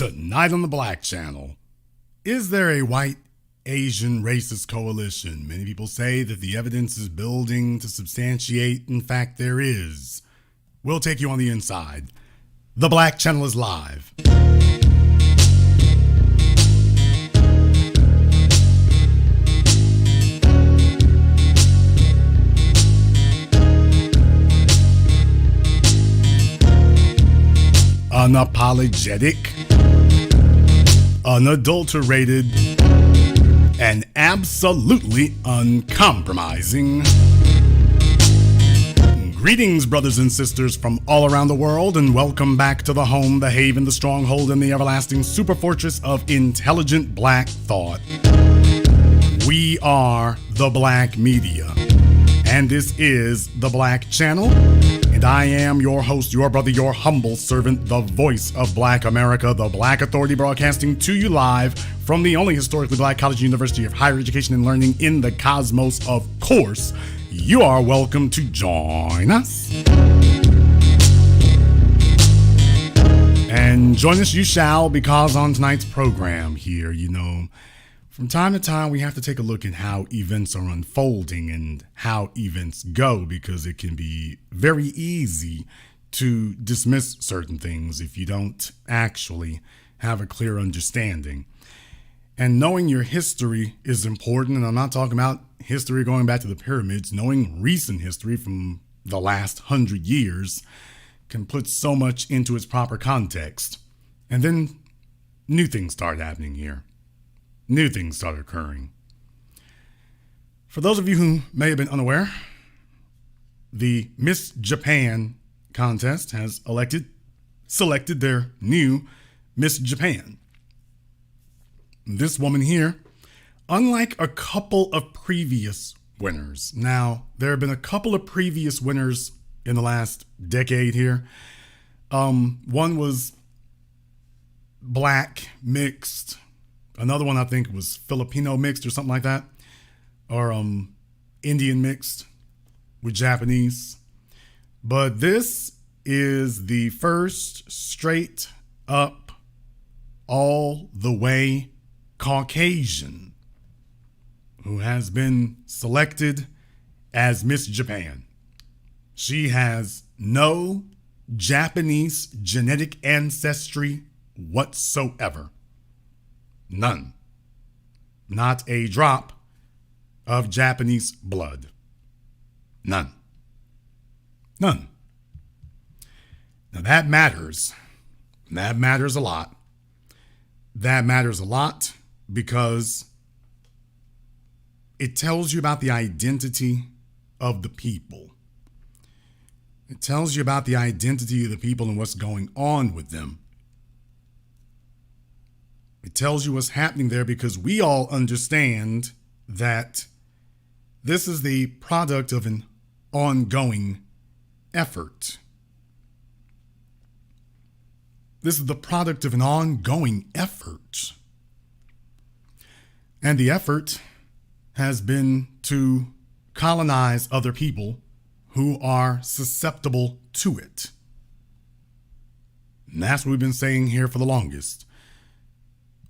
Tonight on the Black Channel, is there a white Asian racist coalition? Many people say that the evidence is building to substantiate. In fact, there is. We'll take you on the inside. The Black Channel is live. Unapologetic, unadulterated, and absolutely uncompromising. Greetings, brothers and sisters from all around the world, and welcome back to the home, the haven, the stronghold, and the everlasting super fortress of intelligent black thought. We are the Black Media, and this is the Black Channel. And I am your host, your brother, your humble servant, the voice of Black America, the Black Authority, broadcasting to you live from the only historically black college and university of higher education and learning in the cosmos. Of course, you are welcome to join us. And join us you shall, because on tonight's program here, from time to time, we have to take a look at how events are unfolding and how events go, because it can be very easy to dismiss certain things if you don't actually have a clear understanding. And knowing your history is important, and I'm not talking about history going back to the pyramids. Knowing recent history from the last 100 years can put so much into its proper context. And then new things start happening here. New things start occurring. For those of you who may have been unaware, the Miss Japan contest has selected their new Miss Japan. This woman here, unlike a couple of previous winners. Now, there have been a couple of previous winners in the last decade here. One was black mixed. Another one I think was Filipino mixed or something like that, or Indian mixed with Japanese. But this is the first straight up, all the way Caucasian who has been selected as Miss Japan. She has no Japanese genetic ancestry whatsoever. None. Not a drop of Japanese blood. None. None. Now that matters. That matters a lot. That matters a lot because it tells you about the identity of the people. It tells you about the identity of the people and what's going on with them. It tells you what's happening there, because we all understand that this is the product of an ongoing effort. This is the product of an ongoing effort. And the effort has been to colonize other people who are susceptible to it. And that's what we've been saying here for the longest.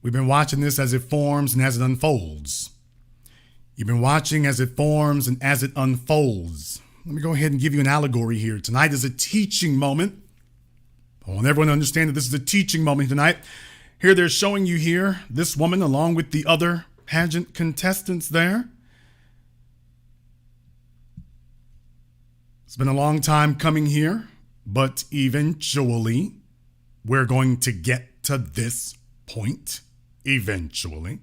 We've been watching this as it forms and as it unfolds. You've been watching as it forms and as it unfolds. Let me go ahead and give you an allegory here. Tonight is a teaching moment. I want everyone to understand that this is a teaching moment tonight. Here they're showing you here this woman along with the other pageant contestants there. It's been a long time coming here, but eventually we're going to get to this point. Eventually.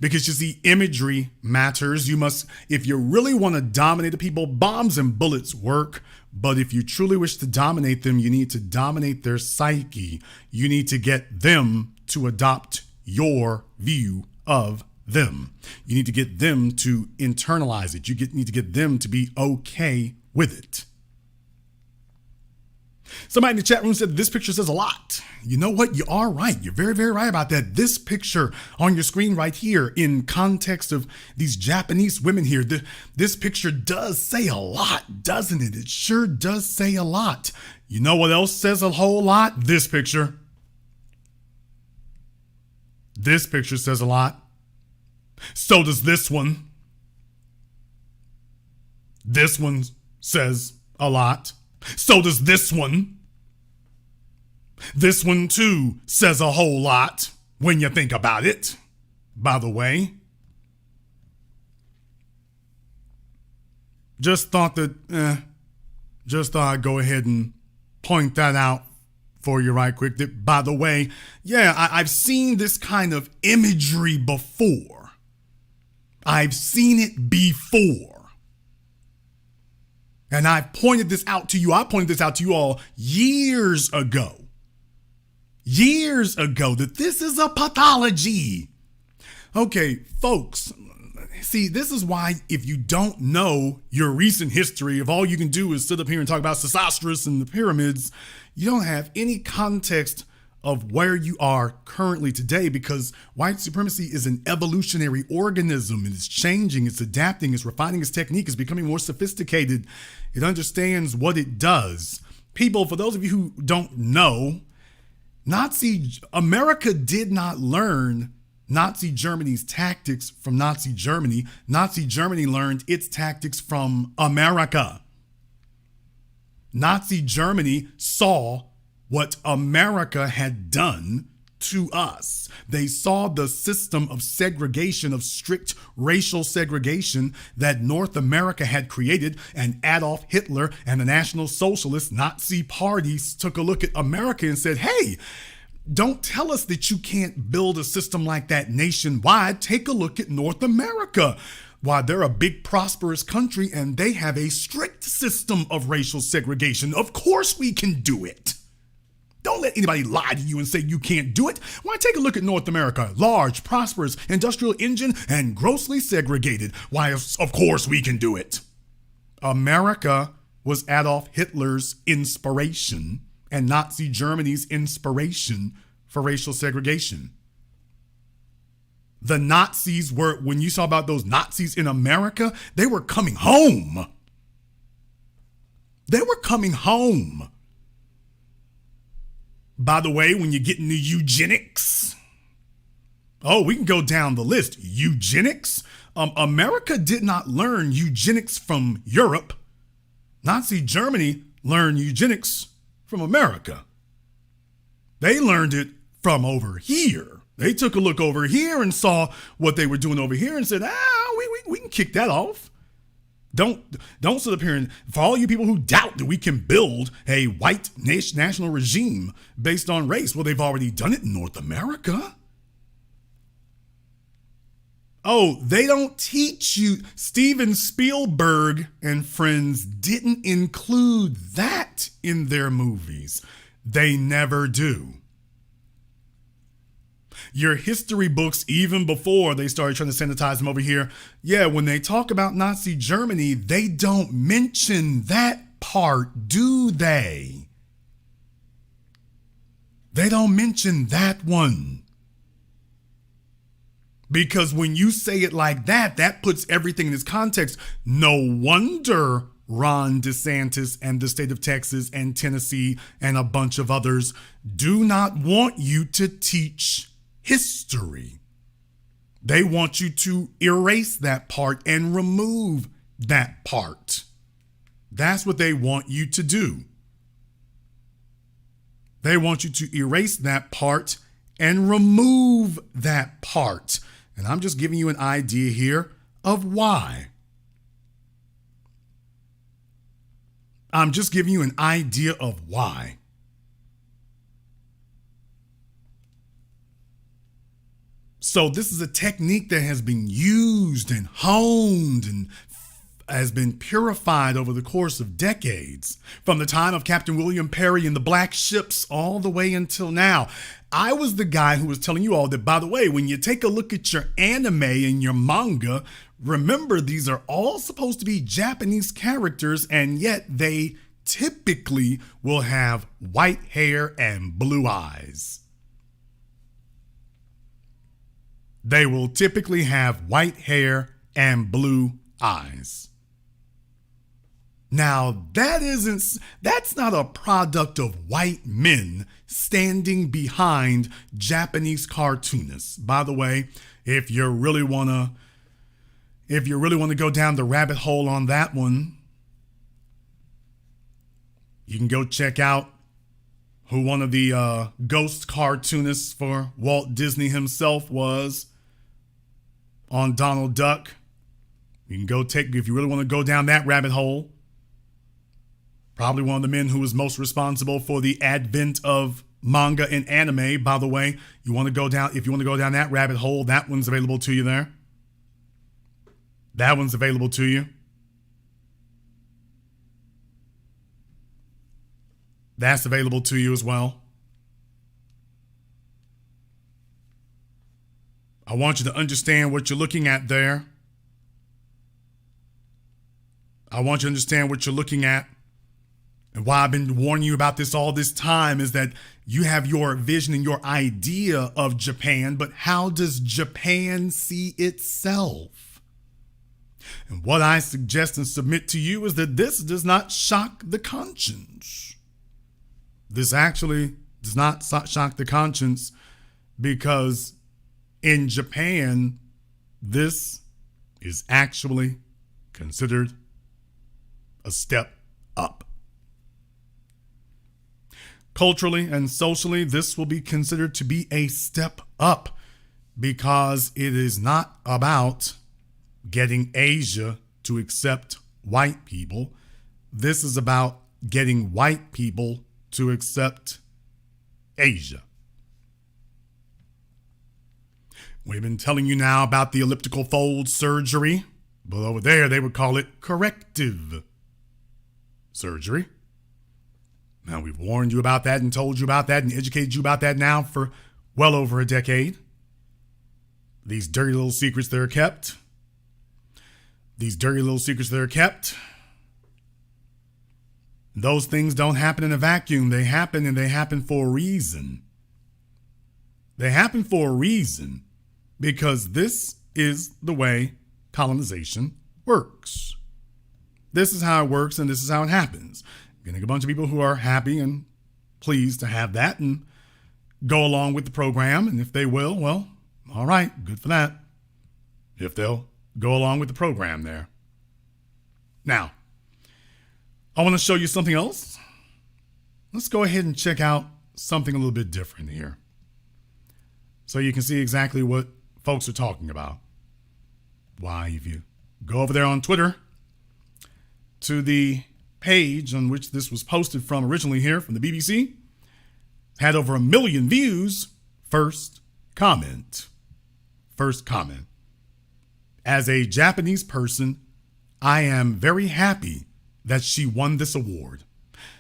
Because you see, imagery matters. You must, if you really want to dominate the people, bombs and bullets work. But if you truly wish to dominate them, you need to dominate their psyche. You need to get them to adopt your view of them. You need to get them to internalize it. You need to get them to be okay with it. Somebody in the chat room said this picture says a lot. You know what? You are right. You're very, very right about that. This picture on your screen right here, in context of these Japanese women here, this picture does say a lot, doesn't it? It sure does say a lot. You know what else says a whole lot? This picture. This picture says a lot. So does this one. This one says a lot. So does this one. This one too says a whole lot when you think about it, by the way. Just thought I'd go ahead and point that out for you right quick. That, by the way, yeah, I've seen this kind of imagery before. I've seen it before. And I've pointed this out to you. I pointed this out to you all years ago. Years ago, that this is a pathology. Okay, folks, see, this is why if you don't know your recent history, if all you can do is sit up here and talk about Sesostris and the pyramids, you don't have any context of where you are currently today, because white supremacy is an evolutionary organism. It is changing, it's adapting, it's refining its technique, it's becoming more sophisticated. It understands what it does. People, for those of you who don't know, America did not learn Nazi Germany's tactics from Nazi Germany. Nazi Germany learned its tactics from America. Nazi Germany saw what America had done to us. They saw the system of segregation, of strict racial segregation that North America had created, and Adolf Hitler and the National Socialist Nazi parties took a look at America and said, hey, don't tell us that you can't build a system like that nationwide. Take a look at North America. Why, they're a big, prosperous country, and they have a strict system of racial segregation. Of course we can do it. Don't let anybody lie to you and say you can't do it. Why, take a look at North America. Large, prosperous, industrial engine, and grossly segregated. Why, of course we can do it. America was Adolf Hitler's inspiration and Nazi Germany's inspiration for racial segregation. The Nazis were, when you saw about those Nazis in America, they were coming home. They were coming home. By the way, when you get into eugenics, we can go down the list. Eugenics? America did not learn eugenics from Europe. Nazi Germany learned eugenics from America. They learned it from over here. They took a look over here and saw what they were doing over here and said, we can kick that off. Don't sit up here and, for all you people who doubt that we can build a white national regime based on race, well, they've already done it in North America. Oh, they don't teach you. Steven Spielberg and friends didn't include that in their movies. They never do. Your history books, even before they started trying to sanitize them over here, when they talk about Nazi Germany, they don't mention that part, do they? They don't mention that one. Because when you say it like that, that puts everything in its context. No wonder Ron DeSantis and the state of Texas and Tennessee and a bunch of others do not want you to teach history. They want you to erase that part and remove that part. That's what they want you to do. They want you to erase that part and remove that part. And I'm just giving you an idea here of why. I'm just giving you an idea of why. So this is a technique that has been used and honed and has been purified over the course of decades, from the time of Captain William Perry and the Black Ships all the way until now. I was the guy who was telling you all that, by the way, when you take a look at your anime and your manga, remember these are all supposed to be Japanese characters, and yet they typically will have white hair and blue eyes. They will typically have white hair and blue eyes. Now, that's not a product of white men standing behind Japanese cartoonists. By the way, if you really want to go down the rabbit hole on that one, you can go check out who one of the ghost cartoonists for Walt Disney himself was on Donald Duck. You can go if you really want to go down that rabbit hole. Probably one of the men who was most responsible for the advent of manga and anime. By the way, if you want to go down that rabbit hole, that one's available to you there. That one's available to you. That's available to you as well. I want you to understand what you're looking at there. I want you to understand what you're looking at. And why I've been warning you about this all this time is that you have your vision and your idea of Japan, but how does Japan see itself? And what I suggest and submit to you is that this does not shock the conscience. This actually does not shock the conscience because in Japan, this is actually considered a step up. Culturally and socially, this will be considered to be a step up because it is not about getting Asia to accept white people. This is about getting white people to accept Asia. We've been telling you now about the elliptical fold surgery, but over there they would call it corrective surgery. Now, we've warned you about that and told you about that and educated you about that now for well over a decade. These dirty little secrets that are kept. Those things don't happen in a vacuum. They happen, and they happen for a reason. They happen for a reason because this is the way colonization works. This is how it works, and this is how it happens. Getting a bunch of people who are happy and pleased to have that and go along with the program. And if they will, well, all right, good for that. If they'll go along with the program there. Now, I want to show you something else. Let's go ahead and check out something a little bit different here, so you can see exactly what folks are talking about. Why, if you go over there on Twitter to the page on which this was posted from originally here from the BBC, had over 1 million views. First comment. As a Japanese person, I am very happy that she won this award.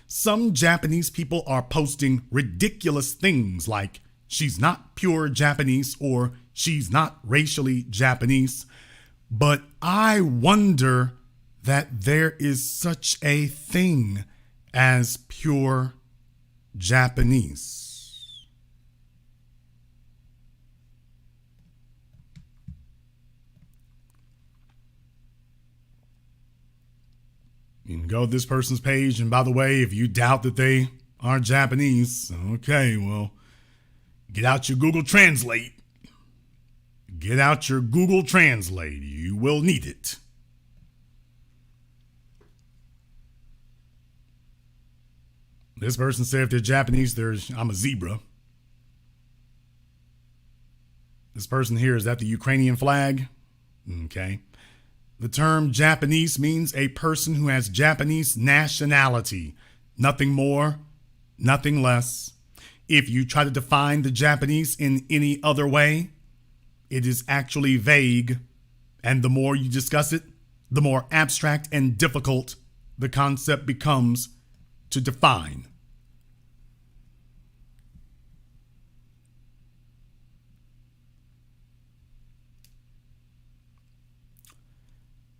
Some Japanese people are posting ridiculous things like she's not pure Japanese or she's not racially Japanese, but I wonder that there is such a thing as pure Japanese. You can go to this person's page, and by the way, if you doubt that they are Japanese, okay, well, get out your Google Translate. You will need it. This person said if they're Japanese, I'm a zebra. This person here, is that the Ukrainian flag? Okay. The term Japanese means a person who has Japanese nationality. Nothing more, nothing less. If you try to define the Japanese in any other way, it is actually vague. And the more you discuss it, the more abstract and difficult the concept becomes to define.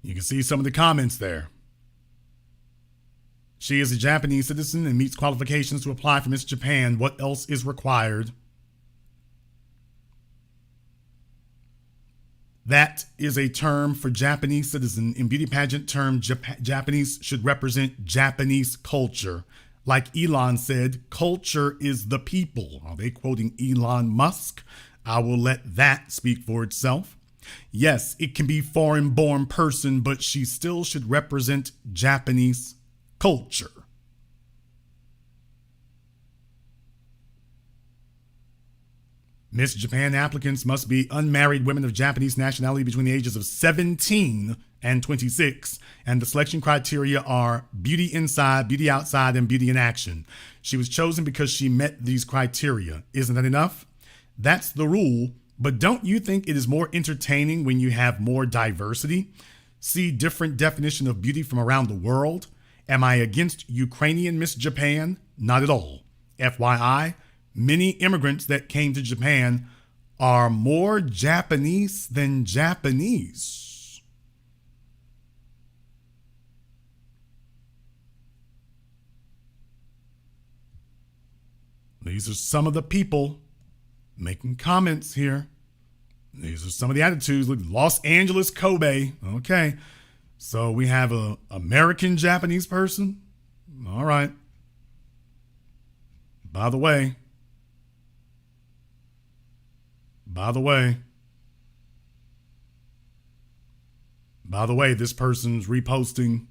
You can see some of the comments there. She is a Japanese citizen and meets qualifications to apply for Miss Japan. What else is required? That is a term for Japanese citizen. In beauty pageant term, Japanese should represent Japanese culture. Like Elon said, culture is the people. Are they quoting Elon Musk? I will let that speak for itself. Yes, it can be foreign-born person, but she still should represent Japanese culture. Miss Japan applicants must be unmarried women of Japanese nationality between the ages of 17 and 26, and the selection criteria are beauty inside, beauty outside, and beauty in action. She was chosen because she met these criteria. Isn't that enough? That's the rule, but don't you think it is more entertaining when you have more diversity? See different definition of beauty from around the world? Am I against Ukrainian Miss Japan? Not at all. FYI, many immigrants that came to Japan are more Japanese than Japanese. These are some of the people making comments here. These are some of the attitudes. Look, Los Angeles, Kobe. Okay. So we have a American Japanese person. All right. By the way, this person's reposting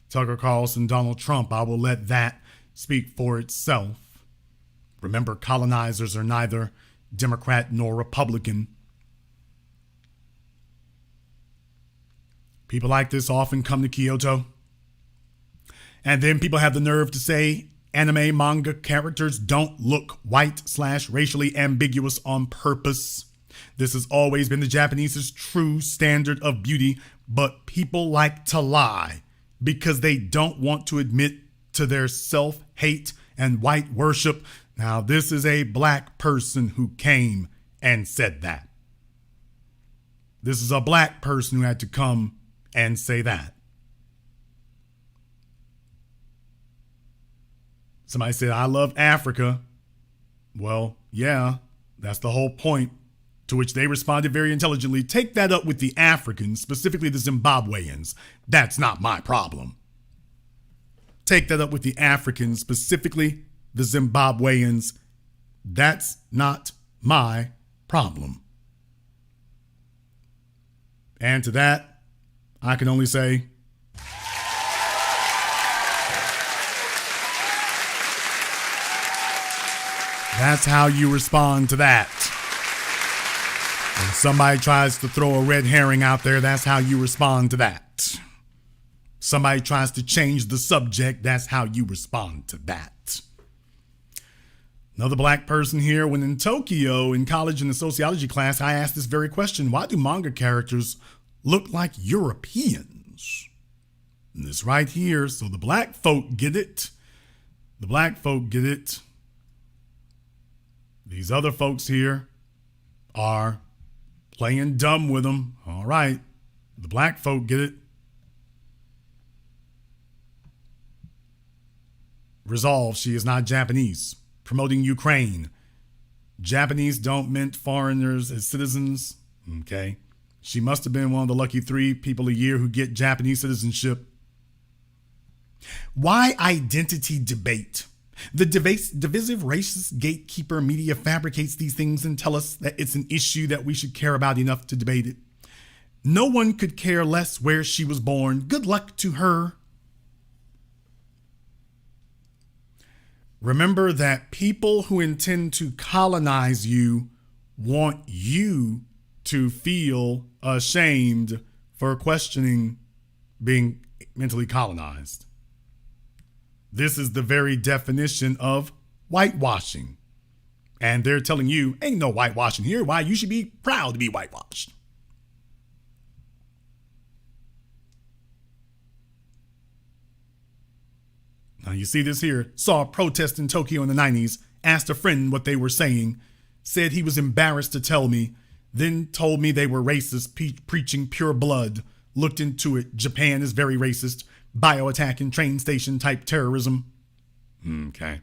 Tucker Carlson, Donald Trump. I will let that speak for itself. Remember, colonizers are neither Democrat nor Republican. People like this often come to Kyoto, and then people have the nerve to say anime manga characters don't look white/racially ambiguous on purpose. This has always been the Japanese's true standard of beauty, but people like to lie because they don't want to admit to their self-hate and white worship. Now, this is a black person who came and said that. This is a black person who had to come and say that. Somebody said, I love Africa. Well, yeah, that's the whole point. To which they responded very intelligently, take that up with the Africans, specifically the Zimbabweans. That's not my problem. Take that up with the Africans, specifically the Zimbabweans. That's not my problem. And to that, I can only say, that's how you respond to that. When somebody tries to throw a red herring out there, that's how you respond to that. Somebody tries to change the subject, that's how you respond to that. Another black person here, when in Tokyo in college in the sociology class, I asked this very question: why do manga characters look like Europeans? And this right here, so the black folk get it. The black folk get it. These other folks here are playing dumb with them. All right. The black folk get it. Resolve, she is not Japanese. Promoting Ukraine. Japanese don't meant foreigners as citizens. Okay. She must have been one of the lucky 3 people a year who get Japanese citizenship. Why identity debate? The divisive racist gatekeeper media fabricates these things and tell us that it's an issue that we should care about enough to debate it. No one could care less where she was born. Good luck to her. Remember that people who intend to colonize you want you to feel ashamed for questioning being mentally colonized. This is the very definition of whitewashing. And they're telling you, ain't no whitewashing here. Why? You should be proud to be whitewashed. Now you see this here. Saw a protest in Tokyo in the 90s, asked a friend what they were saying, said he was embarrassed to tell me, then told me they were racist, preaching pure blood. Looked into it. Japan is very racist. Bio-attack and train station type terrorism. Okay.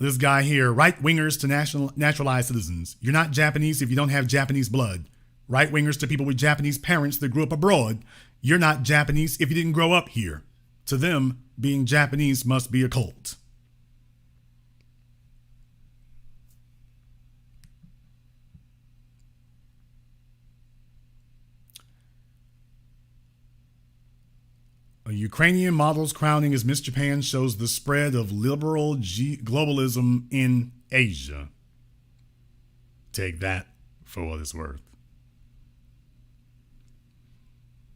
This guy here, right-wingers to naturalized citizens. You're not Japanese if you don't have Japanese blood. Right-wingers to people with Japanese parents that grew up abroad. You're not Japanese if you didn't grow up here. To them, being Japanese must be a cult. A Ukrainian model's crowning as Miss Japan shows the spread of liberal globalism in Asia. Take that for what it's worth.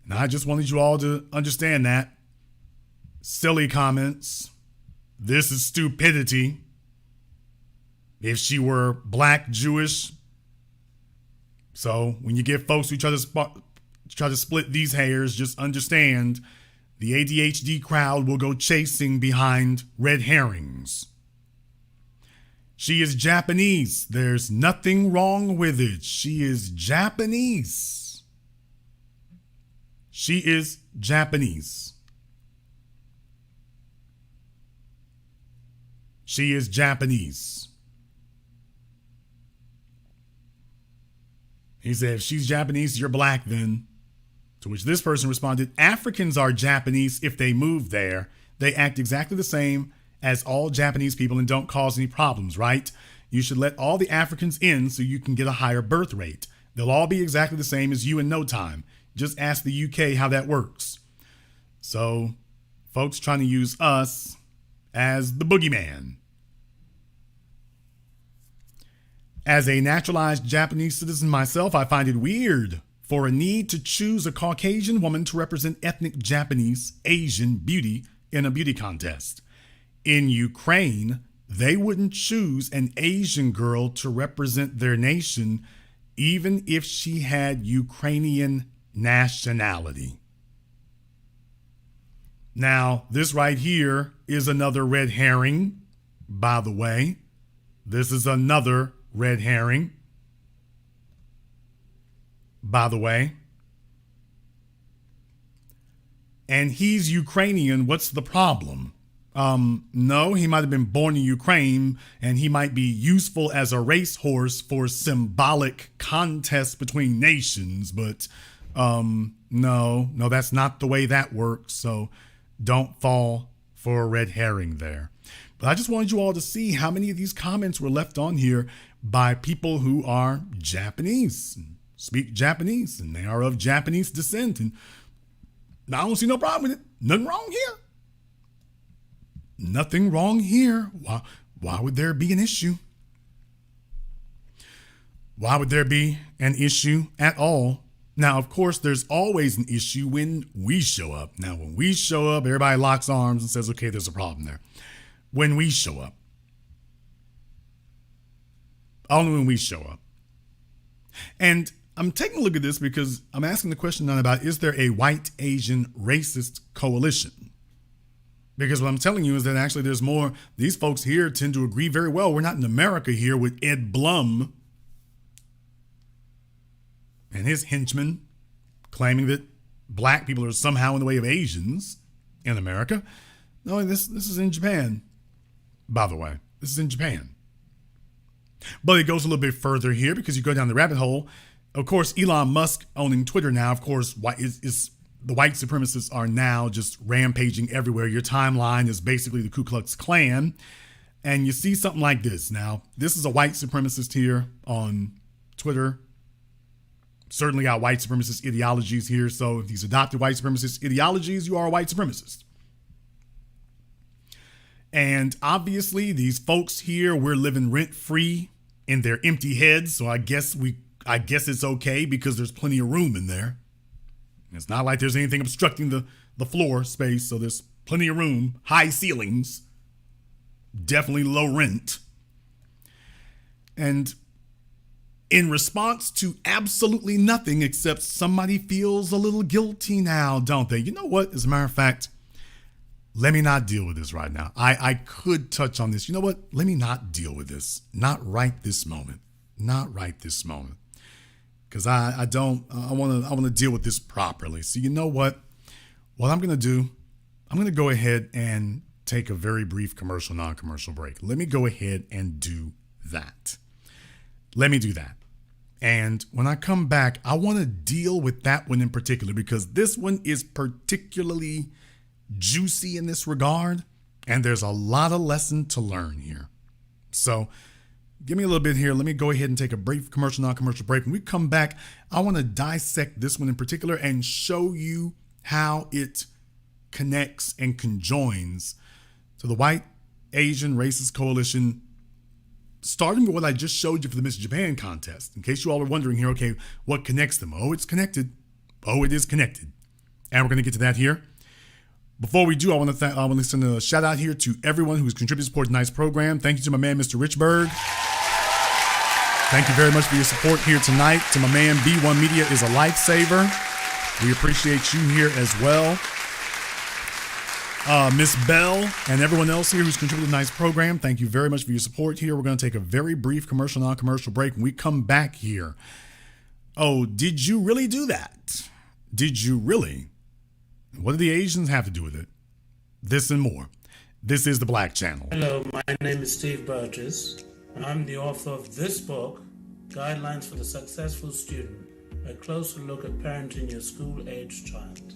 Now, I just wanted you all to understand that. Silly comments. This is stupidity. If she were black, Jewish. So when you get folks who try to split these hairs, just understand the ADHD crowd will go chasing behind red herrings. She is Japanese. There's nothing wrong with it. She is Japanese. She is Japanese. She is Japanese. He said, if she's Japanese, you're black then. To which this person responded, Africans are Japanese if they move there. They act exactly the same as all Japanese people and don't cause any problems, right? You should let all the Africans in so you can get a higher birth rate. They'll all be exactly the same as you in no time. Just ask the UK how that works. So, folks trying to use us as the boogeyman. As a naturalized Japanese citizen myself, I find it weird for a need to choose a Caucasian woman to represent ethnic Japanese Asian beauty in a beauty contest. In Ukraine, they wouldn't choose an Asian girl to represent their nation, even if she had Ukrainian nationality. Now, this right here is another red herring, by the way. This is another red herring, by the way. And he's Ukrainian. What's the problem? No, he might have been born in Ukraine and he might be useful as a racehorse for symbolic contests between nations, but no, that's not the way that works. So don't fall for a red herring there. But I just wanted you all to see how many of these comments were left on here by people who are Japanese, speak Japanese, and they are of Japanese descent. And I don't see no problem with it. Nothing wrong here. Nothing wrong here. Why would there be an issue? Why would there be an issue at all? Now, of course, there's always an issue when we show up. Now, when we show up, everybody locks arms and says, okay, there's a problem there. When we show up. Only when we show up. And I'm taking a look at this because I'm asking the question now about, is there a white Asian racist coalition? Because what I'm telling you is that actually there's more. These folks here tend to agree very well. We're not in America here with Ed Blum and his henchmen claiming that black people are somehow in the way of Asians in America. No, this is in Japan, by the way. This is in Japan. But it goes a little bit further here because you go down the rabbit hole. Of course, Elon Musk owning Twitter now, of course, the white supremacists are now just rampaging everywhere. Your timeline is basically the Ku Klux Klan. And you see something like this. Now, this is a white supremacist here on Twitter. Certainly got white supremacist ideologies here. So if he's adopted white supremacist ideologies, you are a white supremacist. And obviously, these folks here, we're living rent-free in their empty heads. So I guess it's okay because there's plenty of room in there. It's not like there's anything obstructing the floor space. So there's plenty of room, high ceilings, definitely low rent. And in response to absolutely nothing except somebody feels a little guilty now, don't they? You know what? As a matter of fact, let me not deal with this right now. I could touch on this. You know what? Let me not deal with this. Not right this moment. Not right this moment. Because I want to deal with this properly. So you know what? What I'm going to do, I'm going to go ahead and take a very brief commercial, non-commercial break. Let me go ahead and do that. Let me do that. And when I come back, I want to deal with that one in particular because this one is particularly juicy in this regard. And there's a lot of lesson to learn here. So give me a little bit here. Let me go ahead and take a brief commercial, non-commercial break. When we come back, I want to dissect this one in particular and show you how it connects and conjoins to the White Asian Racist Coalition, starting with what I just showed you for the Miss Japan contest. In case you all are wondering here, okay, what connects them? Oh, it's connected. Oh, it is connected. And we're going to get to that here. Before we do, I want to send a shout out here to everyone who's contributed to support tonight's program. Thank you to my man, Mr. Richburg. Thank you very much for your support here tonight. To my man, B1 Media is a lifesaver. We appreciate you here as well. Miss Bell and everyone else here who's contributed to tonight's program, thank you very much for your support here. We're going to take a very brief commercial, non-commercial break. When we come back here, oh, did you really do that? Did you really? What do the Asians have to do with it? This and more. This is the Black Channel. Hello, my name is Steve Burgess. I'm the author of this book, Guidelines for the Successful Student, a closer look at parenting your school-aged child.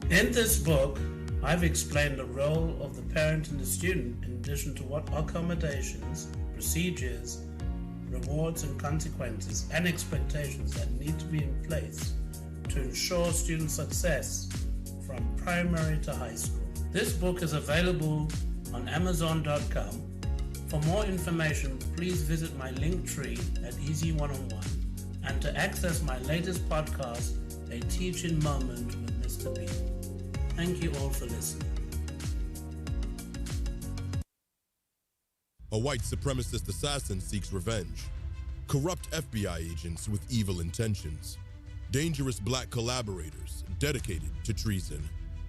In this book, I've explained the role of the parent and the student in addition to what accommodations, procedures, rewards and consequences and expectations that need to be in place to ensure student success from primary to high school. This book is available on Amazon.com. For more information, please visit my link tree at Easy One-on-One. And to access my latest podcast, A Teaching Moment with Mr. B. Thank you all for listening. A white supremacist assassin seeks revenge. Corrupt FBI agents with evil intentions. Dangerous black collaborators dedicated to treason.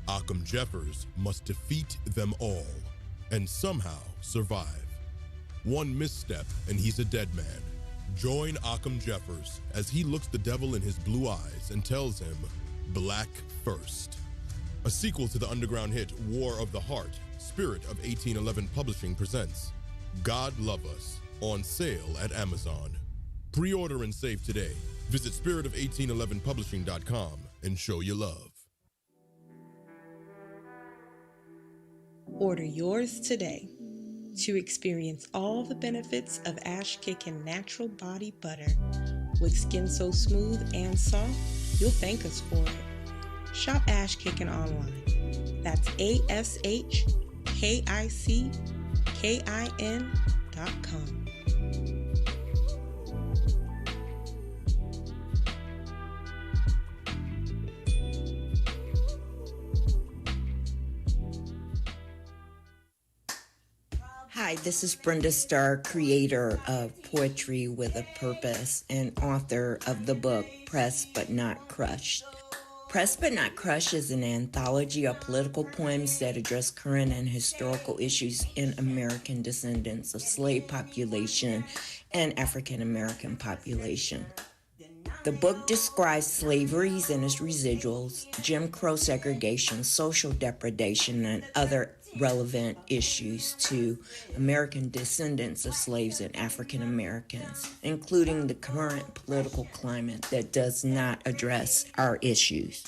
Occam Jeffers must defeat them all and somehow survive. One misstep and he's a dead man. Join Occam Jeffers as he looks the devil in his blue eyes and tells him, Black first. A sequel to the underground hit War of the Heart, Spirit of 1811 Publishing presents God Love Us, on sale at Amazon. Pre-order and save today. Visit spirit-of-1811publishing.com and show your love. Order yours today to experience all the benefits of Ash Kickin' natural body butter with skin so smooth and soft, you'll thank us for it. Shop Ash Kickin' online. That's ASHKICKIN.com. Hi, this is Brenda Starr, creator of Poetry with a Purpose and author of the book Pressed But Not Crushed. Pressed But Not Crushed is an anthology of political poems that address current and historical issues in American descendants of slave population and African American population. The book describes slavery and its residuals, Jim Crow segregation, social depredation, and other relevant issues to American descendants of slaves and African Americans, including the current political climate that does not address our issues.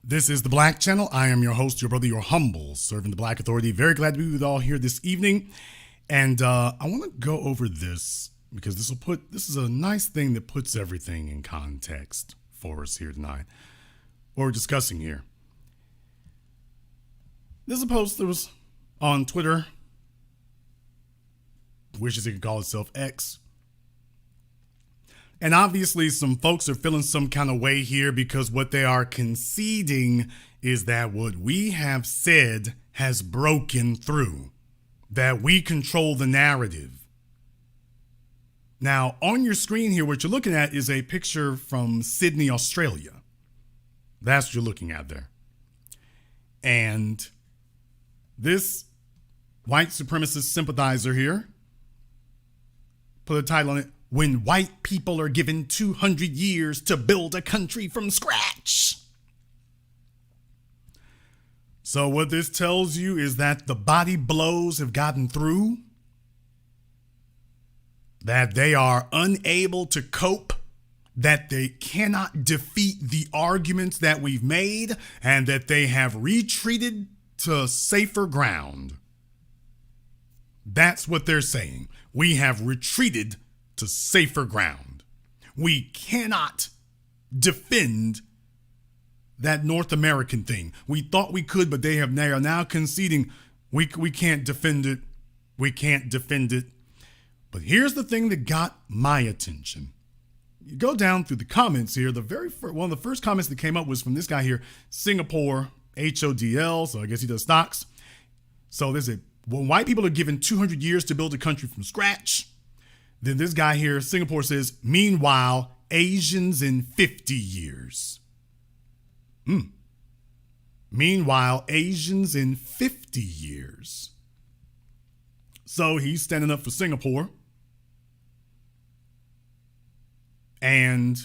This is the Black Channel. I am your host, your brother, your humble servant, the Black Authority. Very glad to be with you all here this evening. And I want to go over this because this is a nice thing that puts everything in context for us here tonight. What we're discussing here. This is a post that was on Twitter, wishes it could call itself X. And obviously some folks are feeling some kind of way here because what they are conceding is that what we have said has broken through, that we control the narrative. Now, on your screen here, what you're looking at is a picture from Sydney, Australia. That's what you're looking at there. And this white supremacist sympathizer here put a title on it, When White People Are Given 200 Years to Build a Country from Scratch. So what this tells you is that the body blows have gotten through, that they are unable to cope, that they cannot defeat the arguments that we've made, and that they have retreated to safer ground. That's what they're saying. We have retreated to safer ground. We cannot defend that North American thing. We thought we could, but they are now conceding we can't defend it. We can't defend it. But here's the thing that got my attention. You go down through the comments here. One of the first comments that came up was from this guy here, Singapore, HODL. So I guess he does stocks. So there's when white people are given 200 years to build a country from scratch, then this guy here, Singapore, says, meanwhile, Asians in 50 years. Meanwhile, Asians in 50 years. So he's standing up for Singapore. And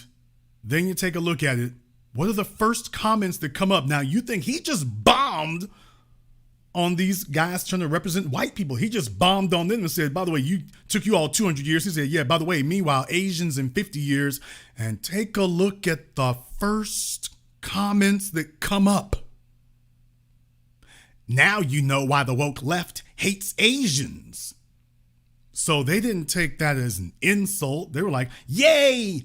then you take a look at it. What are the first comments that come up? Now, you think he just bombed on these guys trying to represent white people. He just bombed on them and said, by the way, took you all 200 years. He said, yeah, by the way, meanwhile, Asians in 50 years. And take a look at the first comments that come up. Now you know why the woke left hates Asians. So they didn't take that as an insult. They were like, yay!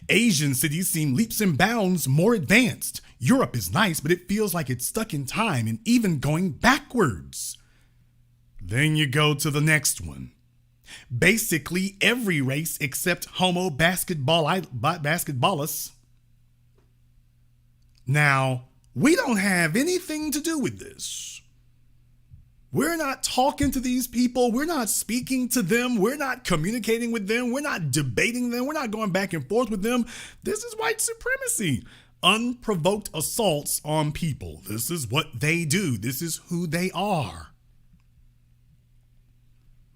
Asian cities seem leaps and bounds more advanced. Europe is nice, but it feels like it's stuck in time and even going backwards. Then you go to the next one. Basically, every race except homo basketballists. Now, we don't have anything to do with this. We're not talking to these people. We're not speaking to them. We're not communicating with them. We're not debating them. We're not going back and forth with them. This is white supremacy. Unprovoked assaults on people. This is what they do. This is who they are.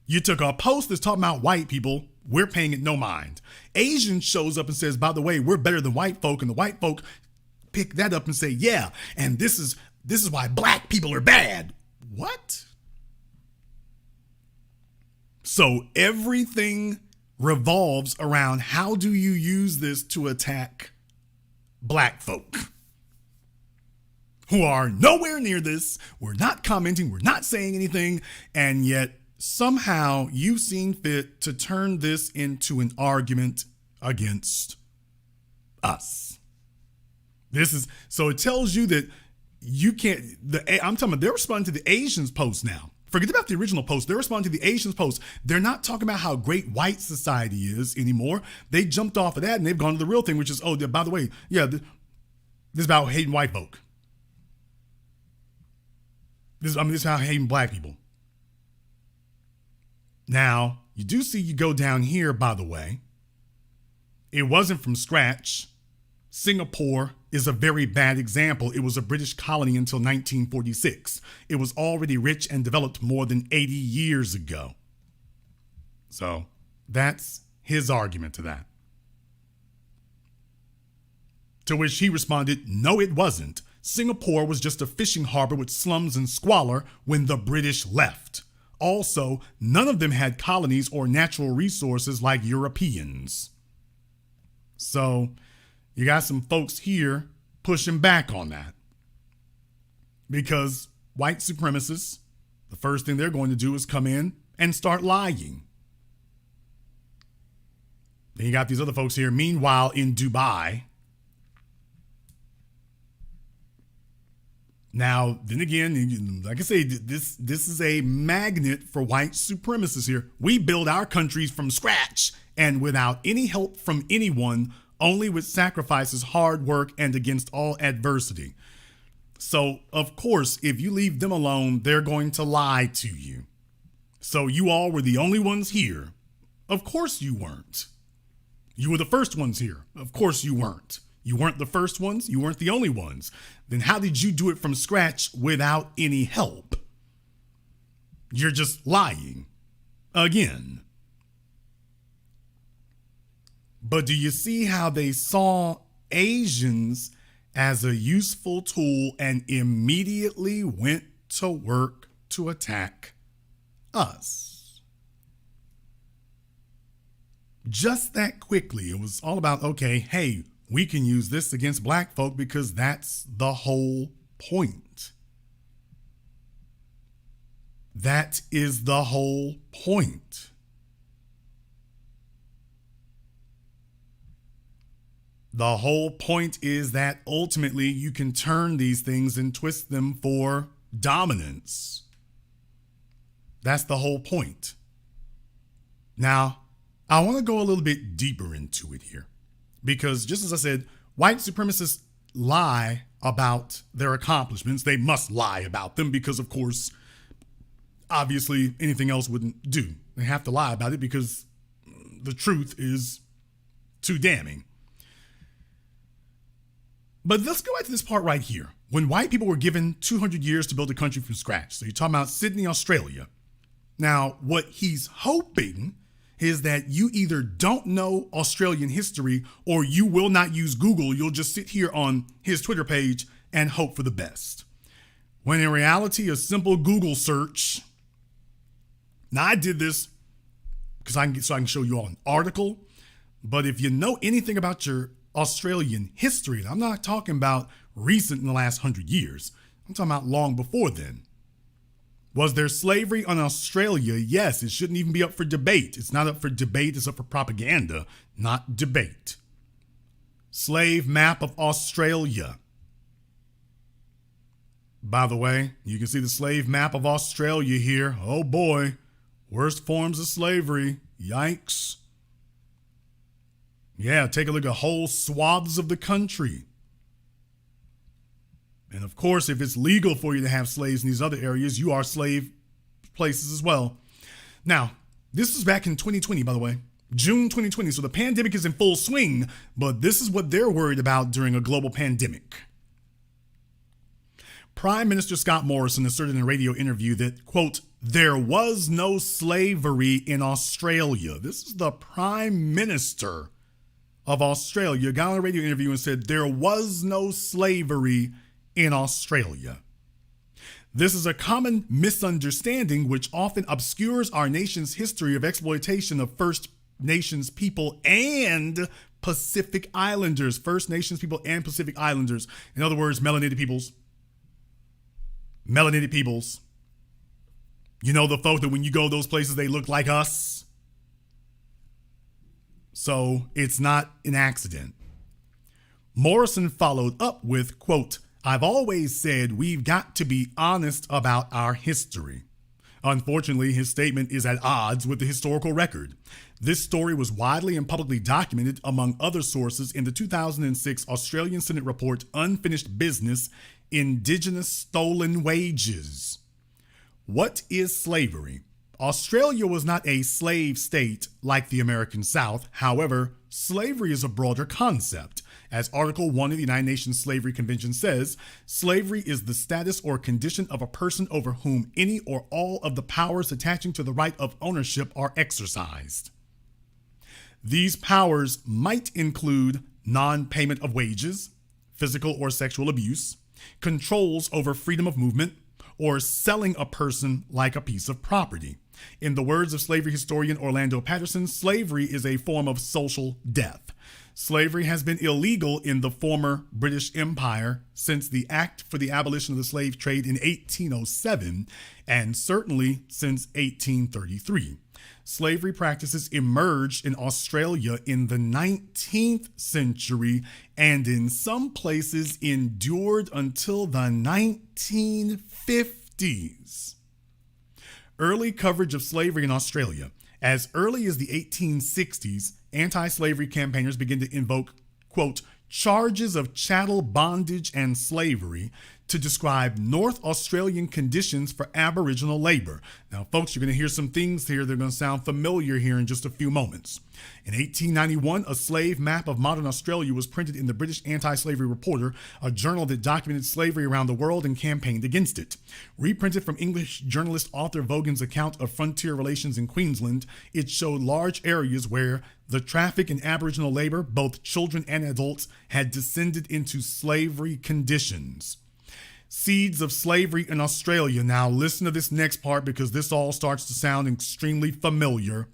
You took a post that's talking about white people. We're paying it no mind. Asian shows up and says, by the way, we're better than white folk. And the white folk pick that up and say, yeah, and this is why black people are bad. What? So everything revolves around how do you use this to attack black folk who are nowhere near this. We're not commenting. We're not saying anything. And yet somehow you've seen fit to turn this into an argument against us. So it tells you that you can't, I'm talking about they're responding to the Asians post now. Forget about the original post. They're responding to the Asians post. They're not talking about how great white society is anymore. They jumped off of that and they've gone to the real thing, which is, oh, by the way, yeah, this is about hating white folk. This is how hating black people. Now, you do see you go down here, by the way. It wasn't from scratch. Singapore is a very bad example. It was a British colony until 1946. It was already rich and developed more than 80 years ago. So that's his argument to that. To which he responded, no, it wasn't. Singapore was just a fishing harbor with slums and squalor when the British left. Also, none of them had colonies or natural resources like Europeans. So you got some folks here pushing back on that. Because white supremacists, the first thing they're going to do is come in and start lying. Then you got these other folks here. Meanwhile, in Dubai. Now, then again, like I say, this is a magnet for white supremacists here. We build our countries from scratch and without any help from anyone, only with sacrifices, hard work, and against all adversity. So, of course, if you leave them alone, they're going to lie to you. So you all were the only ones here. Of course you weren't. You were the first ones here. Of course you weren't. You weren't the first ones. You weren't the only ones. Then how did you do it from scratch without any help? You're just lying again. But do you see how they saw Asians as a useful tool and immediately went to work to attack us. Just that quickly. It was all about, okay, hey, we can use this against black folk because that's the whole point. That is the whole point. The whole point is that ultimately you can turn these things and twist them for dominance. That's the whole point. Now, I want to go a little bit deeper into it here because just as I said, white supremacists lie about their accomplishments. They must lie about them because, of course, obviously anything else wouldn't do. They have to lie about it because the truth is too damning. But let's go back to this part right here. When white people were given 200 years to build a country from scratch. So you're talking about Sydney, Australia. Now, what he's hoping is that you either don't know Australian history or you will not use Google. You'll just sit here on his Twitter page and hope for the best. When in reality, a simple Google search. Now, I did this because I can show you all an article. But if you know anything about your Australian history, and I'm not talking about recent in the last 100 years. I'm talking about long before then. Was there slavery in Australia? Yes, it shouldn't even be up for debate. It's not up for debate, it's up for propaganda, not debate. Slave map of Australia. By the way, you can see the slave map of Australia here. Oh boy, worst forms of slavery. Yikes. Yeah, take a look at whole swaths of the country. And of course, if it's legal for you to have slaves in these other areas, you are slave places as well. Now, this is back in 2020, by the way, June 2020. So the pandemic is in full swing, but this is what they're worried about during a global pandemic. Prime Minister Scott Morrison asserted in a radio interview that, quote, there was no slavery in Australia. This is the Prime Minister of Australia got on a radio interview and said there was no slavery in Australia. This is a common misunderstanding which often obscures our nation's history of exploitation of First Nations people and Pacific Islanders. First Nations people and Pacific Islanders. In other words, melanated peoples. Melanated peoples. You know the folk that when you go those places, they look like us. So it's not an accident. Morrison followed up with, quote, I've always said we've got to be honest about our history. Unfortunately, his statement is at odds with the historical record. This story was widely and publicly documented, among other sources, in the 2006 Australian Senate report, Unfinished Business, Indigenous Stolen Wages. What is slavery? Australia was not a slave state like the American South. However, slavery is a broader concept. As Article 1 of the United Nations Slavery Convention says, slavery is the status or condition of a person over whom any or all of the powers attaching to the right of ownership are exercised. These powers might include non-payment of wages, physical or sexual abuse, controls over freedom of movement, or selling a person like a piece of property. In the words of slavery historian Orlando Patterson, slavery is a form of social death. Slavery has been illegal in the former British Empire since the Act for the Abolition of the Slave Trade in 1807, and certainly since 1833. Slavery practices emerged in Australia in the 19th century and in some places endured until the 1950s. Early coverage of slavery in Australia. As early as the 1860s, anti-slavery campaigners began to invoke, quote, charges of chattel bondage and slavery to describe North Australian conditions for Aboriginal labor. Now, folks, you're going to hear some things here that are going to sound familiar here in just a few moments. In 1891, a slave map of modern Australia was printed in the British Anti-Slavery Reporter, a journal that documented slavery around the world and campaigned against it. Reprinted from English journalist Arthur Vaughan's account of frontier relations in Queensland, it showed large areas where the traffic in Aboriginal labor, both children and adults, had descended into slavery conditions. Seeds of slavery in Australia. Now listen to this next part because this all starts to sound extremely familiar.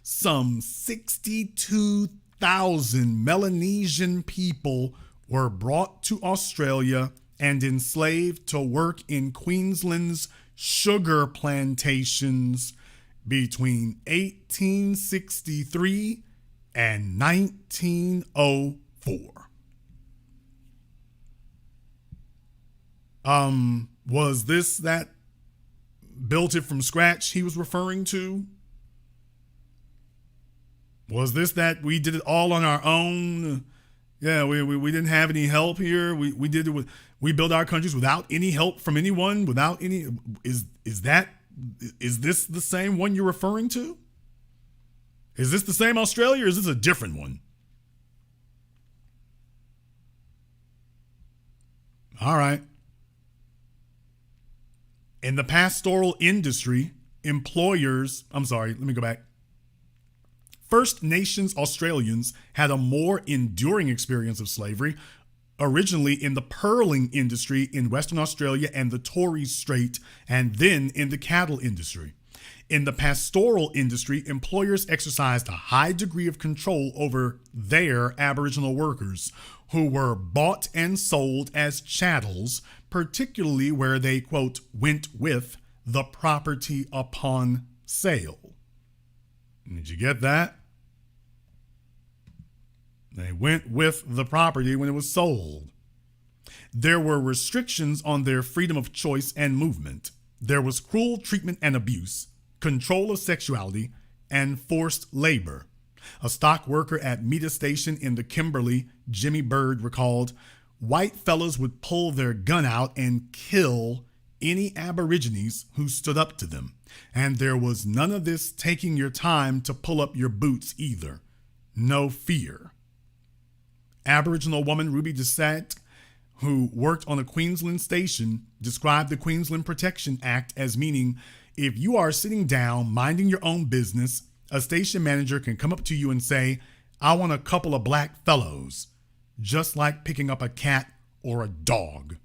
Some 62,000 Melanesian people were brought to Australia and enslaved to work in Queensland's sugar plantations between 1863 and 1904. Was this that built it from scratch he was referring to? Was this that we did it all on our own? Yeah, we didn't have any help here. We did it we built our countries without any help from anyone, without any, is this the same one you're referring to? Is this the same Australia or is this a different one? All right. In the pastoral industry, First Nations Australians had a more enduring experience of slavery, originally in the pearling industry in Western Australia and the Torres Strait, and then in the cattle industry. In the pastoral industry, employers exercised a high degree of control over their Aboriginal workers, who were bought and sold as chattels, particularly where they, quote, went with the property upon sale. Did you get that? They went with the property when it was sold. There were restrictions on their freedom of choice and movement. There was cruel treatment and abuse, control of sexuality, and forced labor. A stock worker at Meta Station in the Kimberley, Jimmy Bird, recalled, white fellas would pull their gun out and kill any Aborigines who stood up to them. And there was none of this taking your time to pull up your boots either. No fear. Aboriginal woman Ruby Desat, who worked on a Queensland station, described the Queensland Protection Act as meaning if you are sitting down minding your own business, a station manager can come up to you and say, I want a couple of black fellows, just like picking up a cat or a dog.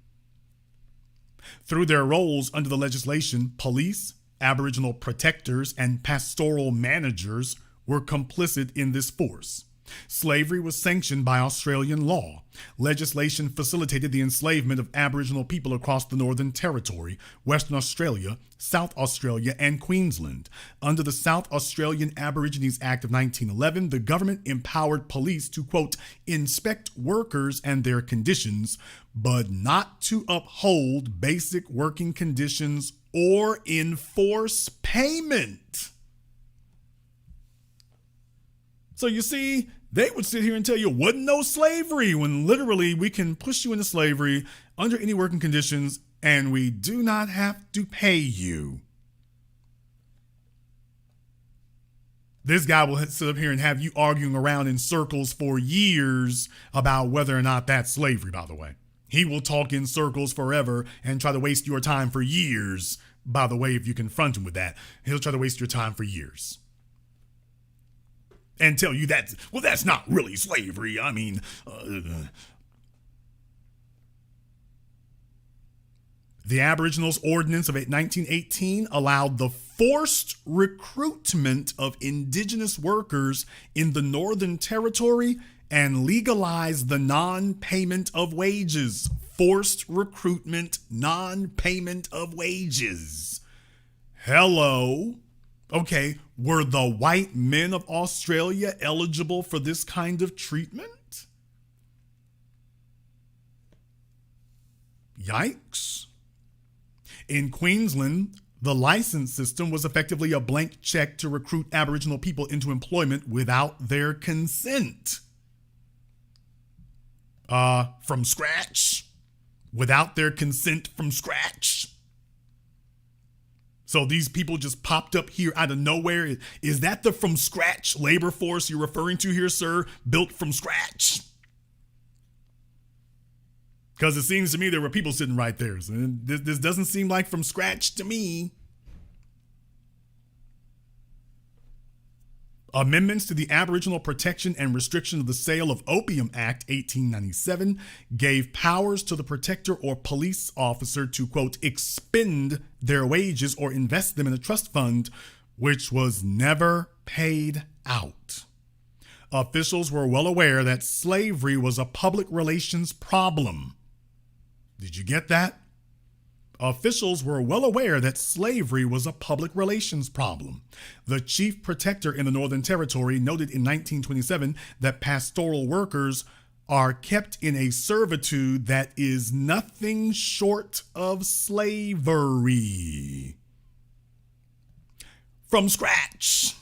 Through their roles under the legislation, police, Aboriginal protectors, and pastoral managers were complicit in this force. Slavery was sanctioned by Australian law. Legislation facilitated the enslavement of Aboriginal people across the Northern Territory, Western Australia, South Australia, and Queensland. Under the South Australian Aborigines Act of 1911, the government empowered police to, quote, inspect workers and their conditions, but not to uphold basic working conditions or enforce payment. So you see, they would sit here and tell you, wasn't no slavery, when literally we can push you into slavery under any working conditions and we do not have to pay you. This guy will sit up here and have you arguing around in circles for years about whether or not that's slavery, by the way. He will talk in circles forever and try to waste your time for years. By the way, if you confront him with that, he'll try to waste your time for years. And tell you that, well, that's not really slavery. I mean, the Aboriginals Ordinance of 1918 allowed the forced recruitment of Indigenous workers in the Northern Territory and legalized the non-payment of wages. Forced recruitment, non-payment of wages. Hello. Okay, were the white men of Australia eligible for this kind of treatment? Yikes. In Queensland, the license system was effectively a blank check to recruit Aboriginal people into employment without their consent. From scratch? without their consent from scratch. So these people just popped up here out of nowhere. Is that the from scratch labor force you're referring to here, sir? Built from scratch? Because it seems to me there were people sitting right there. So this doesn't seem like from scratch to me. Amendments to the Aboriginal Protection and Restriction of the Sale of Opium Act 1897 gave powers to the protector or police officer to, quote, expend their wages or invest them in a trust fund, which was never paid out. Officials were well aware that slavery was a public relations problem. Did you get that? Officials were well aware that slavery was a public relations problem. The chief protector in the Northern Territory noted in 1927 that pastoral workers are kept in a servitude that is nothing short of slavery. From scratch.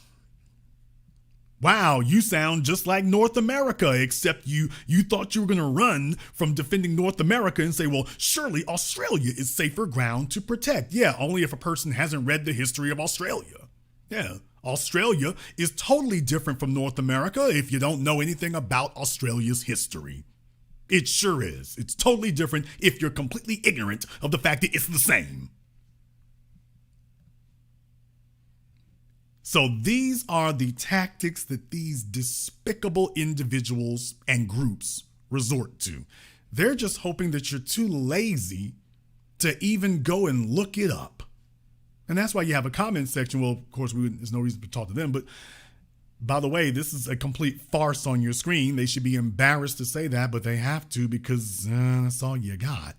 Wow, you sound just like North America, except you thought you were going to run from defending North America and say, well, surely Australia is safer ground to protect. Yeah, only if a person hasn't read the history of Australia. Yeah, Australia is totally different from North America if you don't know anything about Australia's history. It sure is. It's totally different if you're completely ignorant of the fact that it's the same. So these are the tactics that these despicable individuals and groups resort to. They're just hoping that you're too lazy to even go and look it up. And that's why you have a comment section. Well, of course, there's no reason to talk to them. But by the way, this is a complete farce on your screen. They should be embarrassed to say that, but they have to because that's all you got.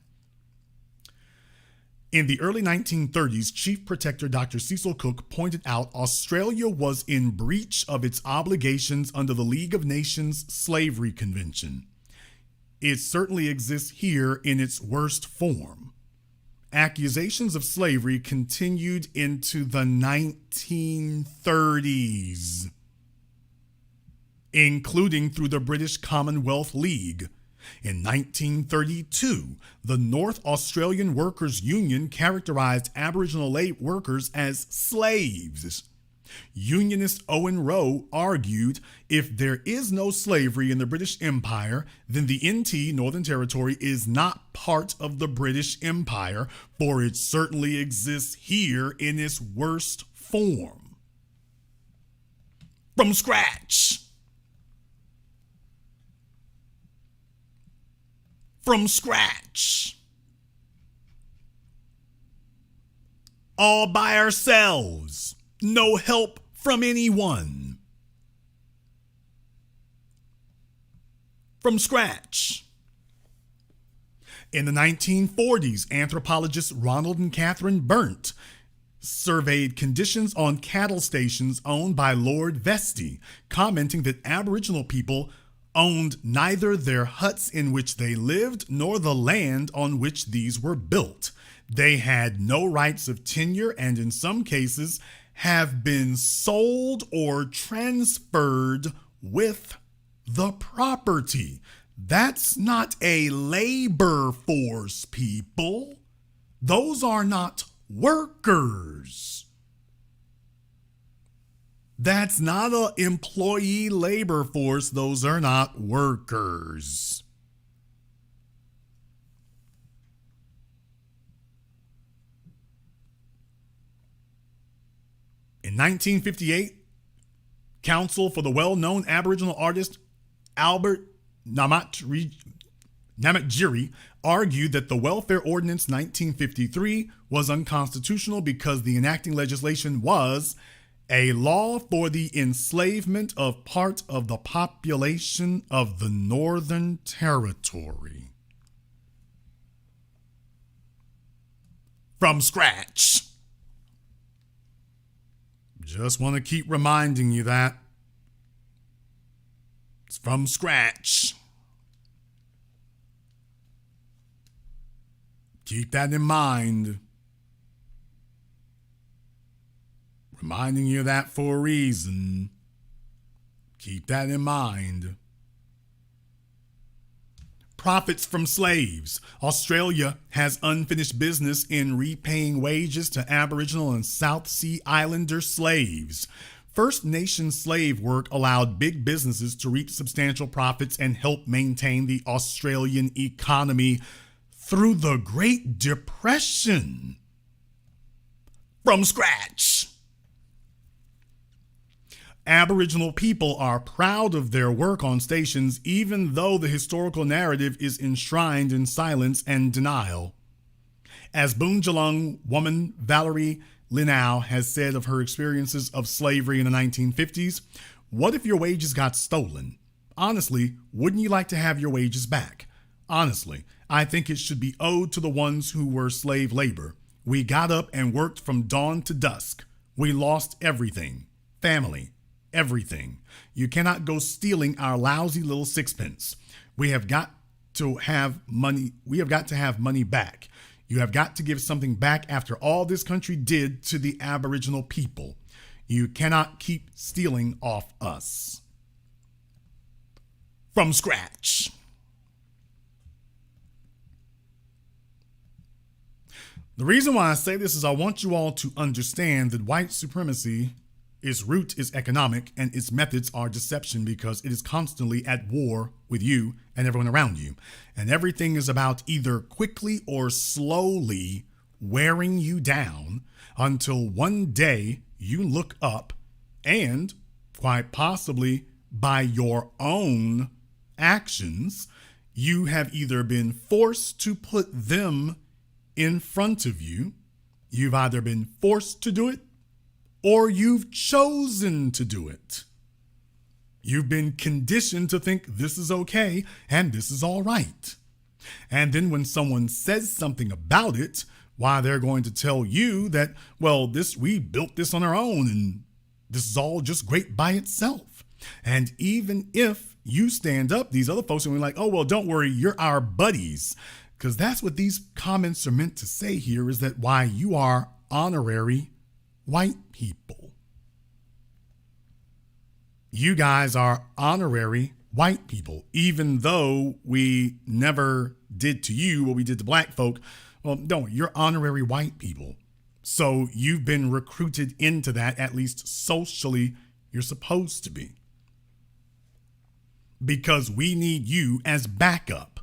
In the early 1930s, Chief Protector Dr. Cecil Cook pointed out Australia was in breach of its obligations under the League of Nations Slavery Convention. It certainly exists here in its worst form. Accusations of slavery continued into the 1930s, including through the British Commonwealth League. In 1932, the North Australian Workers' Union characterized Aboriginal workers as slaves. Unionist Owen Roe argued if there is no slavery in the British Empire, then the NT, Northern Territory, is not part of the British Empire, for it certainly exists here in its worst form. From scratch. From scratch. All by ourselves. No help from anyone. From scratch. In the 1940s, anthropologists Ronald and Catherine Burnt surveyed conditions on cattle stations owned by Lord Vestey, commenting that Aboriginal people owned neither their huts in which they lived nor the land on which these were built. They had no rights of tenure and in some cases have been sold or transferred with the property. That's not a labor force, people. Those are not workers. That's not an employee labor force. Those are not workers. In 1958, counsel for the well-known Aboriginal artist Albert Namatjiri argued that the Welfare Ordinance 1953 was unconstitutional because the enacting legislation was a law for the enslavement of part of the population of the Northern Territory. From scratch. Just want to keep reminding you that. It's from scratch. Keep that in mind. Reminding you of that for a reason. Keep that in mind. profits from slaves. Australia has unfinished business in repaying wages to Aboriginal and South Sea Islander slaves. First Nation slave work allowed big businesses to reap substantial profits and help maintain the Australian economy through the Great Depression. From scratch. Aboriginal people are proud of their work on stations, even though the historical narrative is enshrined in silence and denial. As Boonjalung woman Valerie Linnau has said of her experiences of slavery in the 1950s, what if your wages got stolen? Honestly, wouldn't you like to have your wages back? Honestly, I think it should be owed to the ones who were slave labor. We got up and worked from dawn to dusk. We lost everything. Family. Everything. You cannot go stealing our lousy little sixpence. We have got to have money. We have got to have money back. You have got to give something back after all this country did to the Aboriginal people. You cannot keep stealing off us. From scratch. The reason why I say this is I want you all to understand that white supremacy, its root is economic and its methods are deception, because it is constantly at war with you and everyone around you. And everything is about either quickly or slowly wearing you down until one day you look up and, quite possibly by your own actions, you have either been forced to put them in front of you. You've either been forced to do it or you've chosen to do it. You've been conditioned to think this is okay and this is all right. And then when someone says something about it, why, they're going to tell you that, well, we built this on our own and this is all just great by itself. And even if you stand up, these other folks are like, oh, well, don't worry, you're our buddies. Because that's what these comments are meant to say here, is that why you are honorary white people. You guys are honorary white people, even though we never did to you what we did to black folk. Well, no, you're honorary white people. So you've been recruited into that, at least socially, you're supposed to be. Because we need you as backup.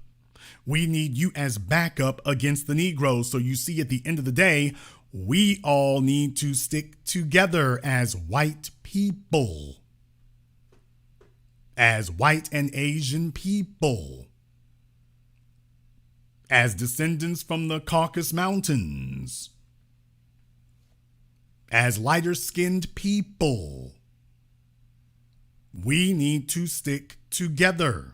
We need you as backup against the Negroes. So you see, at the end of the day, we all need to stick together as white people. As white and Asian people. As descendants from the Caucasus Mountains. As lighter-skinned people. We need to stick together.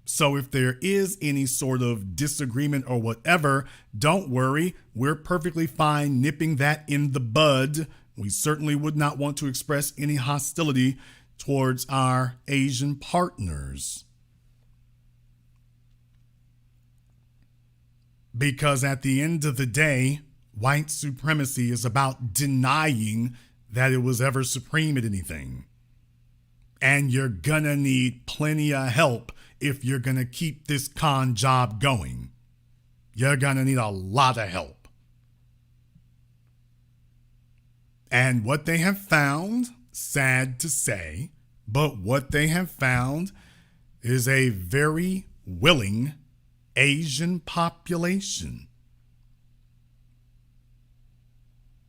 So if there is any sort of disagreement or whatever, don't worry. We're perfectly fine nipping that in the bud. We certainly would not want to express any hostility towards our Asian partners. Because at the end of the day, white supremacy is about denying that it was ever supreme at anything. And you're gonna need plenty of help if you're gonna keep this con job going. You're gonna need a lot of help. And what they have found, sad to say, but what they have found is a very willing Asian population.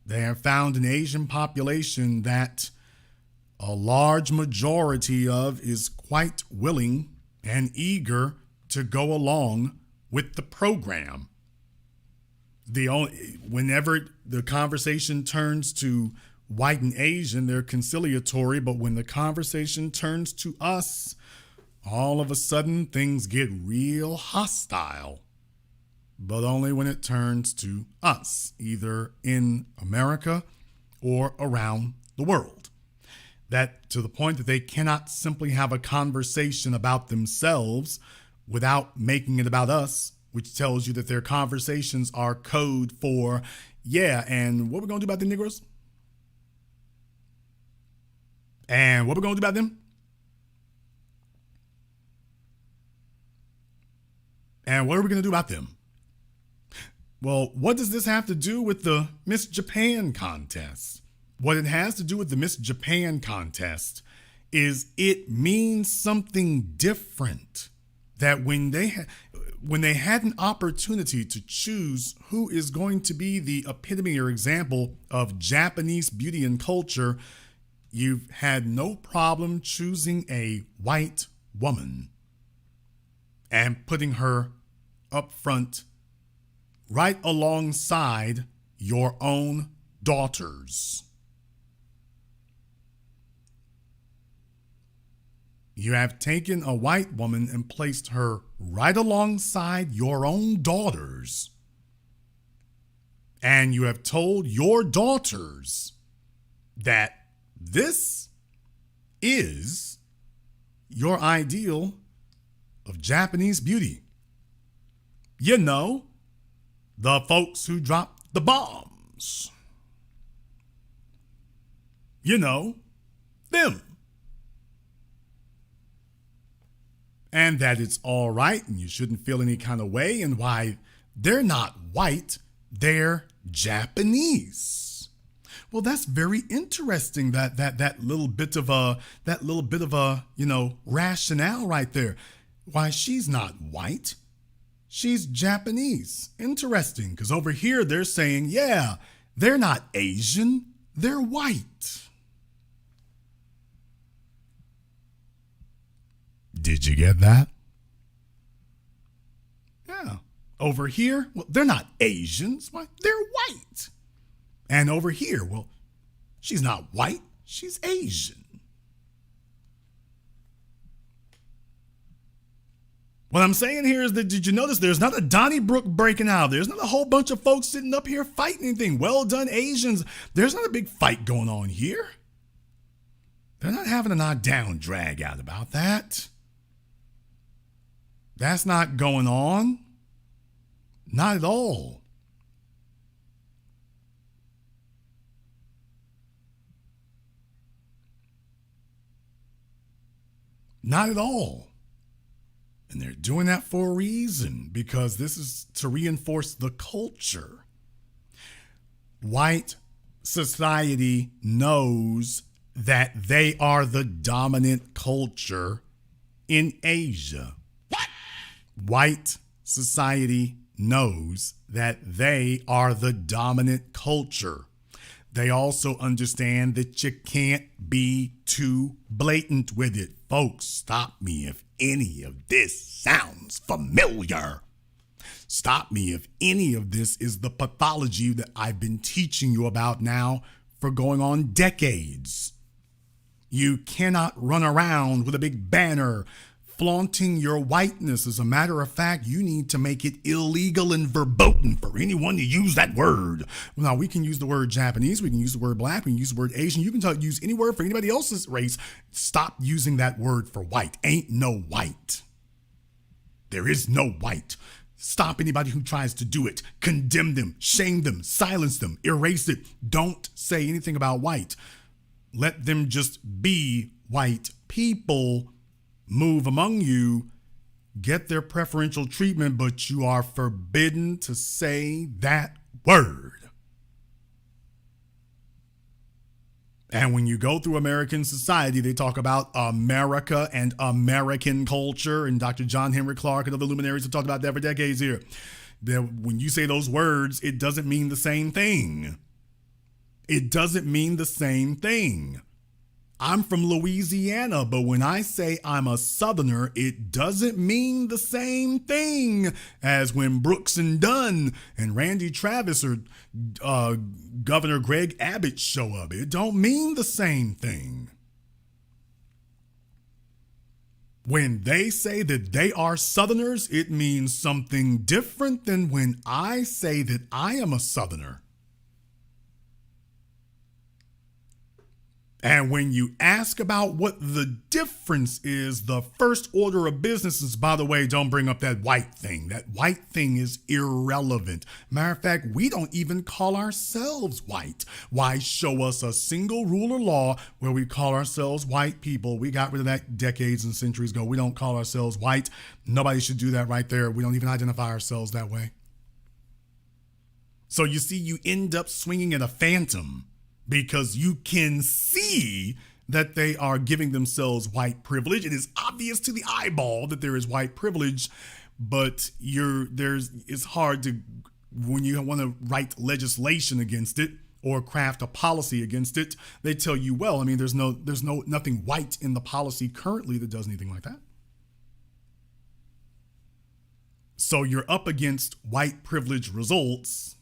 They have found an Asian population that a large majority of is quite willing and eager to go along with the program. Whenever the conversation turns to white and Asian, they're conciliatory, but when the conversation turns to us, all of a sudden things get real hostile. But only when it turns to us, either in America or around the world. That to the point that they cannot simply have a conversation about themselves without making it about us, which tells you that their conversations are code for, yeah, and what we're going to do about the Negroes? And what we're going to do about them? And what are we going to do about them? Well, what does this have to do with the Miss Japan contest? What it has to do with the Miss Japan contest is it means something different. That when they had an opportunity to choose who is going to be the epitome or example of Japanese beauty and culture, you've had no problem choosing a white woman and putting her up front right alongside your own daughters. You have taken a white woman and placed her right alongside your own daughters. And you have told your daughters that this is your ideal of Japanese beauty. You know, the folks who dropped the bombs. You know, them. And that it's all right and you shouldn't feel any kind of way, and why they're not white, they're Japanese. Well, that's very interesting, that little bit of a rationale right there. Why she's not white, she's Japanese. Interesting, because over here they're saying, yeah, they're not Asian, they're white. Did you get that? Yeah. Over here, well, they're not Asians. They're white. And over here, well, she's not white. She's Asian. What I'm saying here is that, did you notice there's not a Donnybrook breaking out? There's not a whole bunch of folks sitting up here fighting anything. Well done, Asians. There's not a big fight going on here. They're not having a knock down drag out about that. That's not going on. Not at all. Not at all. And they're doing that for a reason, because this is to reinforce the culture. White society knows that they are the dominant culture in Asia. What? White society knows that they are the dominant culture. They also understand that you can't be too blatant with it. Folks, stop me if any of this sounds familiar. Stop me if any of this is the pathology that I've been teaching you about now for going on decades. You cannot run around with a big banner flaunting your whiteness. As a matter of fact, you need to make it illegal and verboten for anyone to use that word. Now, we can use the word Japanese, we can use the word black, we can use the word Asian. You can use any word for anybody else's race. Stop using that word for white. Ain't no white. There is no white. Stop anybody who tries to do it. Condemn them, shame them, silence them, erase it. Don't say anything about white. Let them just be white people. Move among you, get their preferential treatment, but you are forbidden to say that word. And when you go through American society, they talk about America and American culture, and Dr. John Henry Clark and other luminaries have talked about that for decades here. When you say those words, it doesn't mean the same thing. It doesn't mean the same thing. I'm from Louisiana, but when I say I'm a Southerner, it doesn't mean the same thing as when Brooks and Dunn and Randy Travis or Governor Greg Abbott show up. It don't mean the same thing. When they say that they are Southerners, it means something different than when I say that I am a Southerner. And when you ask about what the difference is, the first order of business is, by the way, don't bring up that white thing. That white thing is irrelevant. Matter of fact, we don't even call ourselves white. Why show us a single rule of law where we call ourselves white people? We got rid of that decades and centuries ago. We don't call ourselves white. Nobody should do that right there. We don't even identify ourselves that way. So you see, you end up swinging at a phantom, because you can see that they are giving themselves white privilege. It is obvious to the eyeball that there is white privilege, but it's hard to, when you want to write legislation against it or craft a policy against it, they tell you, well, I mean, there's nothing white in the policy currently that does anything like that. So you're up against white privilege results.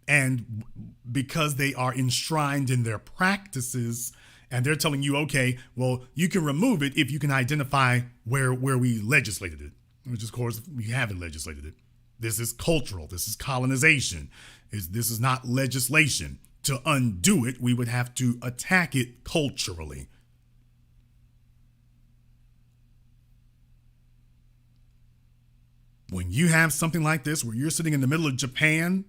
And because they are enshrined in their practices, and they're telling you, okay, well, you can remove it if you can identify where we legislated it, which of course we haven't legislated it. This is cultural. This is colonization. This is not legislation. To undo it, we would have to attack it culturally. When you have something like this, where you're sitting in the middle of Japan,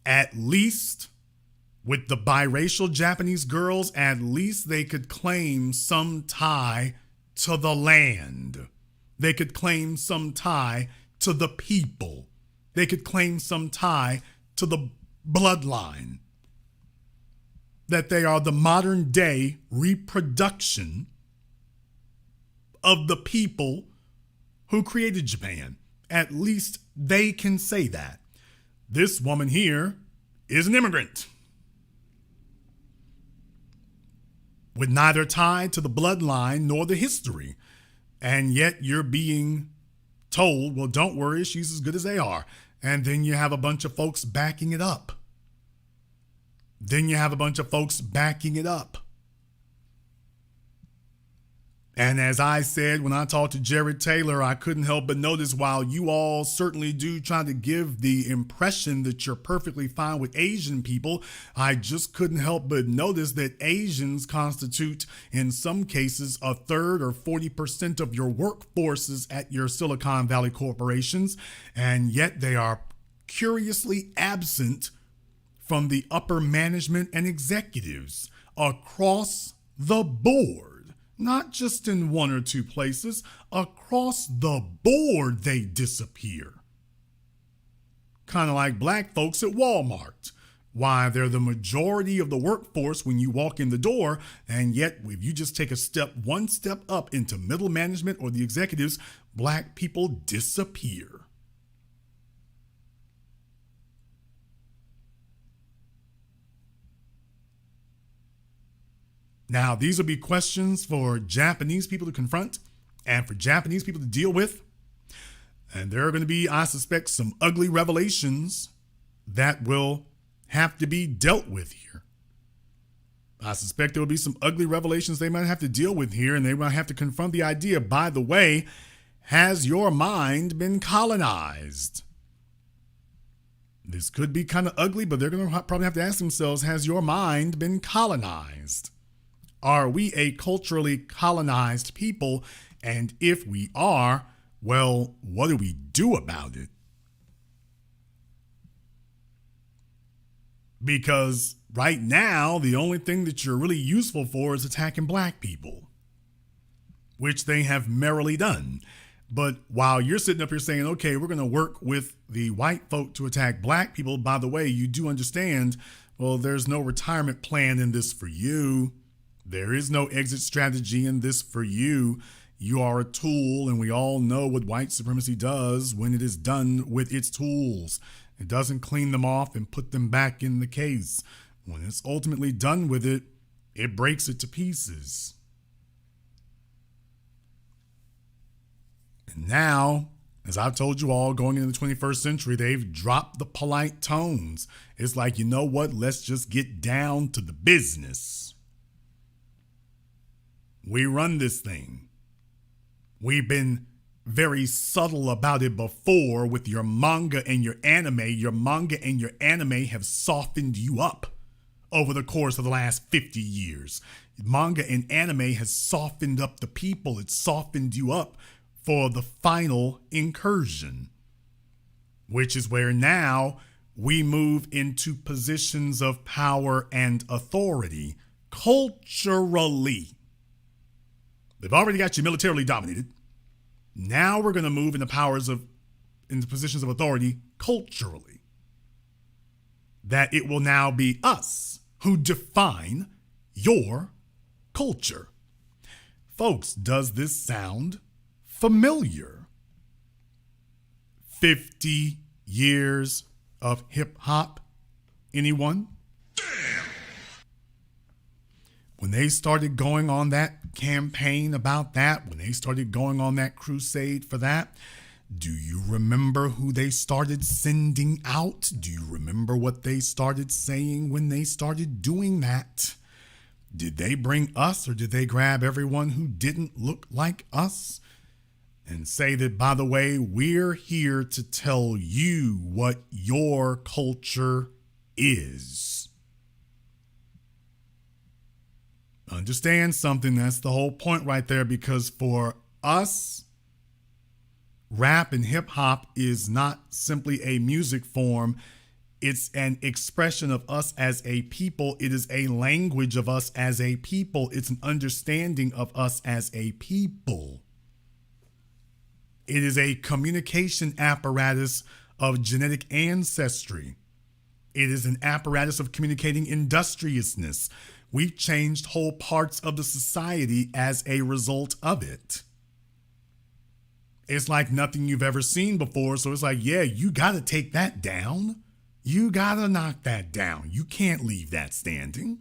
at least with the biracial Japanese girls, at least they could claim some tie to the land. They could claim some tie to the people. They could claim some tie to the bloodline. That they are the modern day reproduction of the people who created Japan. At least they can say that. This woman here is an immigrant with neither tie to the bloodline nor the history. And yet you're being told, well, don't worry, she's as good as they are. And then you have a bunch of folks backing it up. And as I said when I talked to Jared Taylor, I couldn't help but notice, while you all certainly do try to give the impression that you're perfectly fine with Asian people, I just couldn't help but notice that Asians constitute, in some cases, a third or 40% of your workforces at your Silicon Valley corporations, and yet they are curiously absent from the upper management and executives across the board. Not just in one or two places, across the board they disappear. Kind of like black folks at Walmart. Why, they're the majority of the workforce when you walk in the door, and yet if you just take one step up into middle management or the executives, black people disappear. Now, these will be questions for Japanese people to confront and for Japanese people to deal with. And there are going to be, I suspect, some ugly revelations that will have to be dealt with here. I suspect there will be some ugly revelations they might have to deal with here, and they might have to confront the idea, by the way, has your mind been colonized? This could be kind of ugly, but they're going to probably have to ask themselves, has your mind been colonized? Are we a culturally colonized people? And if we are, well, what do we do about it? Because right now, the only thing that you're really useful for is attacking black people, which they have merrily done. But while you're sitting up here saying, okay, we're going to work with the white folk to attack black people, by the way, you do understand, well, there's no retirement plan in this for you. There is no exit strategy in this for you. You are a tool, and we all know what white supremacy does when it is done with its tools. It doesn't clean them off and put them back in the case. When it's ultimately done with it, it breaks it to pieces. And now, as I've told you all, going into the 21st century, they've dropped the polite tones. It's like, you know what? Let's just get down to the business. We run this thing. We've been very subtle about it before with your manga and your anime. Your manga and your anime have softened you up over the course of the last 50 years. Manga and anime has softened up the people. It's softened you up for the final incursion, which is where now we move into positions of power and authority culturally. They've already got you militarily dominated. Now we're going to move into positions of authority culturally. That it will now be us who define your culture. Folks, does this sound familiar? 50 years of hip hop? Anyone? When they started going on that campaign about that, when they started going on that crusade for that, do you remember who they started sending out? Do you remember what they started saying when they started doing that? Did they bring us, or did they grab everyone who didn't look like us and say that, by the way, we're here to tell you what your culture is? Understand something, that's the whole point right there, because for us, rap and hip hop is not simply a music form. It's an expression of us as a people. It is a language of us as a people. It's an understanding of us as a people. It is a communication apparatus of genetic ancestry. It is an apparatus of communicating industriousness. We've changed whole parts of the society as a result of it. It's like nothing you've ever seen before. So it's like, yeah, you got to take that down. You got to knock that down. You can't leave that standing.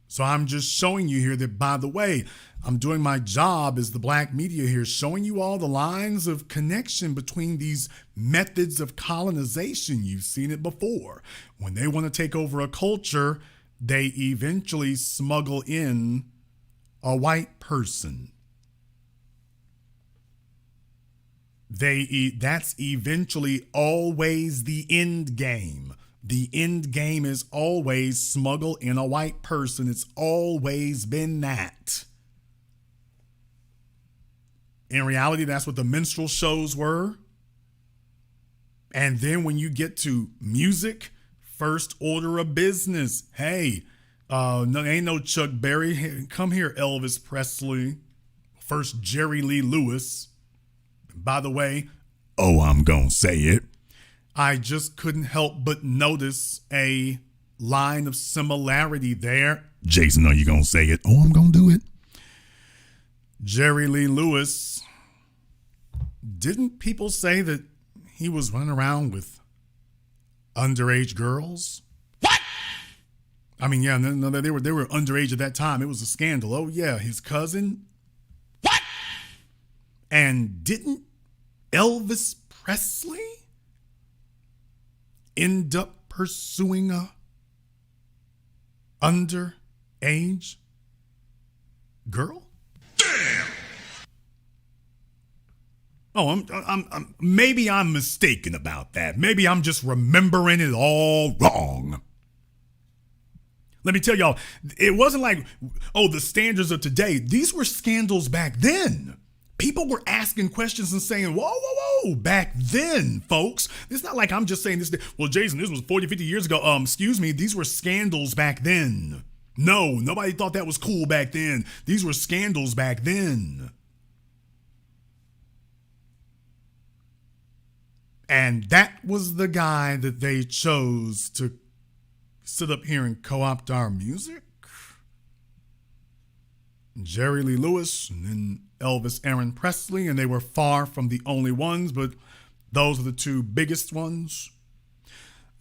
So I'm just showing you here that, by the way, I'm doing my job as the black media here, showing you all the lines of connection between these methods of colonization. You've seen it before. When they want to take over a culture, they eventually smuggle in a white person. That's eventually always the end game. The end game is always smuggle in a white person. It's always been that. In reality, that's what the minstrel shows were. And then when you get to music, first order of business. Hey, ain't no Chuck Berry. Hey, come here, Elvis Presley. First Jerry Lee Lewis. By the way, I'm gonna say it. I just couldn't help but notice a line of similarity there. Jason, are you gonna say it? I'm gonna do it. Jerry Lee Lewis. Didn't people say that he was running around with underage girls? What? I mean, yeah, no, they were underage at that time. It was a scandal. Oh yeah, his cousin. What? And didn't Elvis Presley end up pursuing a underage girl? Damn. Maybe I'm mistaken about that. Maybe I'm just remembering it all wrong. Let me tell y'all, it wasn't like, the standards of today. These were scandals back then. People were asking questions and saying, whoa, back then, folks. It's not like I'm just saying this. Well, Jason, this was 40, 50 years ago. Excuse me, these were scandals back then. No, nobody thought that was cool back then. These were scandals back then. And that was the guy that they chose to sit up here and co-opt our music. Jerry Lee Lewis and then Elvis Aaron Presley, and they were far from the only ones, but those are the two biggest ones.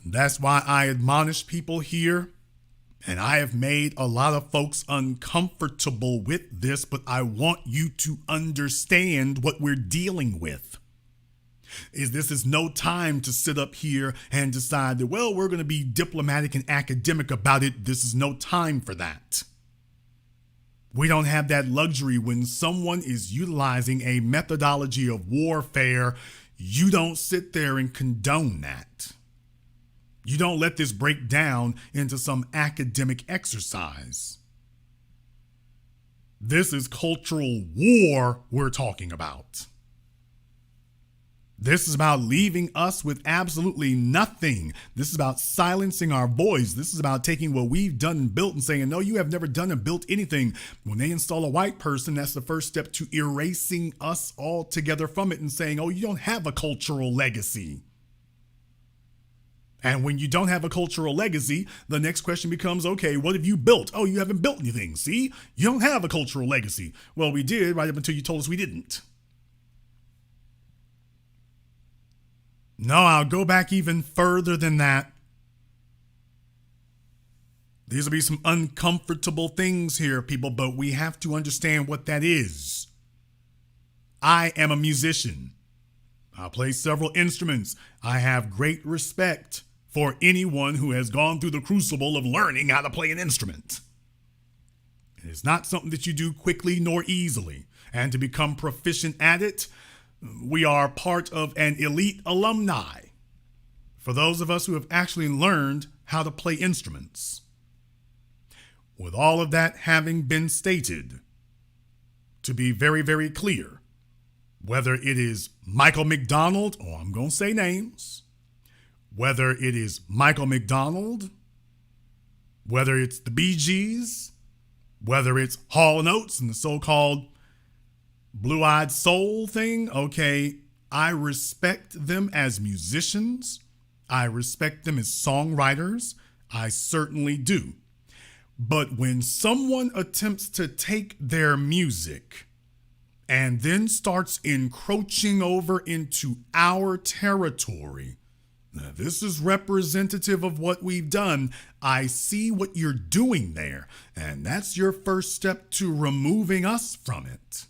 That's why I admonish people here, and I have made a lot of folks uncomfortable with this, but I want you to understand what we're dealing with. This is no time to sit up here and decide that, we're going to be diplomatic and academic about it. This is no time for that. We don't have that luxury. When someone is utilizing a methodology of warfare, you don't sit there and condone that. You don't let this break down into some academic exercise. This is cultural war we're talking about. This is about leaving us with absolutely nothing. This is about silencing our voice. This is about taking what we've done and built and saying, no, you have never done and built anything. When they install a white person, that's the first step to erasing us altogether from it and saying, oh, you don't have a cultural legacy. And when you don't have a cultural legacy, the next question becomes, okay, what have you built? Oh, you haven't built anything. See, you don't have a cultural legacy. Well, we did right up until you told us we didn't. No, I'll go back even further than that. These will be some uncomfortable things here, people, but we have to understand what that is. I am a musician. I play several instruments. I have great respect for anyone who has gone through the crucible of learning how to play an instrument. It's not something that you do quickly nor easily. And to become proficient at it, we are part of an elite alumni for those of us who have actually learned how to play instruments. With all of that having been stated, to be very, very clear, whether it is Michael McDonald, or I'm going to say names, whether it is Michael McDonald, whether it's the Bee Gees, whether it's Hall & Oates and the so-called Blue-Eyed Soul thing, okay, I respect them as musicians. I respect them as songwriters. I certainly do. But when someone attempts to take their music and then starts encroaching over into our territory, now this is representative of what we've done. I see what you're doing there, and that's your first step to removing us from it.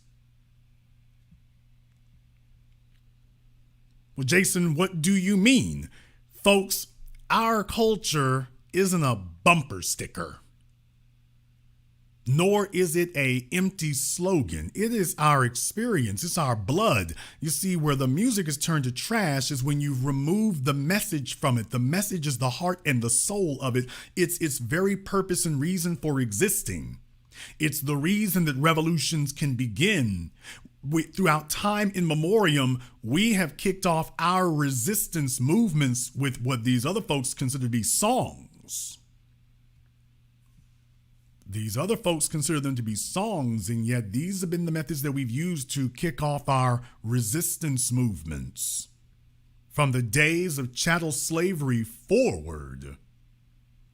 Well, Jason, what do you mean? Folks, our culture isn't a bumper sticker, nor is it an empty slogan. It is our experience. It's our blood. You see, where the music is turned to trash is when you remove the message from it. The message is the heart and the soul of it. It's its very purpose and reason for existing. It's the reason that revolutions can begin. Throughout time in memoriam, we have kicked off our resistance movements with what these other folks consider to be songs. These other folks consider them to be songs, and yet these have been the methods that we've used to kick off our resistance movements. From the days of chattel slavery forward,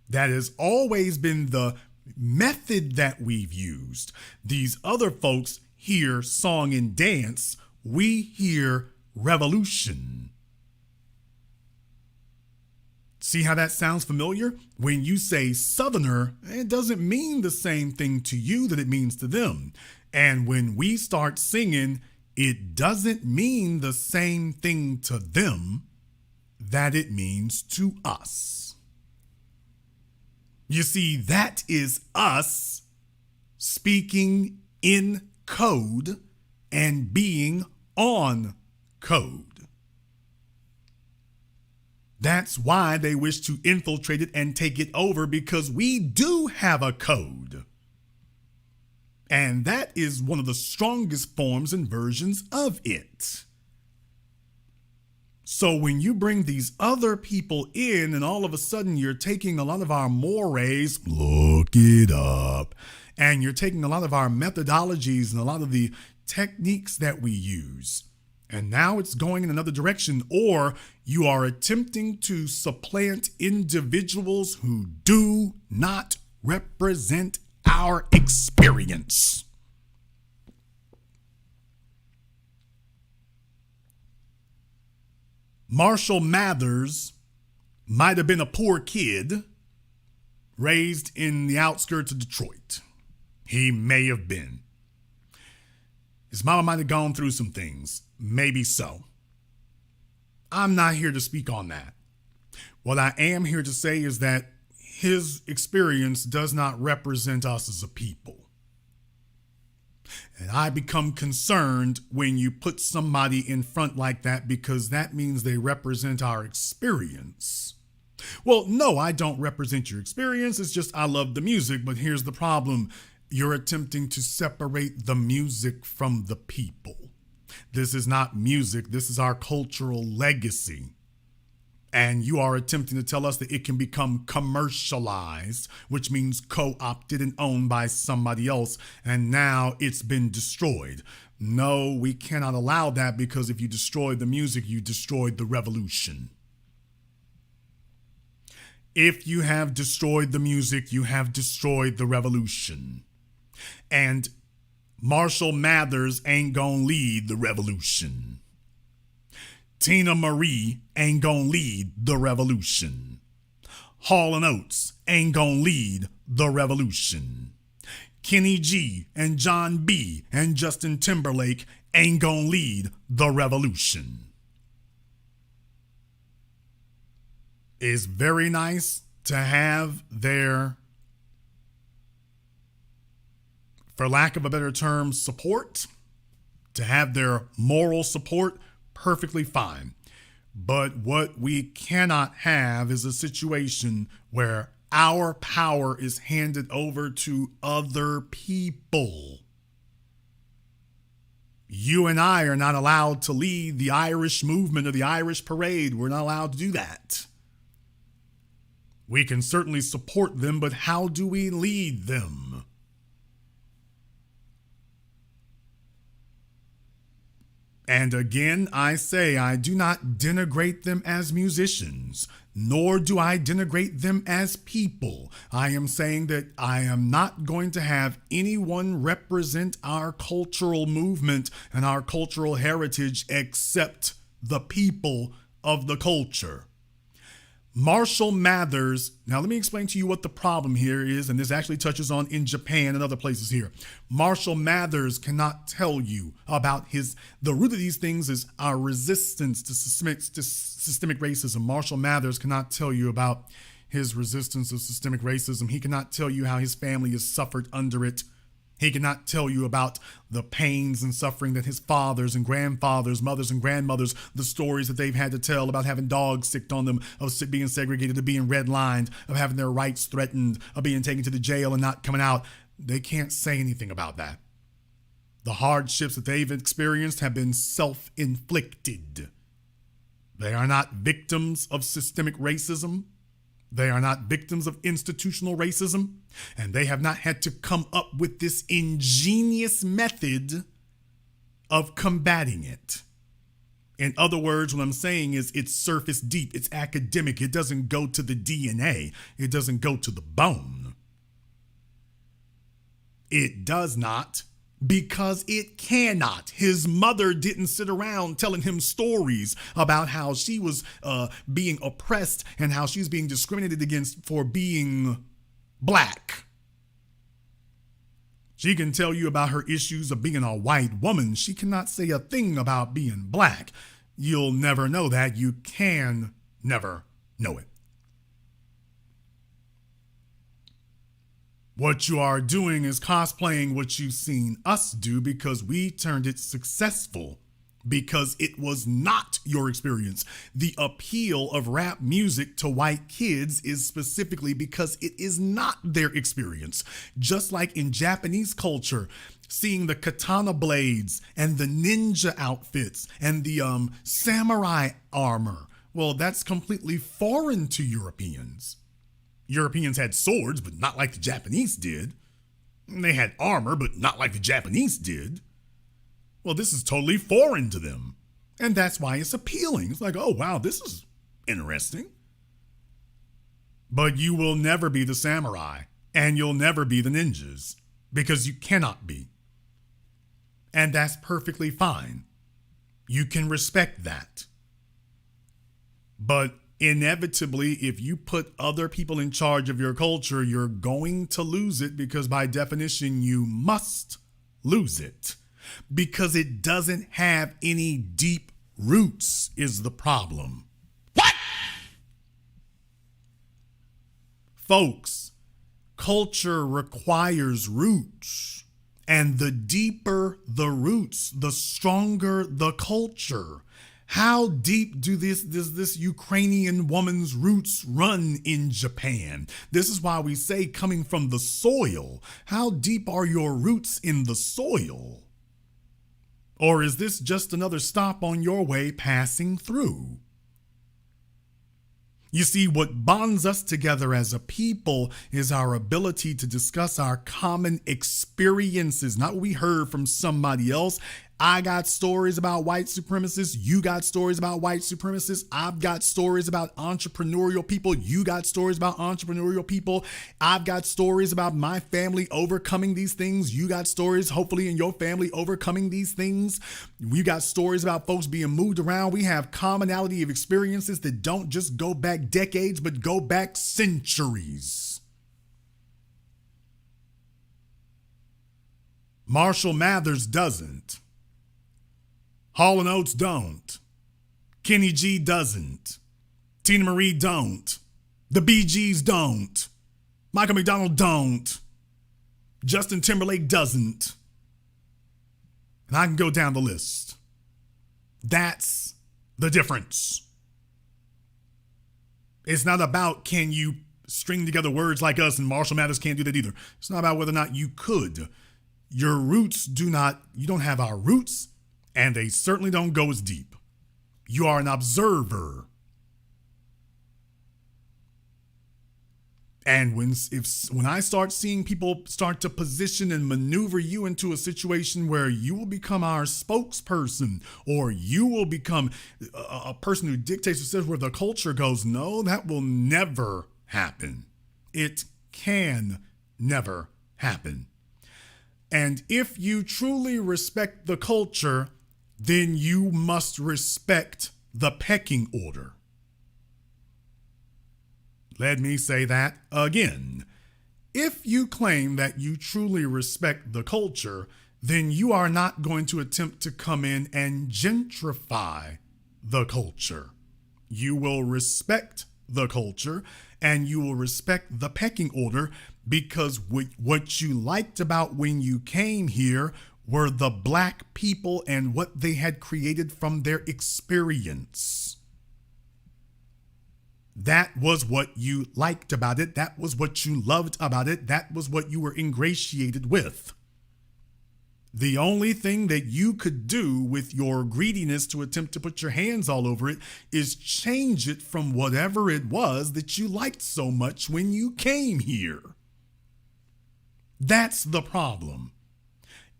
that has always been the method that we've used. These other folks hear song and dance, we hear revolution. See how that sounds familiar? When you say Southerner, it doesn't mean the same thing to you that it means to them. And when we start singing, it doesn't mean the same thing to them that it means to us. You see, that is us speaking in code and being on code. That's why they wish to infiltrate it and take it over, because we do have a code. And that is one of the strongest forms and versions of it. So when you bring these other people in and all of a sudden you're taking a lot of our mores, look it up, and you're taking a lot of our methodologies and a lot of the techniques that we use, and now it's going in another direction, or you are attempting to supplant individuals who do not represent our experience. Marshall Mathers might have been a poor kid raised in the outskirts of Detroit. He may have been. His mama might have gone through some things. Maybe so. I'm not here to speak on that. What I am here to say is that his experience does not represent us as a people. And I become concerned when you put somebody in front like that, because that means they represent our experience. Well, no, I don't represent your experience. It's just I love the music, but here's the problem. You're attempting to separate the music from the people. This is not music. This is our cultural legacy. And you are attempting to tell us that it can become commercialized, which means co-opted and owned by somebody else, and now it's been destroyed. No, we cannot allow that, because if you destroy the music, you destroyed the revolution. If you have destroyed the music, you have destroyed the revolution. And Marshall Mathers ain't gonna lead the revolution. Tina Marie ain't gonna lead the revolution. Hall & Oates ain't gonna lead the revolution. Kenny G and John B and Justin Timberlake ain't gonna lead the revolution. It's very nice to have their, for lack of a better term, support, to have their moral support. Perfectly fine. But what we cannot have is a situation where our power is handed over to other people. You and I are not allowed to lead the Irish movement or the Irish parade. We're not allowed to do that. We can certainly support them, but how do we lead them? And again, I say I do not denigrate them as musicians, nor do I denigrate them as people. I am saying that I am not going to have anyone represent our cultural movement and our cultural heritage except the people of the culture. Marshall Mathers, now let me explain to you what the problem here is, and this actually touches on in Japan and other places here. Marshall Mathers cannot tell you about the root of these things is our resistance to systemic racism. Marshall Mathers cannot tell you about his resistance to systemic racism. He cannot tell you how his family has suffered under it. He cannot tell you about the pains and suffering that his fathers and grandfathers, mothers and grandmothers, the stories that they've had to tell about having dogs sicked on them, of being segregated, of being redlined, of having their rights threatened, of being taken to the jail and not coming out. They can't say anything about that. The hardships that they've experienced have been self-inflicted. They are not victims of systemic racism. They are not victims of institutional racism, and they have not had to come up with this ingenious method of combating it. In other words, what I'm saying is it's surface deep, it's academic, it doesn't go to the DNA, it doesn't go to the bone. It does not, because it cannot. His mother didn't sit around telling him stories about how she was being oppressed and how she was being discriminated against for being black. She can tell you about her issues of being a white woman. She cannot say a thing about being black. You'll never know that. You can never know it. What you are doing is cosplaying what you've seen us do, because we turned it successful, because it was not your experience. The appeal of rap music to white kids is specifically because it is not their experience. Just like in Japanese culture, seeing the katana blades and the ninja outfits and the samurai armor, well, that's completely foreign to Europeans. Europeans had swords, but not like the Japanese did. They had armor, but not like the Japanese did. Well, this is totally foreign to them. And that's why it's appealing. It's like, oh, wow, this is interesting. But you will never be the samurai, and you'll never be the ninjas, because you cannot be. And that's perfectly fine. You can respect that. But inevitably, if you put other people in charge of your culture, you're going to lose it, because by definition, you must lose it, because it doesn't have any deep roots is the problem. What? Folks, culture requires roots, and the deeper the roots, the stronger the culture. How deep do this Ukrainian woman's roots run in Japan? This is why we say coming from the soil. How deep are your roots in the soil? Or is this just another stop on your way passing through? You see, what bonds us together as a people is our ability to discuss our common experiences, not what we heard from somebody else. I got stories about white supremacists. You got stories about white supremacists. I've got stories about entrepreneurial people. You got stories about entrepreneurial people. I've got stories about my family overcoming these things. You got stories, hopefully, in your family overcoming these things. We got stories about folks being moved around. We have commonality of experiences that don't just go back decades, but go back centuries. Marshall Mathers doesn't. Hall & Oates don't. Kenny G doesn't. Tina Marie don't. The Bee Gees don't. Michael McDonald don't. Justin Timberlake doesn't. And I can go down the list. That's the difference. It's not about can you string together words like us, and Marshall Mathers can't do that either. It's not about whether or not you could. Your roots you don't have our roots, and they certainly don't go as deep. You are an observer. And when I start seeing people start to position and maneuver you into a situation where you will become our spokesperson, or you will become a person who dictates or says where the culture goes, no, that will never happen. It can never happen. And if you truly respect the culture, then you must respect the pecking order. Let me say that again. If you claim that you truly respect the culture, then you are not going to attempt to come in and gentrify the culture. You will respect the culture, and you will respect the pecking order, because what you liked about when you came here were the black people and what they had created from their experience. That was what you liked about it. That was what you loved about it. That was what you were ingratiated with. The only thing that you could do with your greediness to attempt to put your hands all over it is change it from whatever it was that you liked so much when you came here. That's the problem.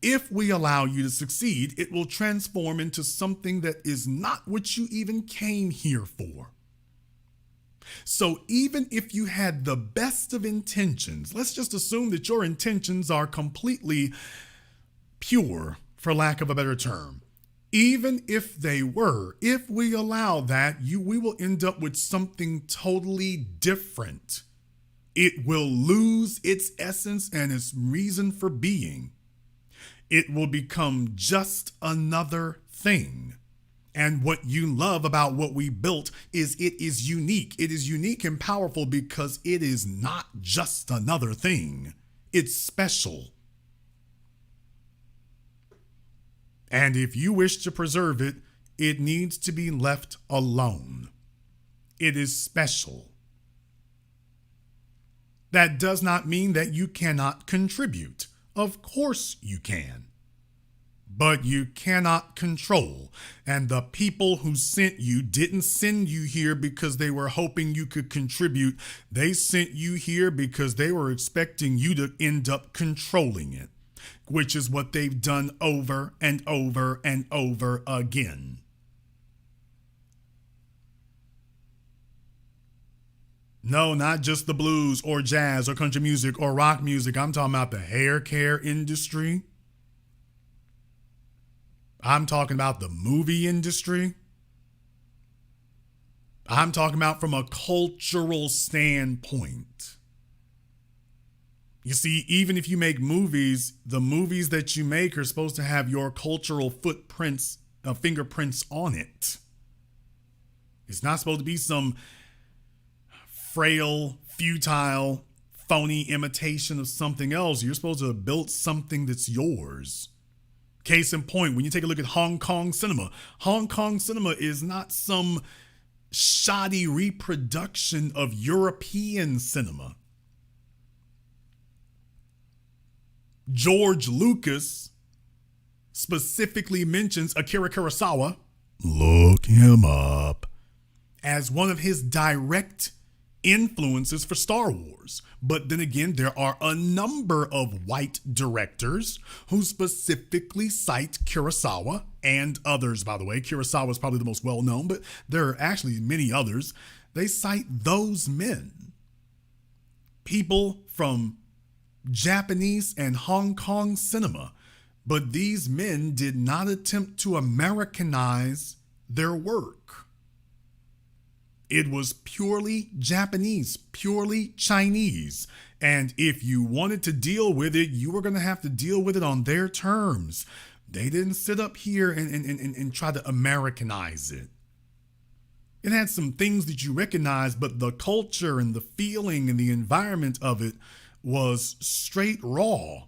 If we allow you to succeed, it will transform into something that is not what you even came here for. So even if you had the best of intentions, let's just assume that your intentions are completely pure, for lack of a better term. Even if they were, if we allow that, we will end up with something totally different. It will lose its essence and its reason for being. It will become just another thing. And what you love about what we built is it is unique. It is unique and powerful because it is not just another thing. It's special. And if you wish to preserve it, it needs to be left alone. It is special. That does not mean that you cannot contribute. Of course you can. But you cannot control. And the people who sent you didn't send you here because they were hoping you could contribute. They sent you here because they were expecting you to end up controlling it, which is what they've done over and over and over again. No, not just the blues or jazz or country music or rock music. I'm talking about the hair care industry. I'm talking about the movie industry. I'm talking about from a cultural standpoint. You see, even if you make movies, the movies that you make are supposed to have your cultural footprints, fingerprints on it. It's not supposed to be some frail, futile, phony imitation of something else. You're supposed to have built something that's yours. Case in point, when you take a look at Hong Kong cinema is not some shoddy reproduction of European cinema. George Lucas specifically mentions Akira Kurosawa, look him up, as one of his direct influences for Star Wars. But then again, there are a number of white directors who specifically cite Kurosawa, and others, by the way. Kurosawa is probably the most well-known, but there are actually many others. They cite those men. People from Japanese and Hong Kong cinema. But these men did not attempt to Americanize their work. It was purely Japanese, purely Chinese. And if you wanted to deal with it, you were going to have to deal with it on their terms. They didn't sit up here and try to Americanize it. It had some things that you recognize, but the culture and the feeling and the environment of it was straight raw.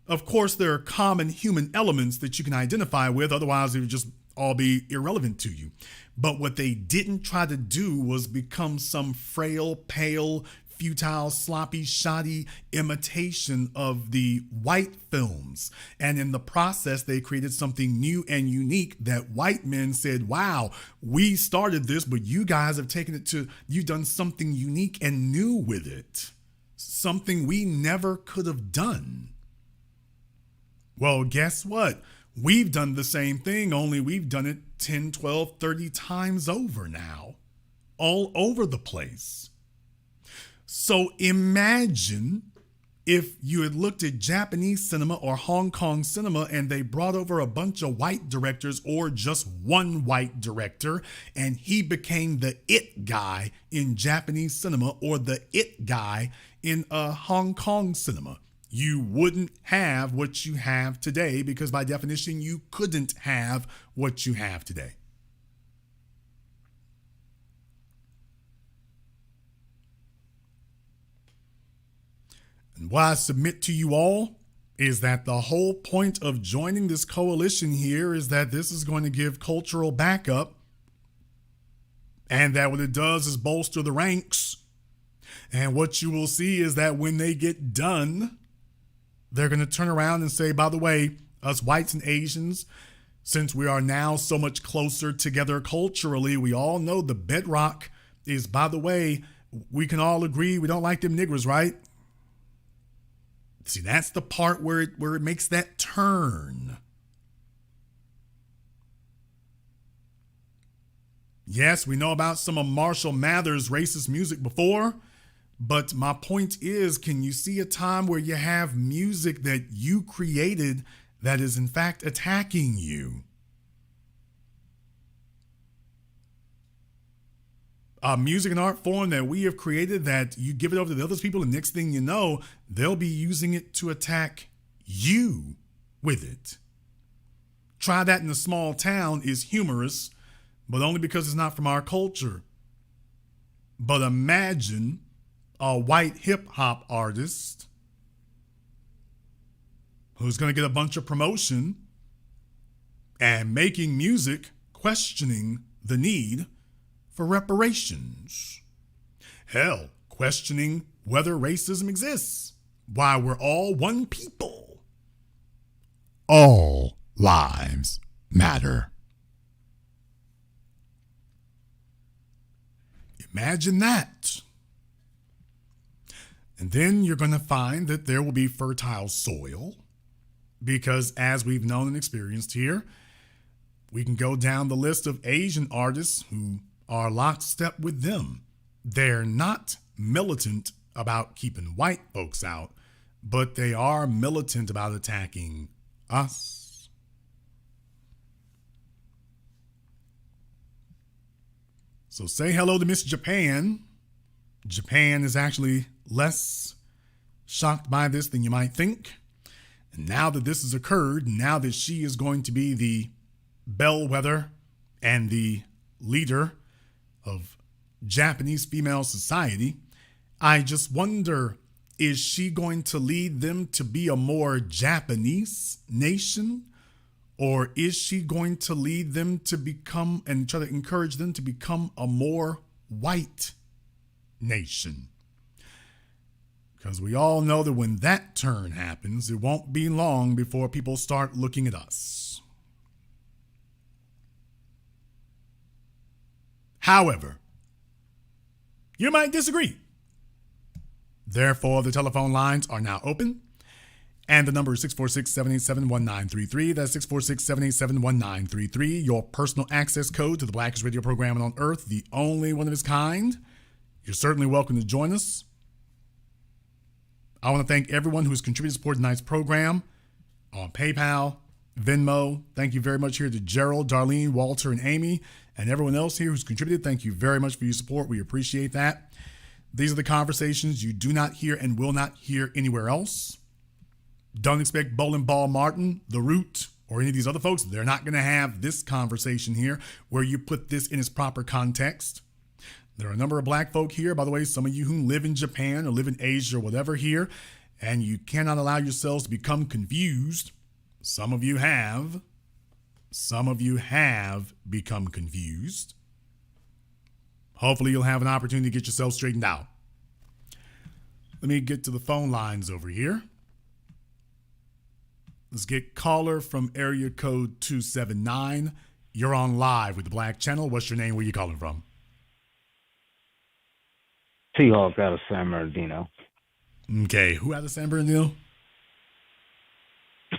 Of course, there are common human elements that you can identify with, otherwise it would just all be irrelevant to you. But what they didn't try to do was become some frail, pale, futile, sloppy, shoddy imitation of the white films. And in the process, they created something new and unique that white men said, wow, we started this, but you guys have taken it to, you've done something unique and new with it. Something we never could have done. Well, guess what? We've done the same thing, only we've done it 10, 12, 30 times over now. All over the place. So imagine if you had looked at Japanese cinema or Hong Kong cinema and they brought over a bunch of white directors or just one white director and he became the it guy in Japanese cinema or the it guy in Hong Kong cinema. You wouldn't have what you have today because by definition, you couldn't have what you have today. And what I submit to you all is that the whole point of joining this coalition here is that this is going to give cultural backup, and that what it does is bolster the ranks. And what you will see is that when they get done, they're going to turn around and say, by the way, us whites and Asians, since we are now so much closer together culturally, we all know the bedrock is, by the way, we can all agree we don't like them niggers, right? See, that's the part where it makes that turn. Yes, we know about some of Marshall Mathers' racist music before, but my point is, can you see a time where you have music that you created that is in fact attacking you? A music and art form that we have created that you give it over to the other people and next thing you know, they'll be using it to attack you with it. Try that in a small town is humorous, but only because it's not from our culture. But imagine a white hip hop artist who's going to get a bunch of promotion and making music questioning the need for reparations. Hell, questioning whether racism exists. Why we're all one people. All lives matter. Imagine that. And then you're going to find that there will be fertile soil because, as we've known and experienced here, we can go down the list of Asian artists who are lockstep with them. They're not militant about keeping white folks out, but they are militant about attacking us. So say hello to Miss Japan. Japan is actually less shocked by this than you might think. And now that this has occurred, now that she is going to be the bellwether and the leader of Japanese female society, I just wonder Is she going to lead them to be a more Japanese nation? Or is she going to lead them to become and try to encourage them to become a more white nation? Because we all know that when that turn happens, it won't be long before people start looking at us. However, you might disagree. Therefore, the telephone lines are now open. And the number is 646-787-1933. That's 646-787-1933. Your personal access code to the blackest radio program on earth, the only one of its kind. You're certainly welcome to join us. I want to thank everyone who has contributed to support tonight's program on PayPal, Venmo. Thank you very much here to Gerald, Darlene, Walter, and Amy, and everyone else here who's contributed. Thank you very much for your support. We appreciate that. These are the conversations you do not hear and will not hear anywhere else. Don't expect Bowling Ball Martin, The Root, or any of these other folks. They're not going to have this conversation here where you put this in its proper context. There are a number of black folk here, by the way, some of you who live in Japan or live in Asia or whatever here, and you cannot allow yourselves to become confused. Some of you have. Some of you have become confused. Hopefully you'll have an opportunity to get yourself straightened out. Let me get to the phone lines over here. Let's get caller from area code 279. You're on live with the Black Channel. What's your name? Where you calling from? T-Hawk out of San Bernardino. Okay, who out of San Bernardino?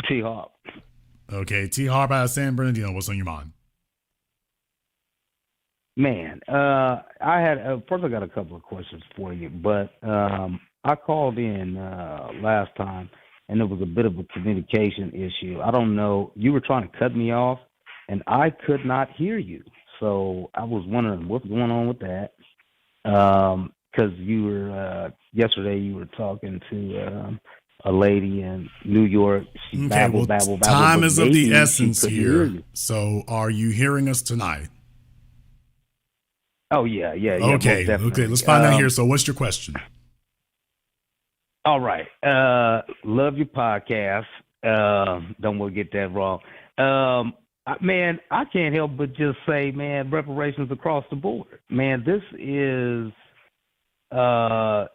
T-Hawk. Okay, T-Harp out of San Bernardino. What's on your mind? Man, I had first I got a couple of questions for you, but I called in last time, and there was a bit of a communication issue. I don't know. You were trying to cut me off, and I could not hear you. So I was wondering what's going on with that. Because you were yesterday, you were talking to a lady in New York. She babbled. Time is of the essence here. So, are you hearing us tonight? Oh yeah. Okay, let's find out here. So, what's your question? All right. Love your podcast. Don't want to get that wrong. Man, I can't help but just say, man, reparations across the board. Man, this is. I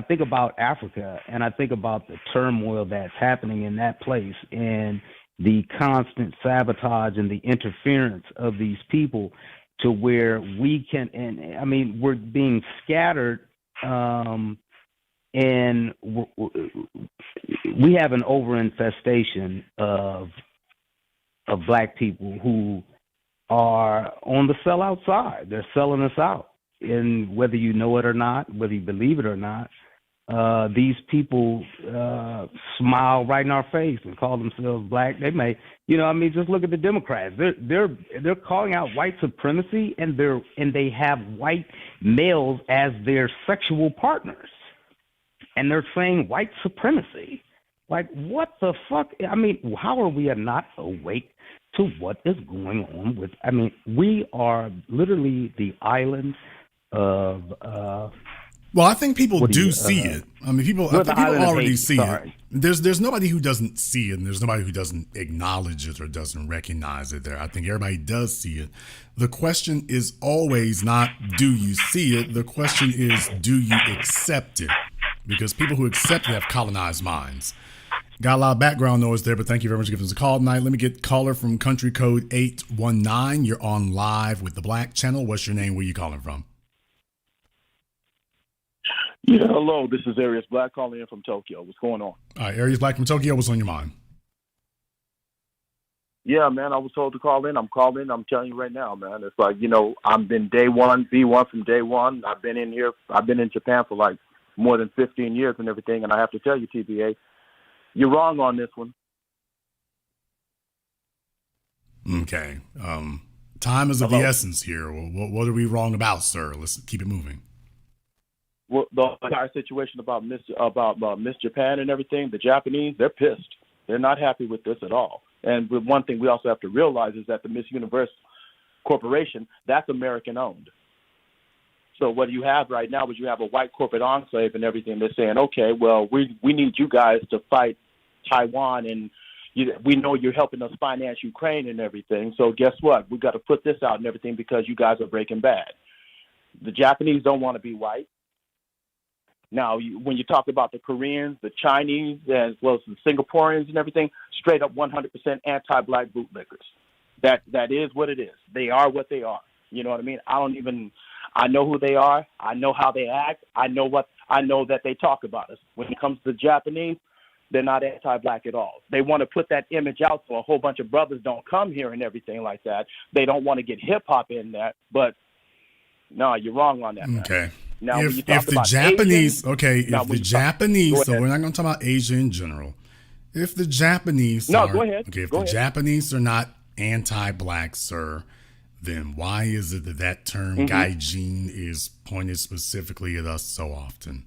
think about Africa, and I think about the turmoil that's happening in that place and the constant sabotage and the interference of these people to where we can, and I mean, we're being scattered, and we have an overinfestation of black people who are on the sellout side. They're selling us out. And whether you know it or not, whether you believe it or not, these people smile right in our face and call themselves black. They may, just look at the Democrats. They're calling out white supremacy, and they have white males as their sexual partners, and they're saying white supremacy. Like, what the fuck? I mean, how are we not awake to what is going on with? I mean, we are literally the island of well, I think people do see it. I mean, people already see it. There's nobody who doesn't see it, and there's nobody who doesn't acknowledge it or doesn't recognize it there. I think everybody does see it. The question is always not, do you see it? The question is, do you accept it? Because people who accept it have colonized minds. Got a lot of background noise there, but thank you very much for giving us a call tonight. Let me get caller from country code 819. You're on live with the Black Channel. What's your name? Where you calling from? Yeah, hello. This is Arius Black calling in from Tokyo. What's going on? All right, Arius Black from Tokyo. What's on your mind? Yeah, man, I was told to call in. I'm calling. I'm telling you right now, man. It's like, I've been day one, V1 from day one. I've been in here. I've been in Japan for like more than 15 years and everything. And I have to tell you, TBA, you're wrong on this one. Okay. Time is of the essence here. What are we wrong about, sir? Let's keep it moving. Well, the entire situation about Miss Japan and everything, the Japanese, they're pissed. They're not happy with this at all. And one thing we also have to realize is that the Miss Universe Corporation, that's American owned. So what you have right now is you have a white corporate enclave and everything. They're saying, okay, well, we need you guys to fight Taiwan, and we know you're helping us finance Ukraine and everything. So guess what? We got to put this out and everything because you guys are Breaking Bad. The Japanese don't want to be white. Now, when you talk about the Koreans, the Chinese, as well as the Singaporeans and everything, straight up 100% anti-black bootlickers. That is what it is. They are what they are. You know what I mean? I know who they are. I know how they act. I know that they talk about us. When it comes to the Japanese, they're not anti-black at all. They want to put that image out so a whole bunch of brothers don't come here and everything like that. They don't want to get hip-hop in that, but no, you're wrong on that. Okay. Man. Now, if the Japanese, so we're not going to talk about Asia in general. If the Japanese Japanese are not anti-black, sir, then why is it that term gaijin is pointed specifically at us so often?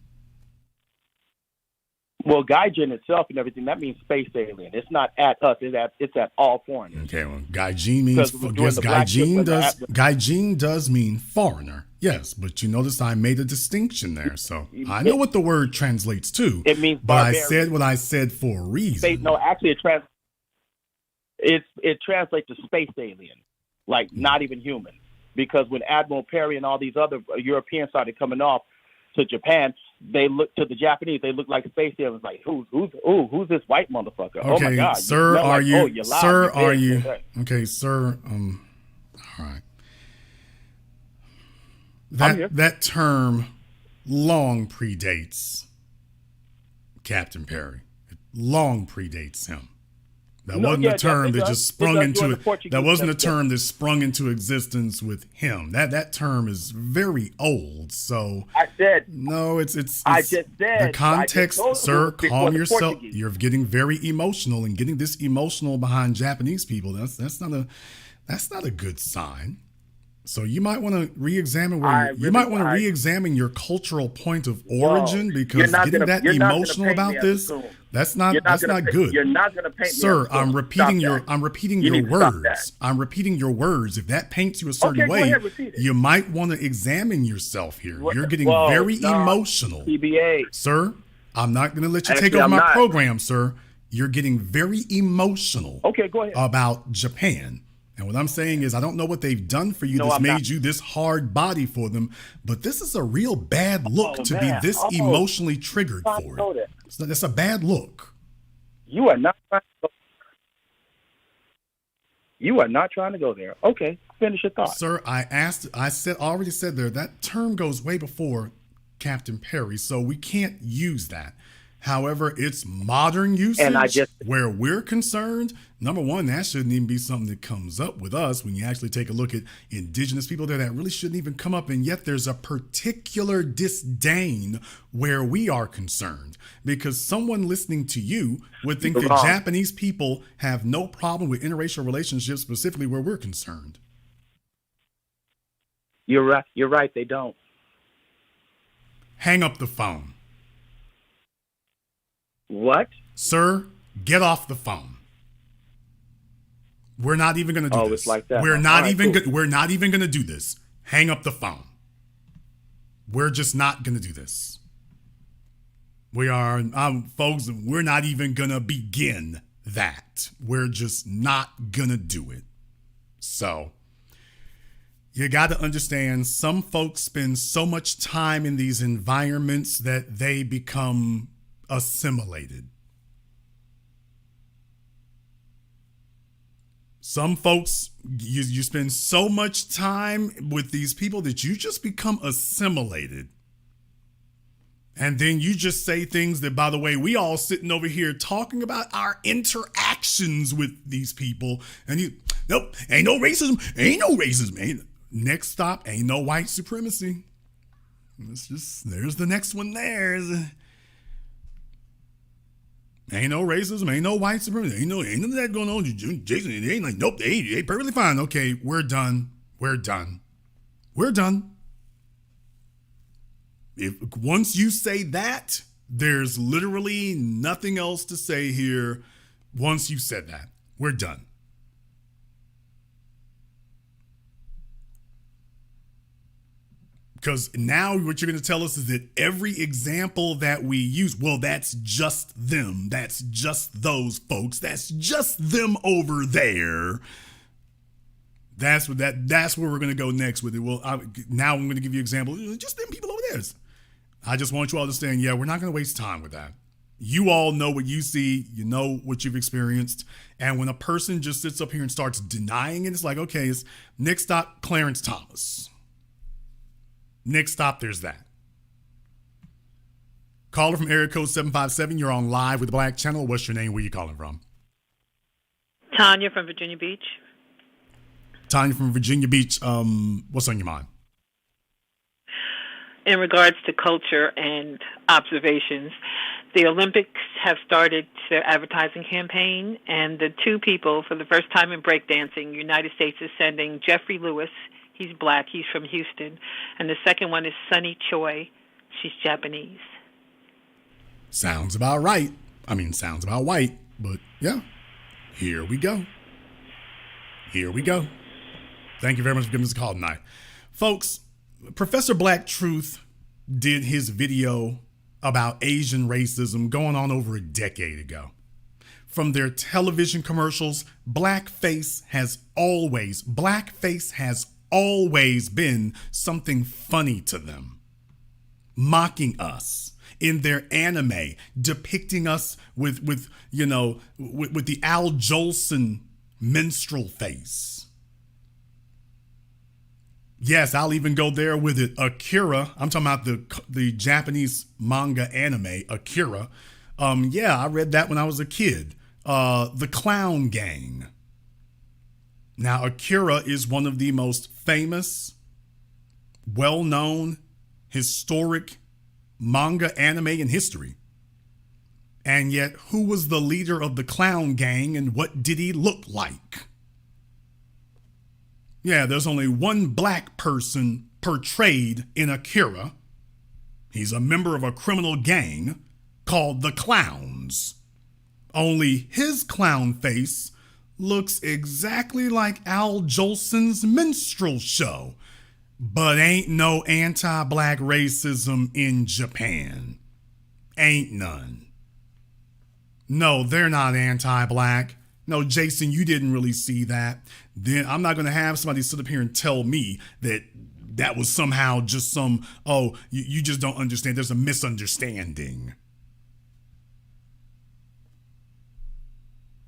Well, gaijin itself and everything, that means space alien. It's not at us, it's at all foreigners. Okay, well, gaijin means, gaijin does mean foreigner, yes, but you notice I made a distinction there, so I know what the word translates to. It means but barbarian. I said what I said for a reason. No, actually it translates to space alien, like not even human, because when Admiral Perry and all these other Europeans started coming off to Japan, they look to the Japanese. They look like space aliens. Like who's this white motherfucker? Okay, oh my God, sir, all right. That term long predates Captain Perry. It long predates him. That wasn't a term that just sprung into it. That wasn't a term that sprung into existence with him. That term is very old. So I said no. It's I just said the context, sir. Calm yourself. You're getting very emotional and getting this emotional behind Japanese people. That's not a good sign. So you might want to re-examine re-examine your cultural point of origin, because getting that emotional about this, that's not good. You're not going to paint me. Sir, I'm repeating your words. I'm repeating your words. If that paints you a certain way, you might want to examine yourself here. You're getting very emotional. TBA. Sir, I'm not going to let you take over my program, sir. You're getting very emotional go ahead. about Japan. And what I'm saying is, I don't know what they've done for you that's made you this hard body for them, but this is a real bad look to be this emotionally triggered for it. That's a bad look. You are not trying to go there. Okay, finish your thought. Sir, already said there, that term goes way before Captain Perry, so we can't use that. However, it's modern usage where we're concerned. Number one, that shouldn't even be something that comes up with us when you actually take a look at indigenous people there. That really shouldn't even come up. And yet there's a particular disdain where we are concerned, because someone listening to you would think that Japanese people have no problem with interracial relationships, specifically where we're concerned. You're right. You're right. They don't. Hang up the phone. What? Sir, get off the phone. We're not even going to do this. It's like that. We're not even going to do this. Hang up the phone. We're just not going to do this. We are, folks, we're not even going to begin that. We're just not going to do it. So, you got to understand, some folks spend so much time in these environments that they become assimilated. Some folks, you spend so much time with these people that you just become assimilated. And then you just say things that, by the way, we all sitting over here talking about our interactions with these people. And nope, ain't no racism. Next stop, ain't no white supremacy. There's the next one there. Ain't no racism, ain't no white supremacy, ain't none of that going on. Jason, it ain't like, nope, they perfectly fine. Okay, we're done. Once you say that, there's literally nothing else to say here. Once you said that, we're done. Because now what you're going to tell us is that every example that we use, well, that's just them. That's just those folks. That's just them over there. That's where we're going to go next with it. Well, now I'm going to give you an example. Just them people over there. I just want you all to understand, we're not going to waste time with that. You all know what you see. You know what you've experienced. And when a person just sits up here and starts denying it, it's like, okay, it's next stop, Clarence Thomas. Next stop, there's that. Caller from area code 757. You're on live with the Black Channel. What's your name? Where you calling from? Tanya from Virginia Beach. Tanya from Virginia Beach. What's on your mind? In regards to culture and observations, the Olympics have started their advertising campaign, and the two people, for the first time in breakdancing, United States is sending Jeffrey Lewis. He's black. He's from Houston. And the second one is Sunny Choi. She's Japanese. Sounds about right. Sounds about white. But, yeah, here we go. Here we go. Thank you very much for giving us a call tonight. Folks, Professor Black Truth did his video about Asian racism going on over a decade ago. From their television commercials, blackface has always been something funny to them. Mocking us in their anime, depicting us with the Al Jolson minstrel face. Yes, I'll even go there with it. Akira, I'm talking about the Japanese manga anime, Akira. I read that when I was a kid. The Clown Gang. Now, Akira is one of the most famous, well-known, historic manga anime in history. And yet, who was the leader of the Clown Gang and what did he look like? Yeah, there's only one black person portrayed in Akira. He's a member of a criminal gang called the Clowns. Only his clown face looks exactly like Al Jolson's minstrel show. But ain't no anti-black racism in Japan. Ain't none. No, they're not anti-black. No, Jason, you didn't really see that. Then I'm not going to have somebody sit up here and tell me that was somehow just you just don't understand. There's a misunderstanding.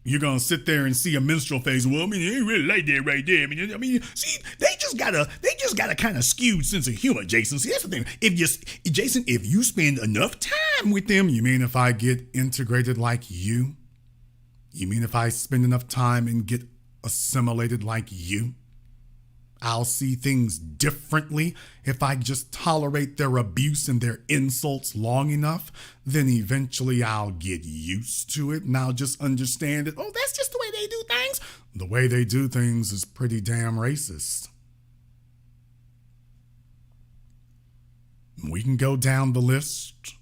You're going to sit there and see a minstrel face. Well, they ain't really like that right there. See, they just got a kind of skewed sense of humor, Jason. See, that's the thing. If you spend enough time with them, you mean if I get integrated like you? You mean if I spend enough time and get assimilated like you? I'll see things differently if I just tolerate their abuse and their insults long enough. Then eventually I'll get used to it and I'll just understand it. Oh, that's just the way they do things. The way they do things is pretty damn racist. We can go down the list.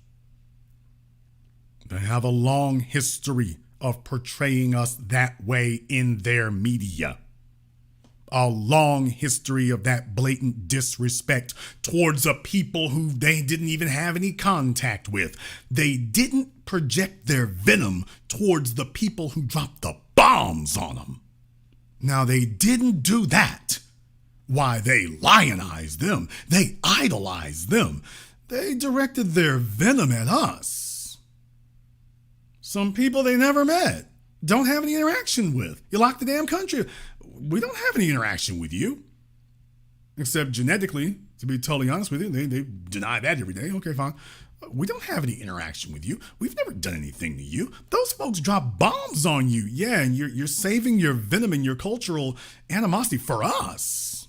They have a long history of portraying us that way in their media. A long history of that blatant disrespect towards a people who they didn't even have any contact with. They didn't project their venom towards the people who dropped the bombs on them. Now, they didn't do that. Why, they lionized them. They idolized them. They directed their venom at us. Some people they never met, don't have any interaction with. You lock the damn country. We don't have any interaction with you. Except genetically, to be totally honest with you, they deny that every day. Okay, fine. We don't have any interaction with you. We've never done anything to you. Those folks drop bombs on you. Yeah, and you're saving your venom and your cultural animosity for us.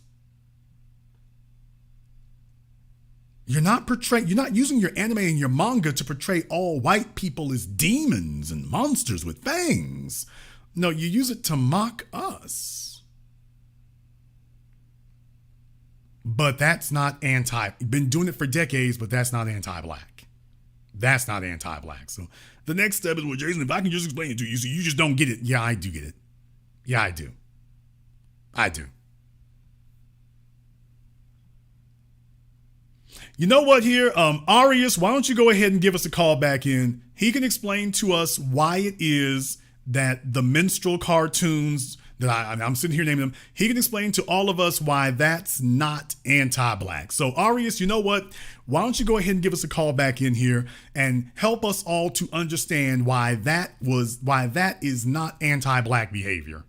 You're not using your anime and your manga to portray all white people as demons and monsters with fangs. No, you use it to mock us. But that's not been doing it for decades, but that's not anti-black. That's not anti-black. So the next step is, well, Jason, if I can just explain it to you, so you just don't get it. Yeah, I do get it. Yeah, I do. I do. You know what here? Arius, why don't you go ahead and give us a call back in? He can explain to us why it is that the minstrel cartoons that I'm sitting here naming them, he can explain to all of us why that's not anti-black. So Arius, you know what? Why don't you go ahead and give us a call back in here and help us all to understand why that is not anti-black behavior.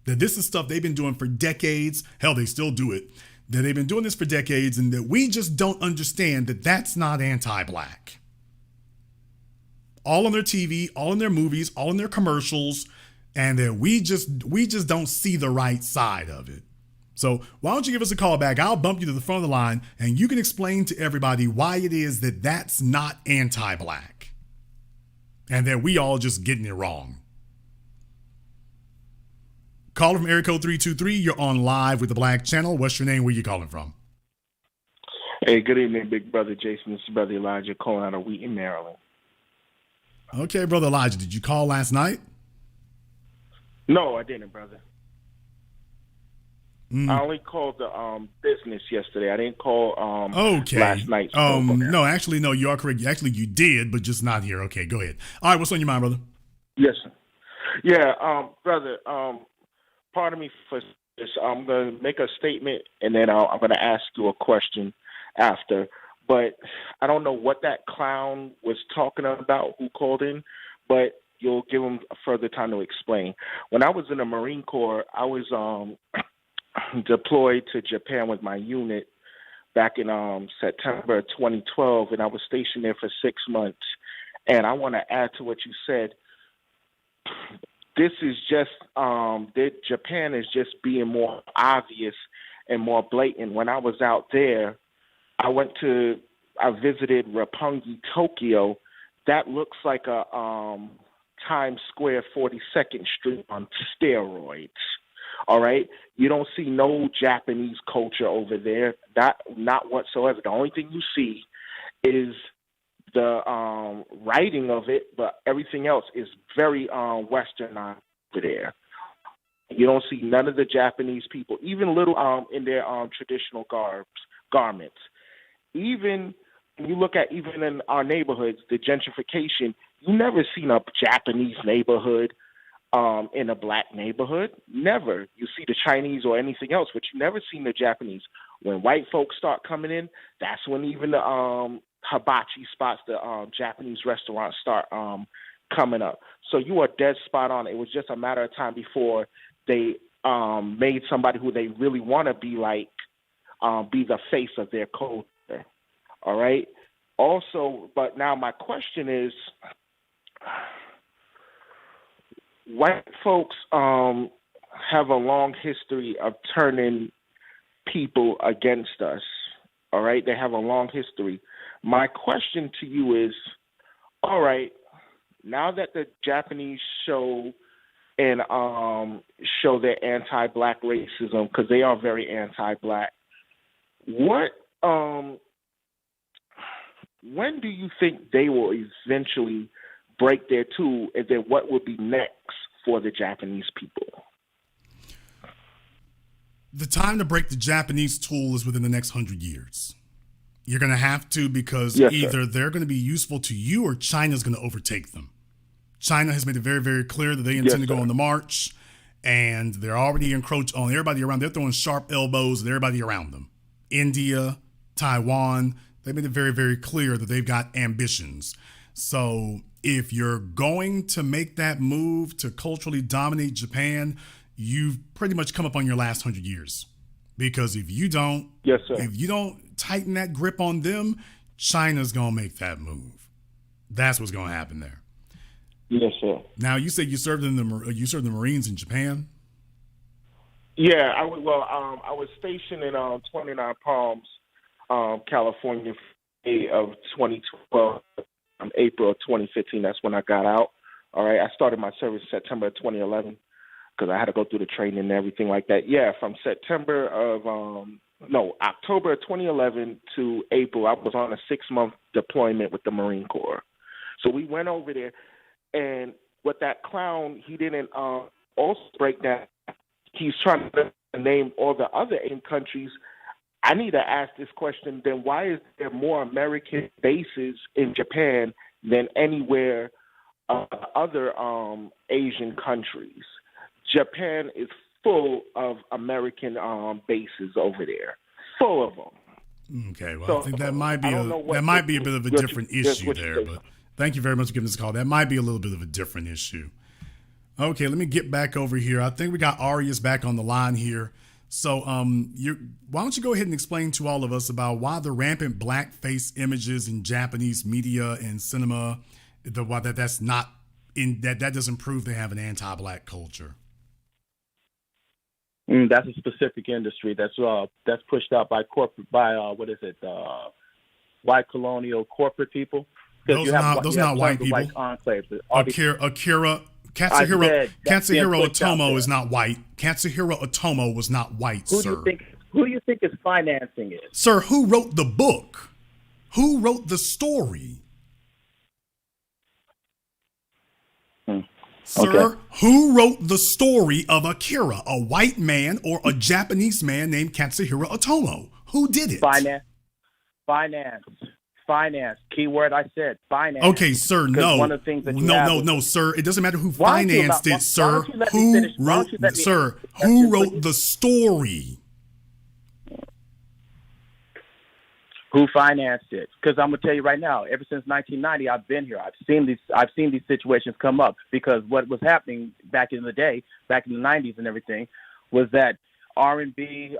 That this is stuff they've been doing for decades. Hell, they still do it. That they've been doing this for decades and that we just don't understand that that's not anti-black. All on their TV, all in their movies, all in their commercials, and that we just don't see the right side of it. So why don't you give us a call back? I'll bump you to the front of the line and you can explain to everybody why it is that that's not anti-black and that we all just getting it wrong. Caller from area code 323, you're on live with the Black Channel. What's your name? Where you calling from? Hey, good evening, big brother Jason. This is brother Elijah calling out of Wheaton, Maryland. Okay, brother Elijah, did you call last night? No, I didn't, brother. I only called the business yesterday. I didn't call last night. No, actually, no, you are correct. Actually, you did, but just not here. Okay, go ahead. All right, what's on your mind, brother? Yes, sir. Yeah, brother, pardon me for this. I'm going to make a statement, and then I'm going to ask you a question after. But I don't know what that clown was talking about who called in, but you'll give him further time to explain. When I was in the Marine Corps, I was deployed to Japan with my unit back in September 2012, and I was stationed there for 6 months. And I want to add to what you said. This is just that Japan is just being more obvious and more blatant. When I was out there, I visited Roppongi, Tokyo. That looks like a Times Square 42nd Street on steroids. All right? You don't see no Japanese culture over there, not whatsoever. The only thing you see is the writing of it, but everything else is very westernized over there. You don't see none of the Japanese people, even little in their traditional garments. Even when you look at even in our neighborhoods, the gentrification, you never seen a Japanese neighborhood in a black neighborhood. Never. You see the Chinese or anything else, but you never seen the Japanese. When white folks start coming in, that's when even the hibachi spots, the Japanese restaurants start coming up. So you are dead spot on. It was just a matter of time before they made somebody who they really want to be like be the face of their culture. All right. Also, but now my question is, white folks have a long history of turning people against us. All right. They have a long history. My question to you is, all right, now that the Japanese show and show their anti-black racism, because they are very anti-black, when do you think they will eventually break their tool, and then what would be next for the Japanese people? The time to break the Japanese tool is within the next 100 years. You're going to have to, because either they're going to be useful to you or China's going to overtake them. China has made it very, very clear that they intend to go on the march, and they're already encroached on everybody around. They're throwing sharp elbows at everybody around them. India, Taiwan, they made it very, very clear that they've got ambitions. So if you're going to make that move to culturally dominate Japan, you've pretty much come up on your last 100 years. Because if you don't, if you don't tighten that grip on them, China's going to make that move. That's what's going to happen there. Yes, sir. Now, you said you served in the Marines in Japan? Yeah, I was stationed in 29 Palms, California, of 2012, April of 2015. That's when I got out. All right, I started my service September of 2011 because I had to go through the training and everything like that. Yeah, from October of 2011 to April, I was on a 6-month deployment with the Marine Corps. So we went over there, and with that clown, he didn't also break that. He's trying to name all the other 8 countries. I need to ask this question. Then why is there more American bases in Japan than anywhere other Asian countries? Japan is full of American bases over there, full of them. Okay, well, So, I think that might be a bit of a what different you issue think. there. But thank you very much for giving us a call. That might be a little bit of a different issue. Okay, let me get back over here. I think we got Arias back on the line here. So, why don't you go ahead and explain to all of us about why the rampant blackface images in Japanese media and cinema, that doesn't prove they have an anti-black culture. That's a specific industry that's pushed out by white colonial corporate people. Those are not white people. Katsuhiro Otomo is not white. Katsuhiro Otomo was not white, sir. Who do you think is financing it? Sir, who wrote the book? Who wrote the story? Sir, who wrote the story of Akira? A white man or a Japanese man named Katsuhiro Otomo? Who did it? Finance. Keyword I said, finance. Okay, sir, no. One of the things that no, sir. It doesn't matter who financed it, sir. Who wrote the story? Who financed it? Because I'm gonna tell you right now. Ever since 1990, I've been here. I've seen these situations come up. Because what was happening back in the day, back in the 90s and everything, was that R&B,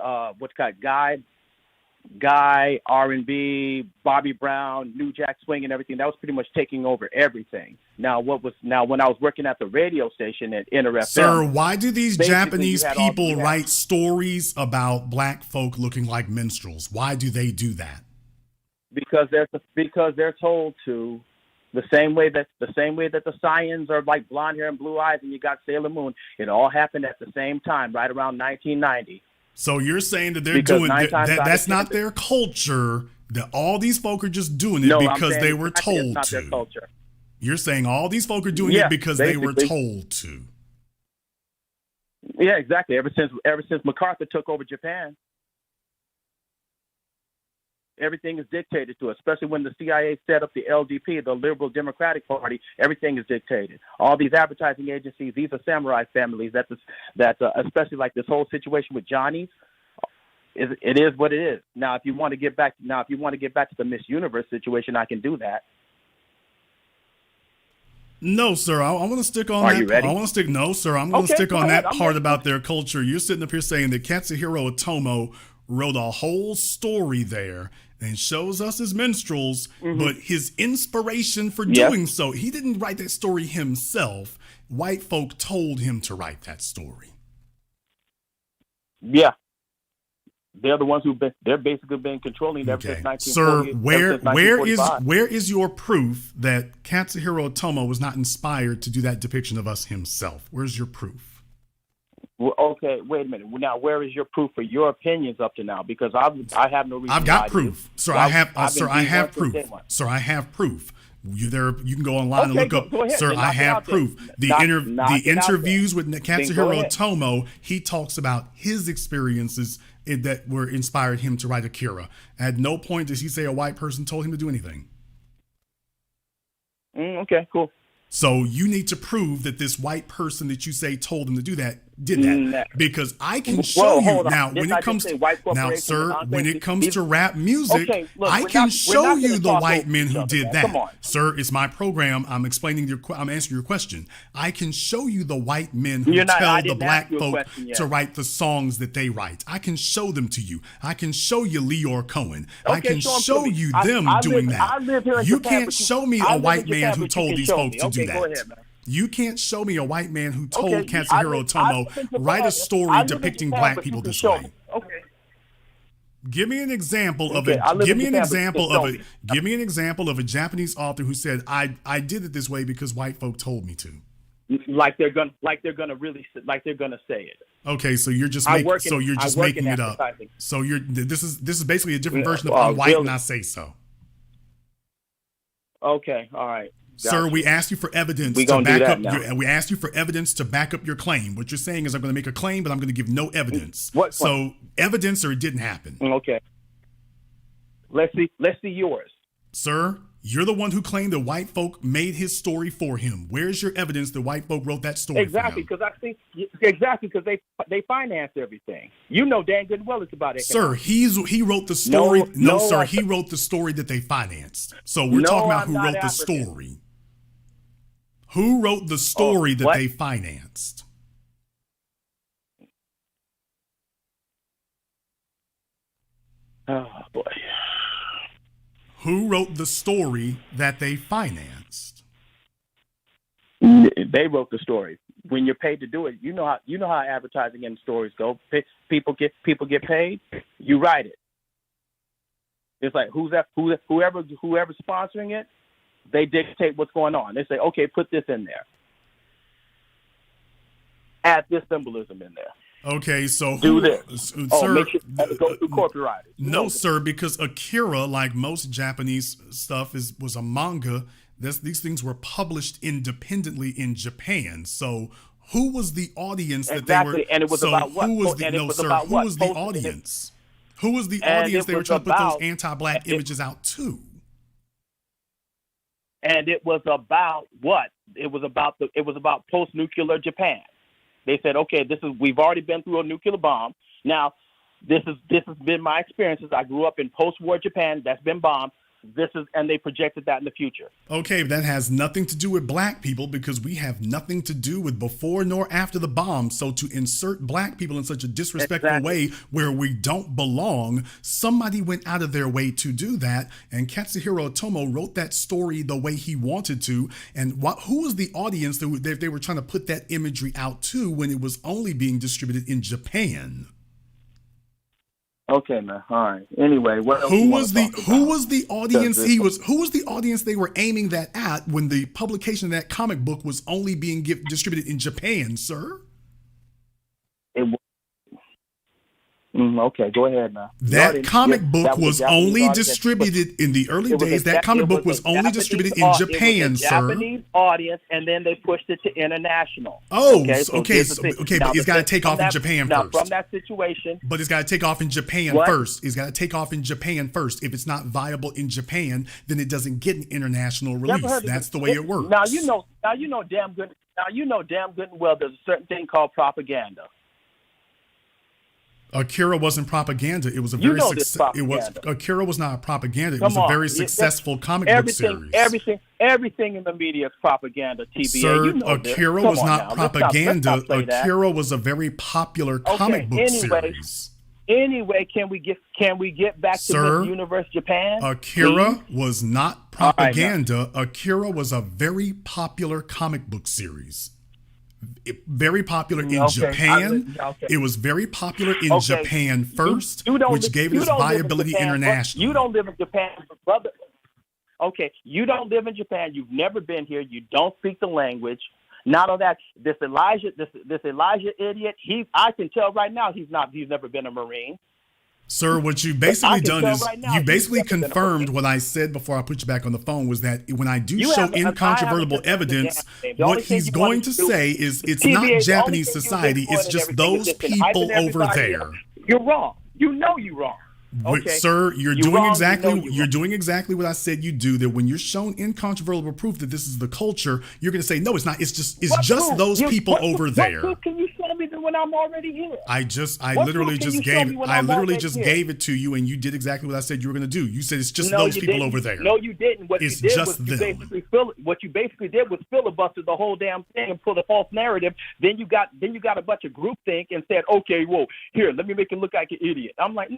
Guy, R&B, Bobby Brown, New Jack Swing, and everything. That was pretty much taking over everything. Now, when I was working at the radio station at NRFM, sir, why do these Japanese people write stories about black folk looking like minstrels? Why do they do that? Because they're told to. The same way that the Saiyans are like blonde hair and blue eyes, and you got Sailor Moon. It all happened at the same time, right around 1990. So you're saying that they're doing that's not their culture, that all these folk are just doing it because they were told not to. Their culture. You're saying all these folk are doing it because they were told to. Yeah, exactly. Ever since MacArthur took over Japan, everything is dictated to us, especially when the CIA set up the LDP, the Liberal Democratic Party. Everything is dictated. All these advertising agencies, these are samurai families. That's especially like this whole situation with Johnny's. It is what it is. Now, if you want to get back to the Miss Universe situation, I can do that. No, sir. I want to stick on Are that. You ready? I'm going to stick on that part ready. about their culture. You're sitting up here saying that Katsuhiro Otomo wrote a whole story there and shows us as minstrels, but his inspiration for doing so, he didn't write that story himself. White folk told him to write that story. Yeah. They're the ones they're basically been controlling ever since 1940. Sir, where is your proof that Katsuhiro Otomo was not inspired to do that depiction of us himself? Where's your proof? Well, okay, wait a minute. Now, where is your proof for your opinions up to now? Because I have no reason. I've got proof, sir. I have proof. Sir, I have proof. You can go online and look up. Go ahead. Sir, I have proof. The interviews with Katsuhiro Otomo, he talks about his experiences that were inspired him to write Akira. At no point does he say a white person told him to do anything. Okay, cool. So you need to prove that this white person that you say told him to do that did that, because I can show you now when it comes to rap music, I can show you the white men who did that. Sir, it's my program. I'm answering your question. I can show you the white men who tell the black folk to write the songs that they write. I can show them to you. I can show you Leor Cohen. I can show you them doing that. You can't show me a white man who told these folks to do that. You can't show me a white man who told Katsuhiro Otomo write a story depicting black people this way. Okay. Give me an example of it. Give me an example of a Japanese author who said, "I did it this way because white folk told me to." Like they're gonna say it. Okay, so you're just making it up. So this is basically a different version of "I'm white and I say so." Okay, all right. Sir, we asked you for evidence to back up. We asked you for evidence to back up your claim. What you're saying is, I'm going to make a claim, but I'm going to give no evidence. So evidence, or it didn't happen. Okay. Let's see yours. Sir, you're the one who claimed that white folk made his story for him. Where's your evidence that white folk wrote that story Exactly, for him? because they financed everything. You know damn good well it's about it. Sir, he wrote the story. No, sir, he wrote the story that they financed. So we're talking about who wrote the African. story. Who wrote the story that they financed? Oh boy. Who wrote the story that they financed? They wrote the story. When you're paid to do it, you know how advertising and stories go. People get paid. You write it. It's like whoever's sponsoring it, they dictate what's going on. They say, okay, put this in there. Add this symbolism in there. Okay, so do this. Sir, make sure it goes through copyright. No, sir, because Akira, like most Japanese stuff, was a manga. These things were published independently in Japan. So who was the audience that they were? And it was about what? Who was the audience? Who was the audience they were trying to put those anti-black images out to? And it was about what? It was about post-nuclear Japan. They said, okay, we've already been through a nuclear bomb. Now, this has been my experiences. I grew up in post-war Japan that's been bombed. And they projected that in the future. Okay, that has nothing to do with black people because we have nothing to do with before nor after the bomb. So to insert black people in such a disrespectful way where we don't belong, somebody went out of their way to do that. And Katsuhiro Otomo wrote that story the way he wanted to. And who was the audience that they were trying to put that imagery out to when it was only being distributed in Japan? Okay, man. All right. Anyway, who was the audience they were aiming that at when the publication of that comic book was only being distributed in Japan, sir? Okay, go ahead now. That comic book was only distributed in the early days. That comic book was only distributed in Japan, sir. Japanese audience, and then they pushed it to international. Oh, okay, but it's got to take off in Japan first. From that situation, but it's got to take off in Japan first. It's got to take off in Japan first. If it's not viable in Japan, then it doesn't get an international release. That's the way it works. Now you know damn good and well. There's a certain thing called propaganda. Akira wasn't propaganda. It was a very Akira was not propaganda. It was a very successful comic book series. Everything in the media is propaganda. TBA. Sir, Akira was not propaganda. Akira was a very popular comic book series. Anyway, can we get back to Miss Universe Japan? Akira was not propaganda. Akira was a very popular comic book series. Very popular in Japan. It was very popular in Japan first, which gave it its viability internationally. You don't live in Japan, brother. Okay, you don't live in Japan. You've never been here. You don't speak the language. Not on that. This Elijah idiot. I can tell right now he's never been a Marine. Sir, what you've basically done is you basically confirmed what I said before I put you back on the phone was that when I do show incontrovertible evidence, what he's going to say is it's not Japanese society, it's just those people over there. You're wrong. You know you're wrong. Okay. Sir, you're doing exactly what I said you do. That when you're shown incontrovertible proof that this is the culture, you're going to say no, it's not. It's just those people over there. What proof can you show me when I'm already here? I literally just gave it to you, and you did exactly what I said you were going to do. You said it's just those people over there. No, you didn't. What it's you did just was them. What you basically did was filibuster the whole damn thing and pull a false narrative. Then you got a bunch of groupthink and said, okay, whoa, here, let me make you look like an idiot. I'm like.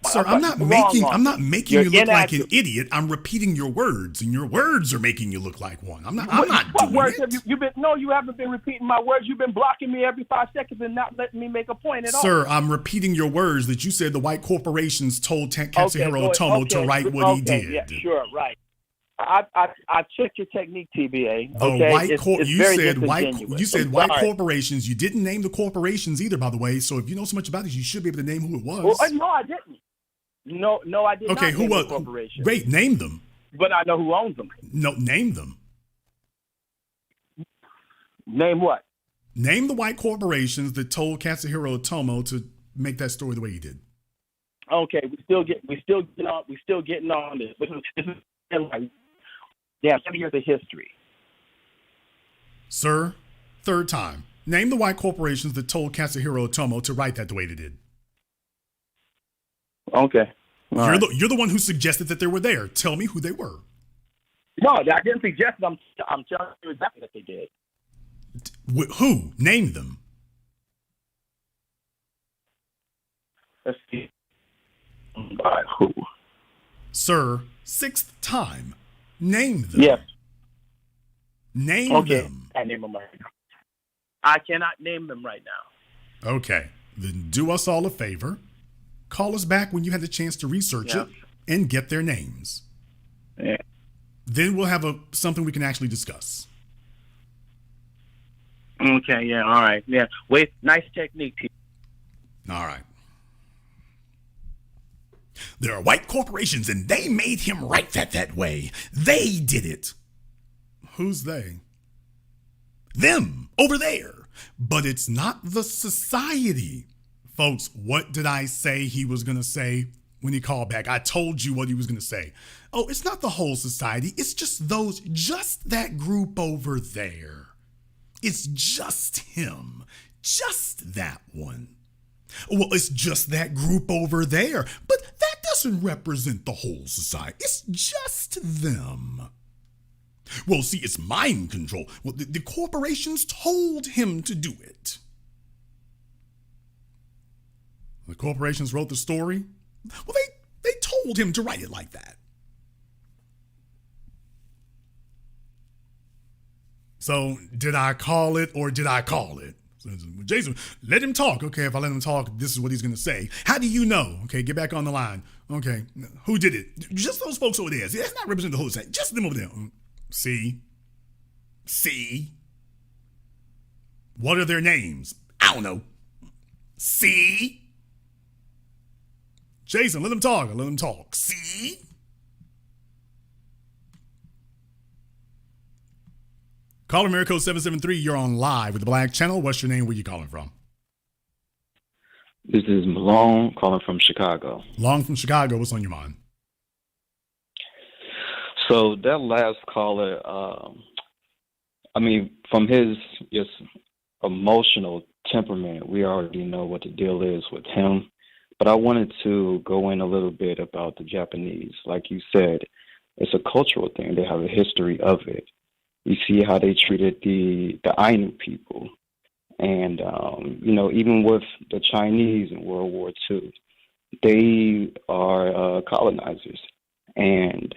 Sir, I'm not making you look like an idiot. I'm repeating your words, and your words are making you look like one. I'm not doing words it. Have you been? No, you haven't been repeating my words. You've been blocking me every 5 seconds and not letting me make a point at all. Sir, I'm repeating your words that you said the white corporations told Katsuhiro Otomo to write what he did. Yeah, sure, right. I checked your technique, TBA. You said white corporations. You didn't name the corporations either, by the way. So if you know so much about this, you should be able to name who it was. Well, no, I didn't. No, I didn't. Okay, who was? Wait, name them. But I know who owns them. No, name them. Name what? Name the white corporations that told Katsuhiro Otomo to make that story the way he did. Okay, we still getting on this. This is like, yeah, 7 years of history. Sir, third time. Name the white corporations that told Katsuhiro Otomo to write that the way they did. Okay. You're the one who suggested that they were there. Tell me who they were. No, I didn't suggest it. I'm telling you exactly what they did. Who? Name them. Let's see. By who? Sir, sixth time. Name them. Yes. Name okay. them. I name them right now. I cannot name them right now. Okay. Then do us all a favor. Call us back when you had the chance to research it and get their names. Yeah. Then we'll have something we can actually discuss. Okay, yeah, all right. Yeah. Wait, nice technique. All right. There are white corporations and they made him write that way. They did it. Who's they? Them, over there. But it's not the society. Folks, what did I say he was going to say when he called back? I told you what he was going to say. Oh, it's not the whole society. It's just that group over there. It's just him. Just that one. Well, it's just that group over there. But that doesn't represent the whole society. It's just them. Well, see, it's mind control. Well, the corporations told him to do it. The corporations wrote the story. Well, they told him to write it like that. So, did I call it or did I call it? So, Jason, let him talk. Okay, if I let him talk, this is what he's going to say. How do you know? Okay, get back on the line. Okay, who did it? Just those folks over there. See, that's not representing the whole society. Just them over there. See? What are their names? I don't know. See? Jason, let him talk. Let him talk. See? Caller Miracle 773, you're on live with the Black Channel. What's your name? Where you calling from? This is Malone calling from Chicago. Long from Chicago. What's on your mind? So that last caller, from his just emotional temperament, we already know what the deal is with him. But I wanted to go in a little bit about the Japanese. Like you said, it's a cultural thing. They have a history of it. You see how they treated the Ainu people. And, even with the Chinese in World War II, they are colonizers. And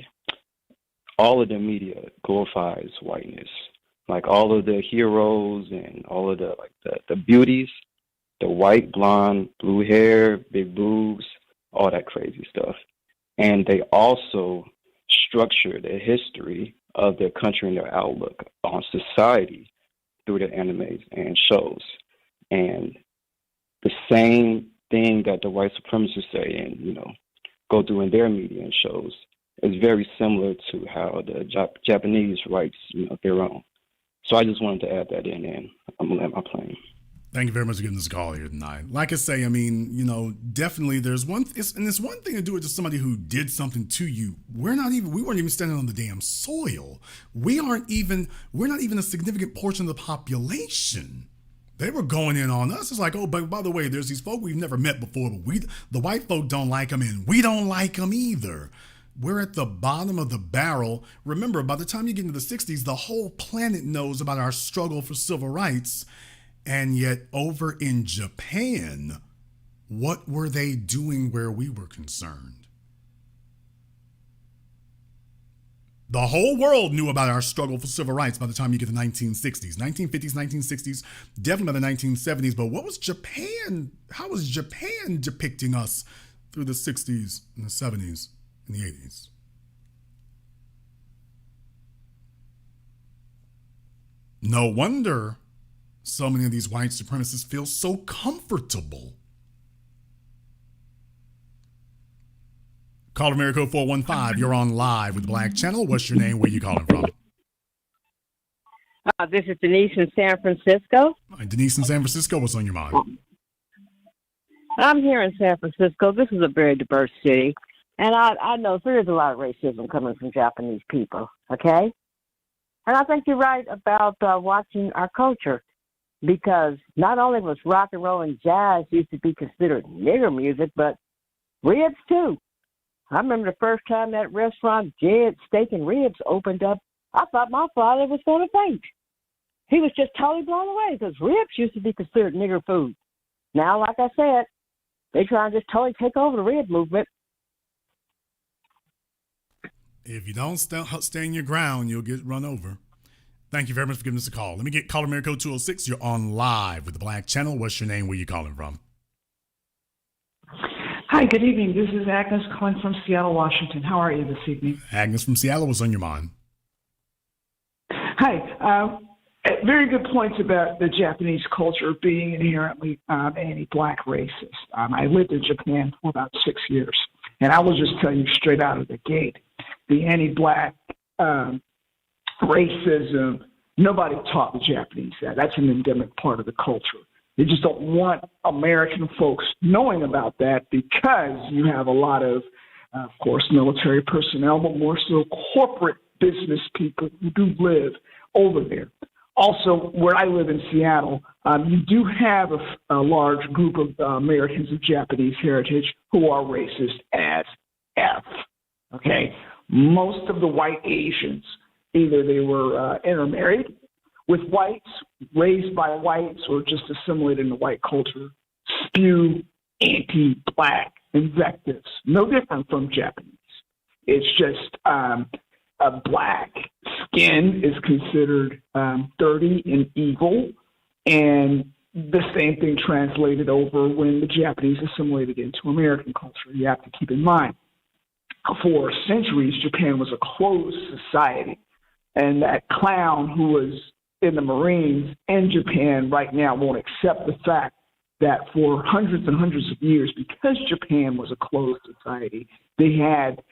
all of the media glorifies whiteness. Like all of the heroes and all of the beauties, the white, blonde, blue hair, big boobs, all that crazy stuff. And they also structure the history of their country and their outlook on society through their animes and shows. And the same thing that the white supremacists say and, go through in their media and shows is very similar to how the Japanese writes, their own. So I just wanted to add that in, and I'm going to land my plane. Thank you very much for giving this call here tonight. Like I say, definitely it's one thing to do it to somebody who did something to you. We weren't even standing on the damn soil. We're not even a significant portion of the population. They were going in on us. It's like, oh, but by the way, there's these folk we've never met before, but the white folk don't like them, and we don't like them either. We're at the bottom of the barrel. Remember, by the time you get into the 60s, the whole planet knows about our struggle for civil rights. And yet over in Japan, what were they doing where we were concerned? The whole world knew about our struggle for civil rights by the time you get to the 1960s, 1950s, 1960s, definitely by the 1970s. But what was Japan? How was Japan depicting us through the 60s and the 70s and the 80s? No wonder so many of these white supremacists feel so comfortable. Caller Miracle 415, you're on live with the Black Channel. What's your name? Where you calling from? This is Denise in San Francisco. Denise in San Francisco, what's on your mind? I'm here in San Francisco. This is a very diverse city. And I know there is a lot of racism coming from Japanese people, okay? And I think you're right about watching our culture, because not only was rock and roll and jazz used to be considered nigger music, but ribs too. I remember the first time that restaurant, Jed's Steak and Ribs, opened up, I thought my father was going to faint. He was just totally blown away because ribs used to be considered nigger food. Now, like I said, they try and just totally take over the rib movement. If you don't stand your ground, you'll get run over. Thank you very much for giving us a call. Let me get caller America 206. You're on live with the Black Channel. What's your name? Where you calling from? Hi, good evening. This is Agnes calling from Seattle, Washington. How are you this evening? Agnes from Seattle, what's on your mind? Hi. Very good points about the Japanese culture being inherently anti-black racist. I lived in Japan for about 6 years, and I will just tell you straight out of the gate, the anti-black racism, nobody taught the Japanese that. That's an endemic part of the culture. They just don't want American folks knowing about that because you have a lot of course, military personnel, but more so corporate business people who do live over there. Also, where I live in Seattle, you do have a large group of Americans of Japanese heritage who are racist as F. Okay? Most of the white Asians, either they were intermarried with whites, raised by whites, or just assimilated into white culture, spew anti-black invectives. No different from Japanese. It's just a black skin is considered dirty and evil, and the same thing translated over when the Japanese assimilated into American culture. You have to keep in mind, for centuries, Japan was a closed society, and that clown who was in the Marines in Japan right now won't accept the fact that for hundreds and hundreds of years, because Japan was a closed society, they had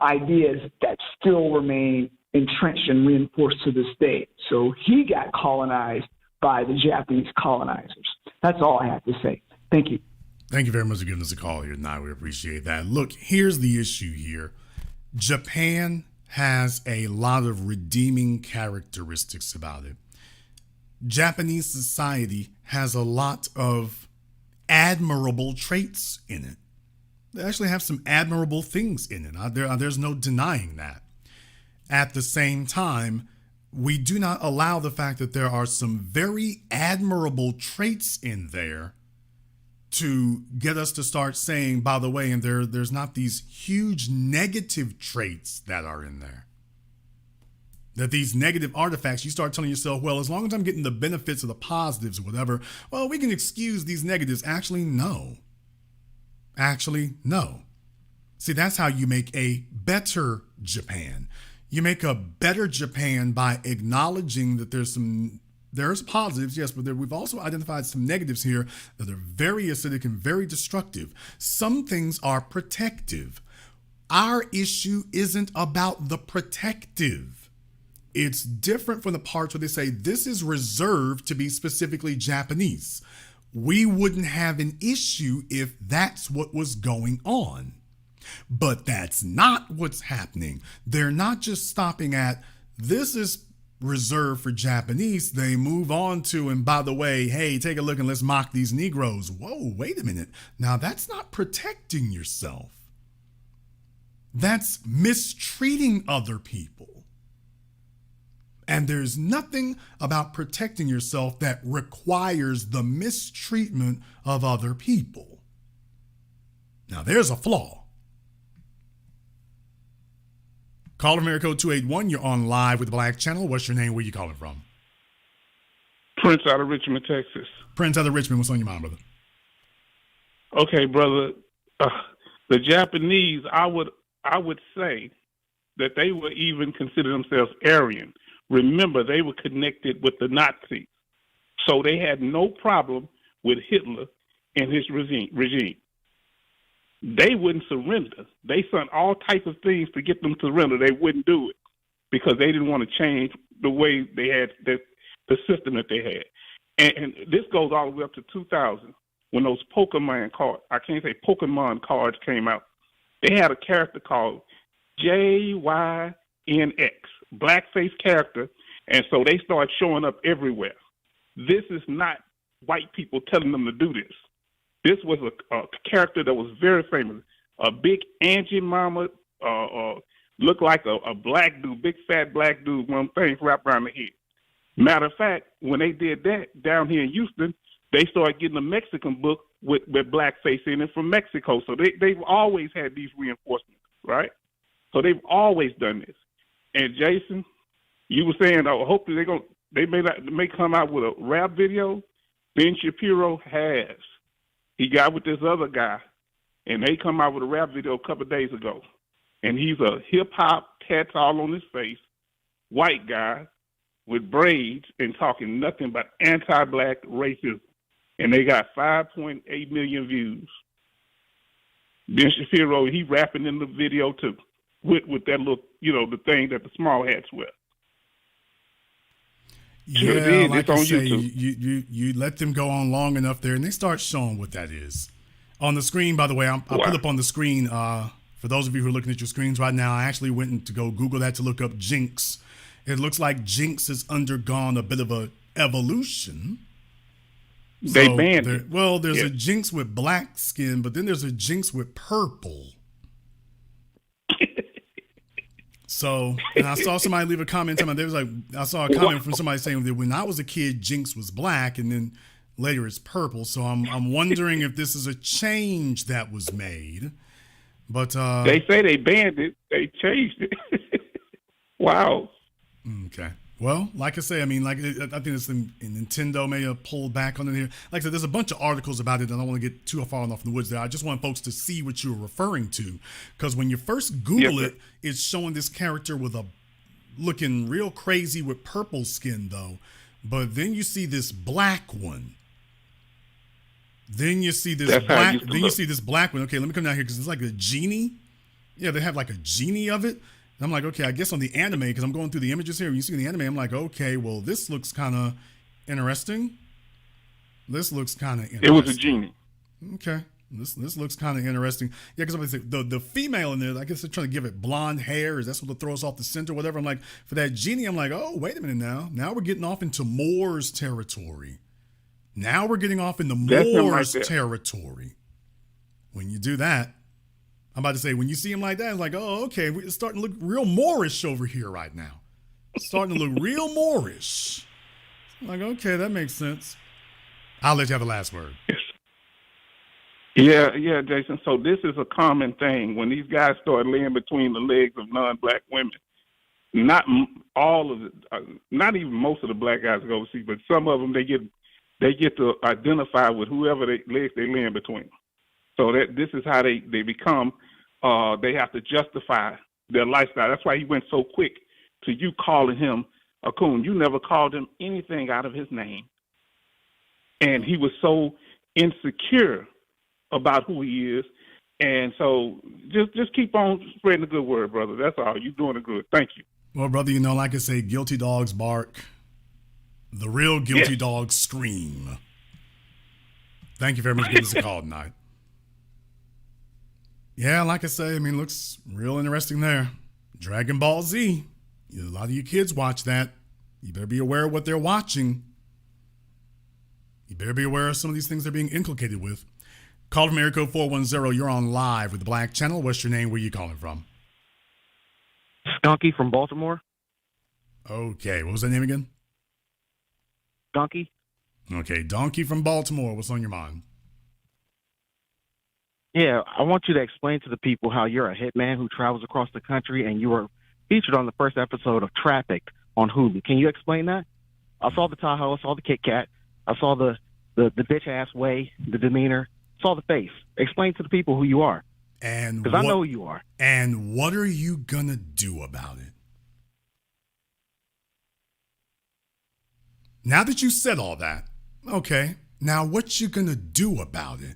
ideas that still remain entrenched and reinforced to this day. So he got colonized by the Japanese colonizers. That's all I have to say. Thank you. Thank you very much for giving us a call here tonight. We appreciate that. Look, here's the issue here. Japan has a lot of redeeming characteristics about it. Japanese society has a lot of admirable traits in it. They actually have some admirable things in it. There's no denying that. At the same time, we do not allow the fact that there are some very admirable traits in there to get us to start saying, by the way, and there's not these huge negative traits that are in there. That these negative artifacts, you start telling yourself, well, as long as I'm getting the benefits of the positives or whatever, well, we can excuse these negatives. Actually, no. See, that's how you make a better Japan. You make a better Japan by acknowledging that there's positives, yes, but we've also identified some negatives here that are very acidic and very destructive. Some things are protective. Our issue isn't about the protective. It's different from the parts where they say this is reserved to be specifically Japanese. We wouldn't have an issue if that's what was going on. But that's not what's happening. They're not just stopping at this is reserved for Japanese. They move on to, and by the way, hey, take a look and let's mock these Negroes. Whoa, wait a minute. Now that's not protecting yourself. That's mistreating other people. And there's nothing about protecting yourself that requires the mistreatment of other people. Now, there's a flaw. Call America 281. You're on live with the Black Channel. What's your name? Where you calling from? Prince out of Richmond, Texas. Prince out of Richmond. What's on your mind, brother? Okay, brother. The Japanese, I would say that they would even consider themselves Aryan. Remember, they were connected with the Nazis, so they had no problem with Hitler and his regime. They wouldn't surrender. They sent all types of things to get them to surrender. They wouldn't do it because they didn't want to change the way they had the system that they had. And this goes all the way up to 2000 when those Pokemon cards came out. They had a character called JYNX, blackface character, and so they started showing up everywhere. This is not white people telling them to do this. This was a character that was very famous, a big Angie Mama, looked like a black dude, big fat black dude, one thing wrapped around the head. Matter of fact, when they did that down here in Houston, they started getting a Mexican book with blackface in it from Mexico. So they've always had these reinforcements, right? So they've always done this. And Jason, you were saying, hopefully they may come out with a rap video. Ben Shapiro has. He got with this other guy, and they come out with a rap video a couple of days ago. And he's a hip-hop tats all on his face, white guy with braids and talking nothing but anti-black racism. And they got 5.8 million views. Ben Shapiro, he rapping in the video too, with that little, the thing that the small hats wear. Yeah, like I say, you let them go on long enough there, and they start showing what that is. On the screen, by the way, I'll put up on the screen, for those of you who are looking at your screens right now, I actually went to go Google that to look up Jinx. It looks like Jinx has undergone a bit of a evolution. They banned it. Well, there's a Jinx with black skin, but then there's a Jinx with purple. So, and I saw somebody leave a comment. I saw a comment from somebody saying that when I was a kid, Jinx was black, and then later it's purple. So I'm wondering if this is a change that was made. But they say they banned it. They changed it. Wow. Okay. Well, like I say, I mean, I think it's in Nintendo may have pulled back on it here. Like I said, there's a bunch of articles about it, and I don't want to get too far off in the woods there. I just want folks to see what you're referring to, because when you first Google it, it's showing this character with looking real crazy with purple skin, though. But then you see this black one. Then you see this black. Then you see this black one. Okay, let me come down here because it's like a genie. Yeah, they have like a genie of it. And I'm like, okay, I guess on the anime, because I'm going through the images here. When you see the anime, I'm like, okay, well, this looks kind of interesting. This looks kind of interesting. It was a genie. Okay. This looks kind of interesting. Yeah, because I'm going to say the female in there, I guess they're trying to give it blonde hair. Is that what throws off the center or whatever? I'm like, for that genie, I'm like, oh, wait a minute now. Now we're getting off into Moors territory. Now we're getting off into Moors territory. When you do that, I'm about to say, when you see him like that, it's like, oh, okay, it's starting to look real Moorish over here right now. It's starting to look real Moorish. I'm like, okay, that makes sense. I'll let you have the last word. Yeah, Jason. So this is a common thing when these guys start laying between the legs of non-black women. Not all of it, not even most of the black guys go overseas, but some of them they get to identify with whoever legs they lay in between. So this is how they become. They have to justify their lifestyle. That's why he went so quick to you calling him a coon. You never called him anything out of his name, and he was so insecure about who he is. And so just keep on spreading the good word, brother. That's all. You're doing it good. Thank you. Well, brother, like I say, guilty dogs bark. The real guilty dogs scream. Thank you very much for giving us a call tonight. Yeah, like I say, I mean, looks real interesting there. Dragon Ball Z. A lot of you kids watch that. You better be aware of what they're watching. You better be aware of some of these things they're being inculcated with. Call from area code 410. You're on live with the Black Channel. What's your name? Where are you calling from? Skunky from Baltimore. Okay, what was that name again? Donkey. Okay, Donkey from Baltimore. What's on your mind? Yeah, I want you to explain to the people how you're a hitman who travels across the country and you were featured on the first episode of Trafficked on Hulu. Can you explain that? I saw the Tahoe, I saw the Kit Kat, I saw the bitch ass way, the demeanor, saw the face. Explain to the people who you are. And because I know who you are. And what are you gonna do about it? Now that you said all that, okay, now what you gonna do about it?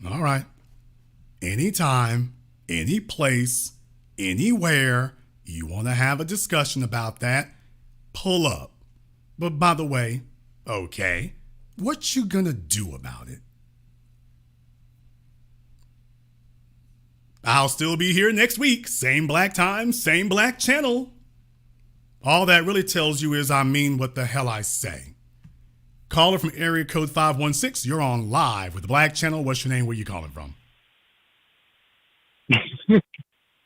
All right. Anytime, any place, anywhere you want to have a discussion about that, pull up. But by the way, okay, what you gonna do about it? I'll still be here next week. Same black time, same black channel. All that really tells you is I mean what the hell I say. Caller from area code 516, you're on live with the Black Channel. What's your name? Where you calling from?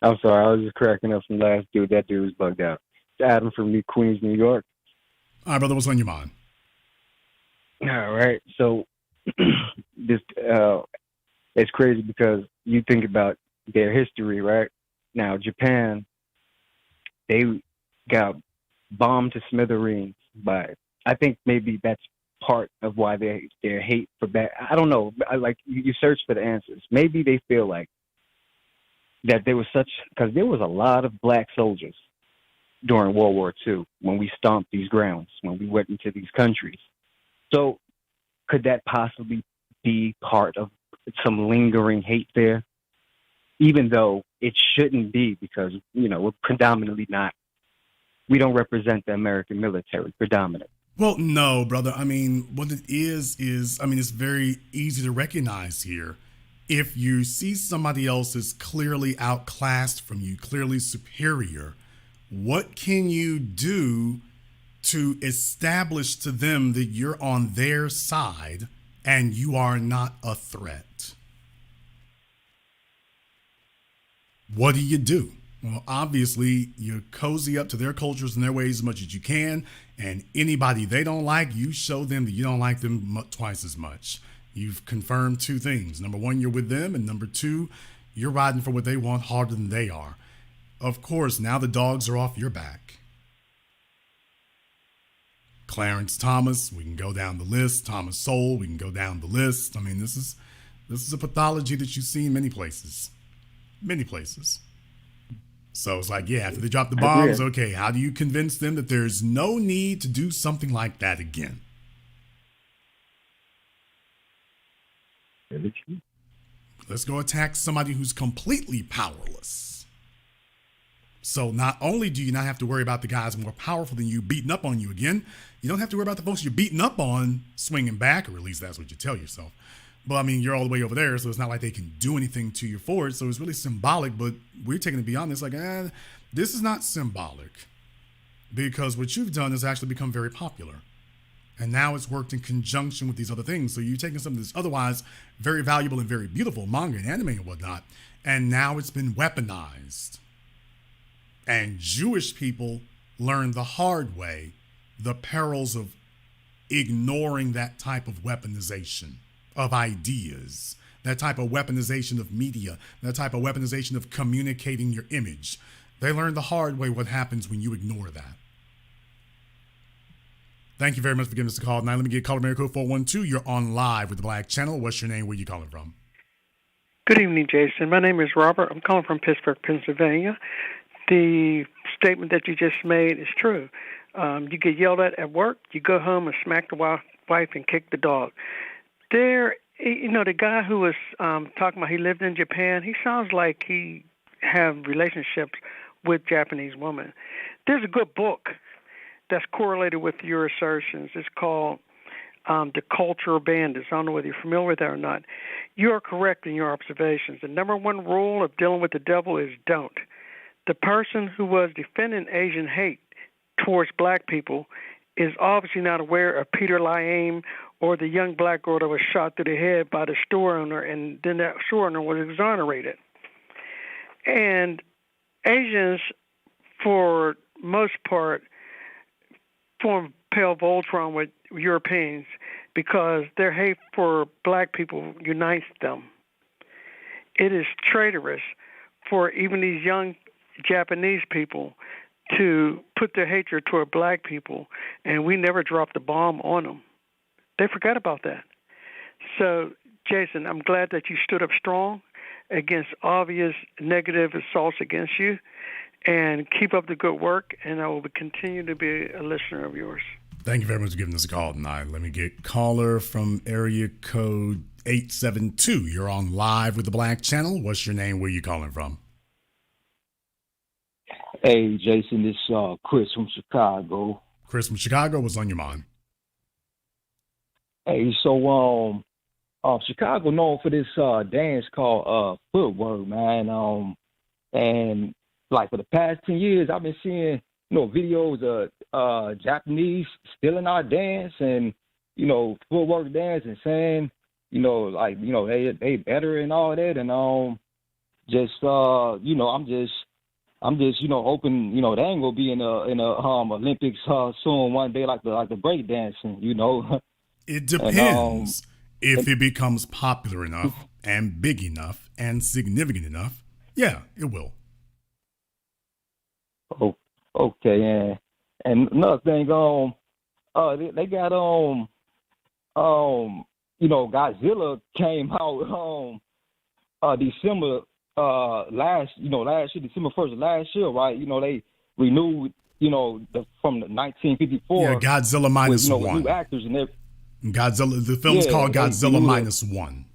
I'm sorry, I was just cracking up from last dude. That dude was bugged out. It's Adam from New Queens, New York. All right, brother, what's on your mind? All right, so this it's crazy because you think about their history, right? Now, Japan, they got bombed to smithereens by, I think maybe that's part of why their hate for I don't know. You search for the answers. Maybe they feel like that there was because there was a lot of black soldiers during World War II when we stomped these grounds, when we went into these countries. So could that possibly be part of some lingering hate there? Even though it shouldn't be, because, we're predominantly we don't represent the American military predominantly. Well, no, brother. I mean, what it is, it's very easy to recognize here. If you see somebody else is clearly outclassed from you, clearly superior, what can you do to establish to them that you're on their side and you are not a threat? What do? Well, obviously, you cozy up to their cultures and their ways as much as you can, and anybody they don't like, you show them that you don't like them twice as much. You've confirmed two things. Number one, you're with them, and number two, you're riding for what they want harder than they are. Of course, now the dogs are off your back. Clarence Thomas, we can go down the list. Thomas Sowell, we can go down the list. I mean, this is a pathology that you see in many places. Many places. So it's like, yeah, after they drop the bombs, okay, how do you convince them that there's no need to do something like that again? Let's go attack somebody who's completely powerless. So not only do you not have to worry about the guys more powerful than you beating up on you again, you don't have to worry about the folks you're beating up on swinging back, or at least that's what you tell yourself. But I mean, you're all the way over there, so it's not like they can do anything to you for it. So it's really symbolic, but we're taking it beyond this. Like, this is not symbolic, because what you've done is actually become very popular. And now it's worked in conjunction with these other things. So you're taking something that's otherwise very valuable and very beautiful, manga and anime and whatnot, and now it's been weaponized. And Jewish people learned the hard way the perils of ignoring that type of weaponization of ideas, that type of weaponization of media, that type of weaponization of communicating your image. They learned the hard way what happens when you ignore that. Thank you very much for giving us a call. Now let me get caller America 412. You're on live with the Black Channel. What's your name? Where you calling from? Good evening, Jason. My name is Robert. I'm calling from Pittsburgh, Pennsylvania. The statement that you just made is true. You get yelled at work, you go home and smack the wife and kick the dog. The guy who was talking about he lived in Japan, he sounds like he have relationships with Japanese women. There's a good book that's correlated with your assertions. It's called The Culture of Bandits. I don't know whether you're familiar with that or not. You are correct in your observations. The number one rule of dealing with the devil is don't. The person who was defending Asian hate towards black people is obviously not aware of Peter Liam or the young black girl that was shot through the head by the store owner, and then that store owner was exonerated. And Asians, for most part, form pale Voltron with Europeans because their hate for black people unites them. It is traitorous for even these young Japanese people to put their hatred toward black people, and we never dropped a bomb on them. They forgot about that. So, Jason, I'm glad that you stood up strong against obvious negative assaults against you, and keep up the good work, and I will continue to be a listener of yours. Thank you very much for giving us a call tonight. Let me get caller from area code 872. You're on live with the Black Channel. What's your name? Where you calling from? Hey, Jason, this Chris from Chicago. Chris from Chicago, what's on your mind? Hey, so Chicago known for this dance called footwork, man. And like for the past 10 years, I've been seeing videos of Japanese stealing our dance and footwork dance and saying they better and all that, and I'm just hoping they ain't gonna be in a Olympics soon one day like the break dancing, It depends. If it becomes popular enough and big enough and significant enough, yeah, it will. Oh, okay, and another thing, they got Godzilla came out December last year, December 1st of last year, right? They renewed from the 1954. Yeah, Godzilla minus with one. New actors and everything. Godzilla. The film's called Godzilla minus one.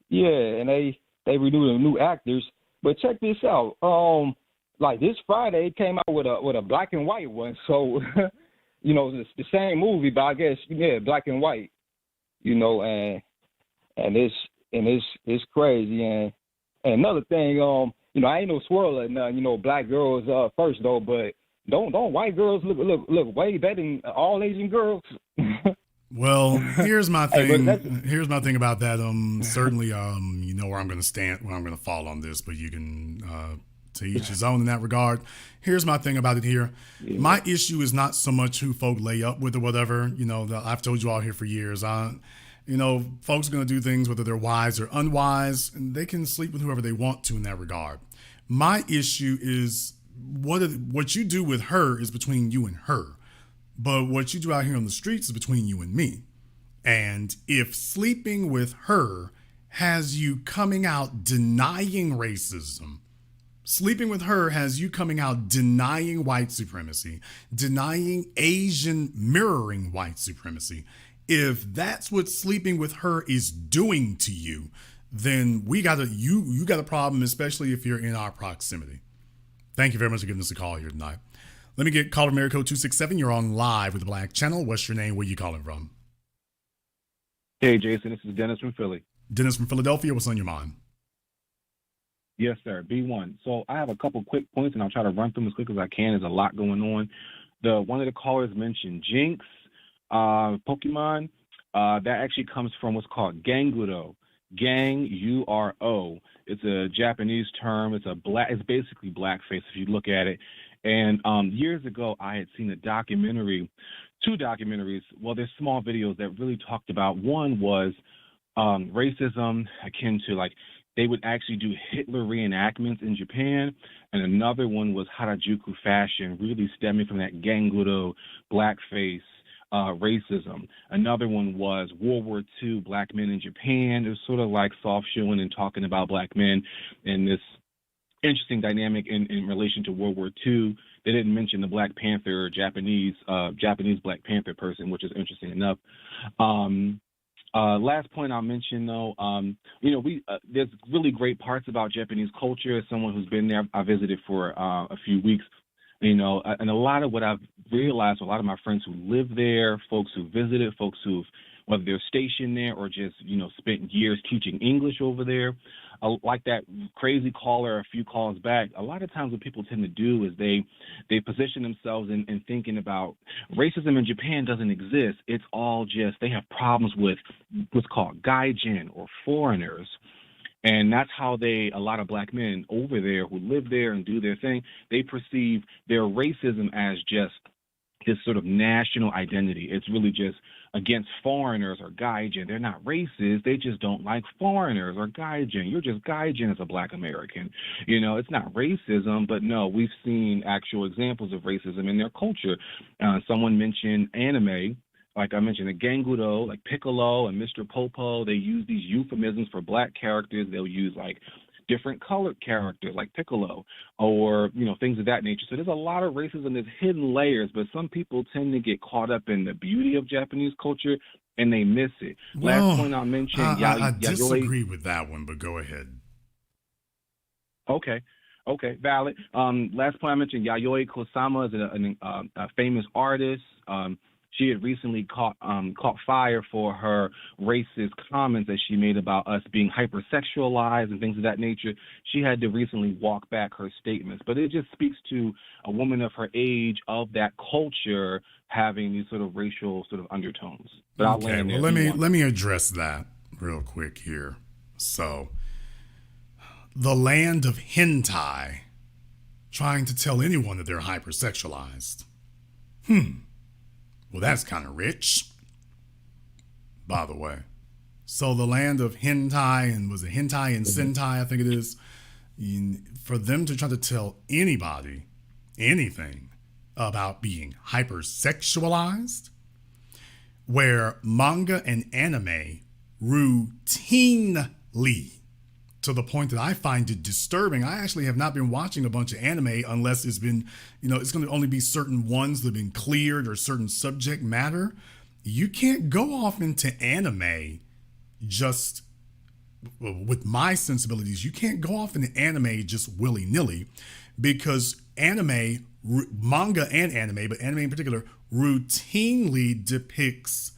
Yeah, and they renewed the new actors. But check this out. Like this Friday it came out with a black and white one. So it's the same movie, but I guess black and white. And it's crazy. And another thing, I ain't no swirler, nothing. Black girls first though, but don't white girls look way better than all Asian girls? Well, here's my thing. Here's my thing about that. Certainly, you know where I'm going to stand, where I'm going to fall on this, but you can to each his own in that regard. Here's my thing about it here. Yeah. My issue is not so much who folk lay up with or whatever. I've told you all here for years. Folks are going to do things whether they're wise or unwise, and they can sleep with whoever they want to in that regard. My issue is what you do with her is between you and her. But what you do out here on the streets is between you and me. And if sleeping with her has you coming out denying racism, sleeping with her has you coming out denying white supremacy, denying Asian mirroring white supremacy, if that's what sleeping with her is doing to you, then you got a problem, especially if you're in our proximity. Thank you very much for giving us a call here tonight. Let me get caller from area code 267. You're on live with the Black Channel. What's your name? Where you calling from? Hey, Jason. This is Dennis from Philly. Dennis from Philadelphia. What's on your mind? Yes, sir. B1. So I have a couple quick points, and I'll try to run through them as quick as I can. There's a lot going on. One of the callers mentioned Jinx, Pokemon. That actually comes from what's called Ganguro. Gang, U-R-O. It's a Japanese term. It's basically blackface if you look at it. And years ago, I had seen two documentaries. Well, there's small videos that really talked about. One was racism akin to they would actually do Hitler reenactments in Japan. And another one was Harajuku fashion, really stemming from that Ganguro blackface racism. Another one was World War II, black men in Japan. It was sort of like soft showing and talking about black men and this interesting dynamic in relation to World War II. They didn't mention the Black Panther, Japanese Black Panther person, which is interesting enough. Last point I'll mention, though, there's really great parts about Japanese culture. As someone who's been there, I visited for a few weeks, and a lot of what I've realized, a lot of my friends who live there, folks who visited, folks who've, whether they're stationed there or just, spent years teaching English over there, like that crazy caller a few calls back, a lot of times what people tend to do is they position themselves in thinking about racism in Japan doesn't exist. It's all just they have problems with what's called gaijin or foreigners. And that's how a lot of black men over there who live there and do their thing, they perceive their racism as just this sort of national identity. It's really just against foreigners or gaijin. They're not racist. They just don't like foreigners or gaijin. You're just gaijin as a black American. It's not racism, but no, we've seen actual examples of racism in their culture. Someone mentioned anime. Like I mentioned, the Ganguro, like Piccolo and Mr. Popo, they use these euphemisms for black characters. They'll use different colored characters like Piccolo or, things of that nature. So there's a lot of racism, there's hidden layers, but some people tend to get caught up in the beauty of Japanese culture and they miss it. Last point I'll mention. I disagree with that one, but go ahead. Okay. Okay, valid. Last point I mentioned, Yayoi Kusama is a famous artist. She had recently caught fire for her racist comments that she made about us being hypersexualized and things of that nature. She had to recently walk back her statements. But it just speaks to a woman of her age, of that culture, having these sort of racial sort of undertones. But I'll land there. Let me address that real quick here. So, the land of hentai trying to tell anyone that they're hypersexualized. Well, that's kind of rich, by the way. So the land of hentai, and was it hentai and sentai, I think it is, for them to try to tell anybody anything about being hypersexualized, where manga and anime routinely, to the point that I find it disturbing. I actually have not been watching a bunch of anime unless it's been, it's going to only be certain ones that have been cleared or certain subject matter. You can't go off into anime just with my sensibilities. You can't go off into anime just willy-nilly, because anime, manga and anime, but anime in particular, routinely depicts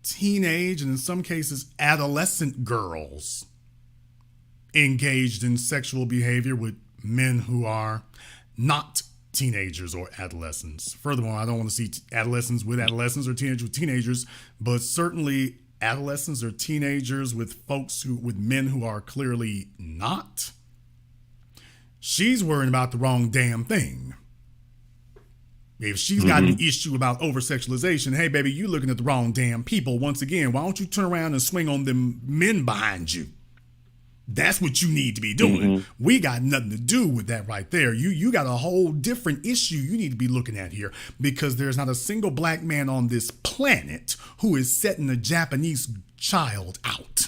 teenage and in some cases adolescent girls engaged in sexual behavior with men who are not teenagers or adolescents. Furthermore, I don't want to see adolescents with adolescents or teenagers with teenagers, but certainly adolescents or teenagers with men who are clearly not. She's worrying about the wrong damn thing. If she's got an issue about over-sexualization, hey, baby, you looking at the wrong damn people. Once again, why don't you turn around and swing on them men behind you? That's what you need to be doing. We got nothing to do with that right there. You got a whole different issue you need to be looking at here, because there's not a single black man on this planet who is setting a Japanese child out.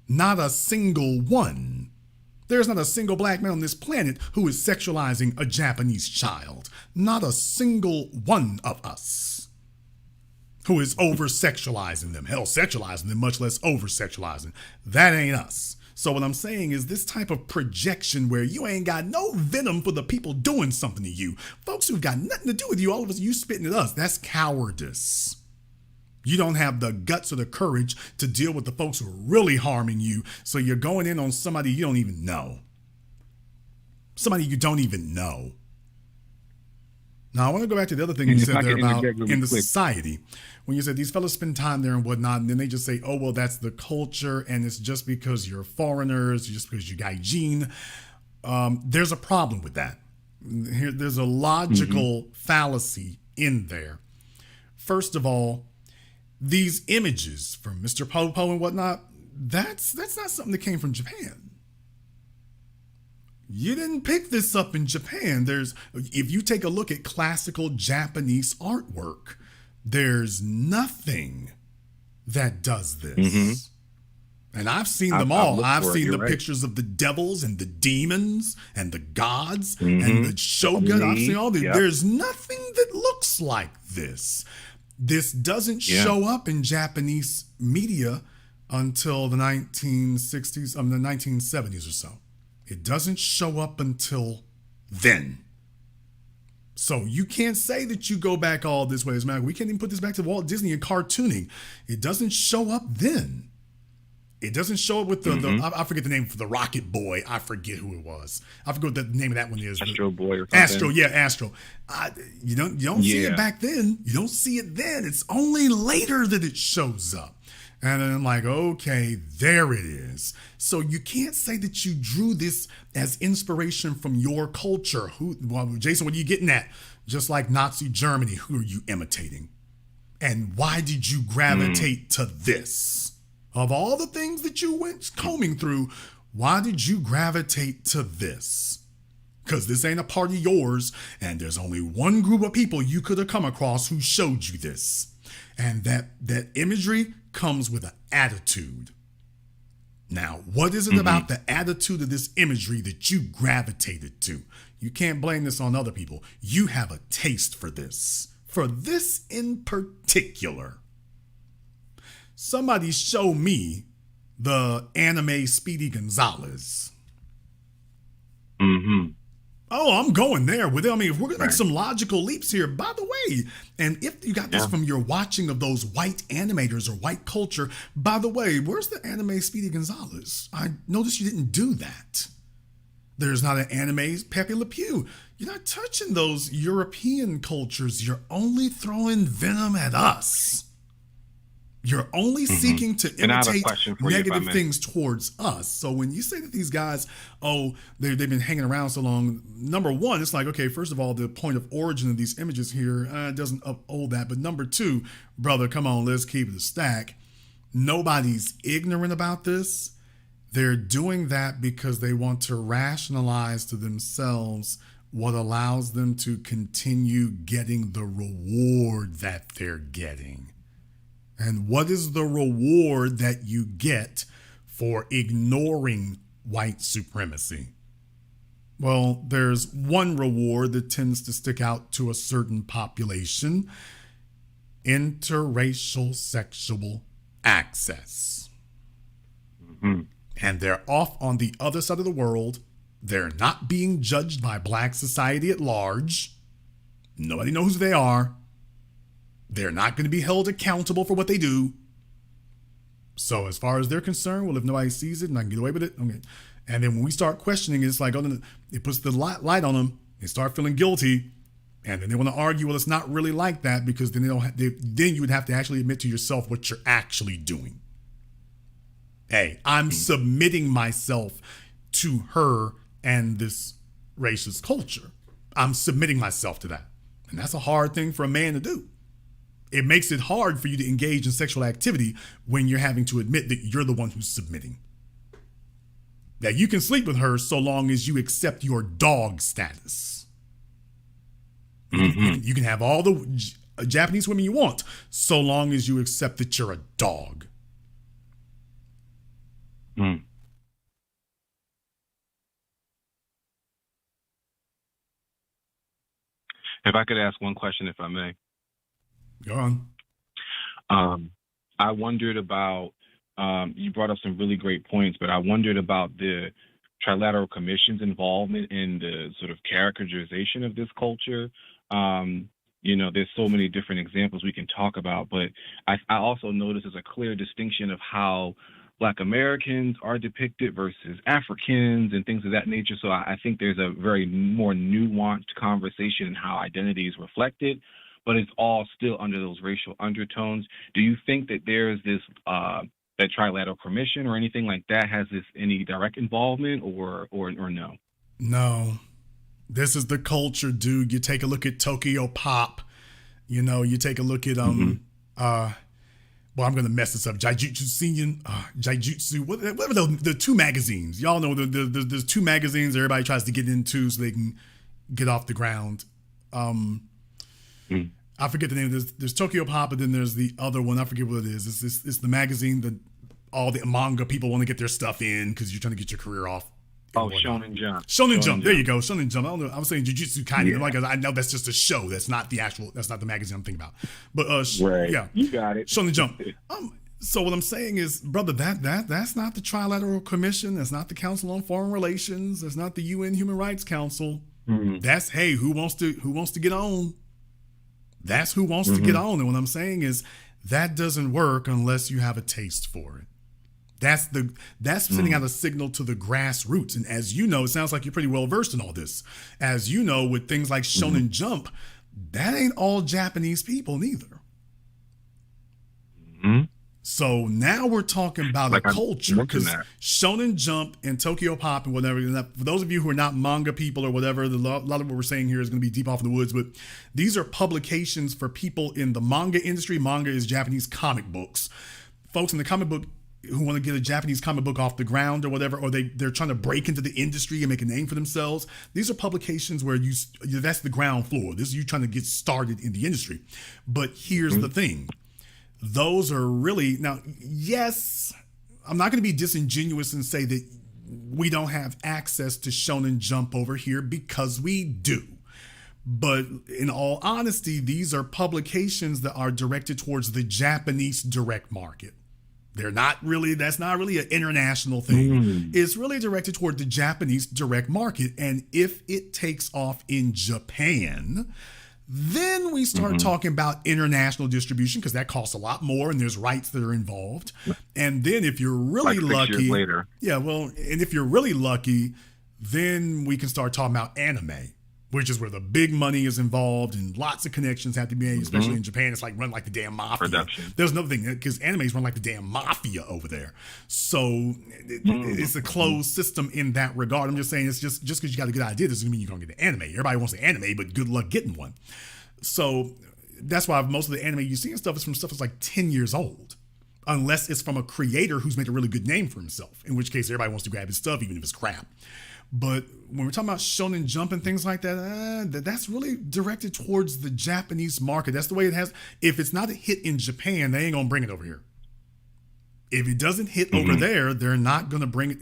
Not a single one. There's not a single black man on this planet who is sexualizing a Japanese child. Not a single one of us who is over-sexualizing them. Hell, sexualizing them, much less over-sexualizing. That ain't us. So what I'm saying is this type of projection where you ain't got no venom for the people doing something to you. Folks who've got nothing to do with you, all of us, you spitting at us. That's cowardice. You don't have the guts or the courage to deal with the folks who are really harming you. So you're going in on somebody you don't even know. Somebody you don't even know. Now, I want to go back to the other thing you said there about in the society. When you said these fellas spend time there and whatnot, and then they just say, oh, well, that's the culture, and it's just because you're foreigners, just because you gaijin. There's a problem with that. There's a logical fallacy in there. First of all, these images from Mr. Popo and whatnot, that's not something that came from Japan. You didn't pick this up in Japan. If you take a look at classical Japanese artwork, there's nothing that does this. And I've seen them all. I've seen the pictures of the devils and the demons and the gods and the shogun. I've seen all these. There's nothing that looks like this. This doesn't show up in Japanese media until the 1960s, the 1970s or so. It doesn't show up until then. So you can't say that you go back all this way. As a matter, we can't even put this back to Walt Disney and cartooning. It doesn't show up then. It doesn't show up with I forget the name for the Rocket Boy. I forget who it was. I forget what the name of that one is. Astro Boy or something. Astro. You don't see it back then. You don't see it then. It's only later that it shows up. And then I'm like, okay, there it is. So you can't say that you drew this as inspiration from your culture. Jason, what are you getting at? Just like Nazi Germany, who are you imitating? And why did you gravitate to this? Of all the things that you went combing through, why did you gravitate to this? Because this ain't a part of yours, and there's only one group of people you could have come across who showed you this. And that imagery comes with an attitude. Now, what is it about the attitude of this imagery that you gravitated to? You can't blame this on other people. You have a taste for this in particular. Somebody show me the anime Speedy Gonzalez. Mm-hmm. Oh, I'm going there with it. I mean, if we're going to make some logical leaps here, by the way, and if you got this from your watching of those white animators or white culture, by the way, where's the anime Speedy Gonzalez? I noticed you didn't do that. There's not an anime Pepe Le Pew. You're not touching those European cultures. You're only throwing venom at us. You're only seeking to imitate negative things towards us. So when you say that these guys, they've been hanging around so long, number one, it's like, okay, first of all, the point of origin of these images here doesn't uphold that. But number two, brother, come on, let's keep it a stack. Nobody's ignorant about this. They're doing that because they want to rationalize to themselves what allows them to continue getting the reward that they're getting. And what is the reward that you get for ignoring white supremacy? Well, there's one reward that tends to stick out to a certain population: interracial sexual access. Mm-hmm. And they're off on the other side of the world. They're not being judged by black society at large. Nobody knows who they are. They're not going to be held accountable for what they do. So as far as they're concerned, well, if nobody sees it and I can get away with it, okay. And then when we start questioning, it's like, it puts the light on them. They start feeling guilty. And then they want to argue, well, it's not really like that, because then then you would have to actually admit to yourself what you're actually doing. Hey, I'm submitting myself to her and this racist culture. I'm submitting myself to that. And that's a hard thing for a man to do. It makes it hard for you to engage in sexual activity when you're having to admit that you're the one who's submitting. That you can sleep with her so long as you accept your dog status. Mm-hmm. You can have all the Japanese women you want so long as you accept that you're a dog. Mm. If I could ask one question, if I may. Go on. I wondered about, you brought up some really great points, but I wondered about the Trilateral Commission's involvement in the sort of characterization of this culture. There's so many different examples we can talk about, but I also noticed there's a clear distinction of how Black Americans are depicted versus Africans and things of that nature. So I think there's a very more nuanced conversation in how identity is reflected, but it's all still under those racial undertones. Do you think that there's this, that Trilateral Commission or anything like that has any direct involvement or no? No. This is the culture, dude. You take a look at Tokyo Pop. You take a look at I'm gonna mess this up. Jaijutsu, whatever the two magazines. Y'all know there's two magazines everybody tries to get into so they can get off the ground. I forget the name. There's Tokyo Pop, and then there's the other one. I forget what it is. It's the magazine that all the manga people want to get their stuff in because you're trying to get your career off. Oh, Shonen Jump. Shonen Jump. There you go. Shonen Jump. I don't know. I was saying Jujutsu Kaisen. Yeah. I know that's just a show. That's not the magazine I'm thinking about. But right. Yeah, you got it. Shonen Jump. So what I'm saying is, brother, that's not the Trilateral Commission. That's not the Council on Foreign Relations. That's not the UN Human Rights Council. Mm-hmm. That's who wants to get on. That's who wants to get on. And what I'm saying is that doesn't work unless you have a taste for it. That's sending out a signal to the grassroots. And as you know, it sounds like you're pretty well versed in all this. As you know, with things like Shonen Jump, that ain't all Japanese people neither. Mm-hmm. So now we're talking about a culture, because Shonen Jump and Tokyo Pop and whatever. And for those of you who are not manga people or whatever, a lot of what we're saying here is going to be deep off in the woods. But these are publications for people in the manga industry. Manga is Japanese comic books. Folks in the comic book who want to get a Japanese comic book off the ground or whatever, or they're trying to break into the industry and make a name for themselves. These are publications where that's the ground floor. This is you trying to get started in the industry. But here's the thing. Those are really, now, yes, I'm not going to be disingenuous and say that we don't have access to Shonen Jump over here, because we do. But in all honesty, these are publications that are directed towards the Japanese direct market. That's not really an international thing. It's really directed toward the Japanese direct market. And if it takes off in Japan, then we start talking about international distribution, because that costs a lot more and there's rights that are involved. And then if you're really like 6 years lucky, later. yeah, well, and if you're really lucky, then we can start talking about anime, which is where the big money is involved and lots of connections have to be made, especially in Japan. It's like run like the damn mafia. Production. There's another thing, because animes run like the damn mafia over there. So it's a closed system in that regard. I'm just saying, it's just because you got a good idea doesn't mean you're going to get an anime. Everybody wants an anime, but good luck getting one. So that's why most of the anime you see and stuff is from stuff that's like 10 years old. Unless it's from a creator who's made a really good name for himself, in which case everybody wants to grab his stuff, even if it's crap. But when we're talking about Shonen Jump and things like that, that's really directed towards the Japanese market. That's the way it has. If it's not a hit in Japan, they ain't going to bring it over here. If it doesn't hit over there, they're not going to bring it.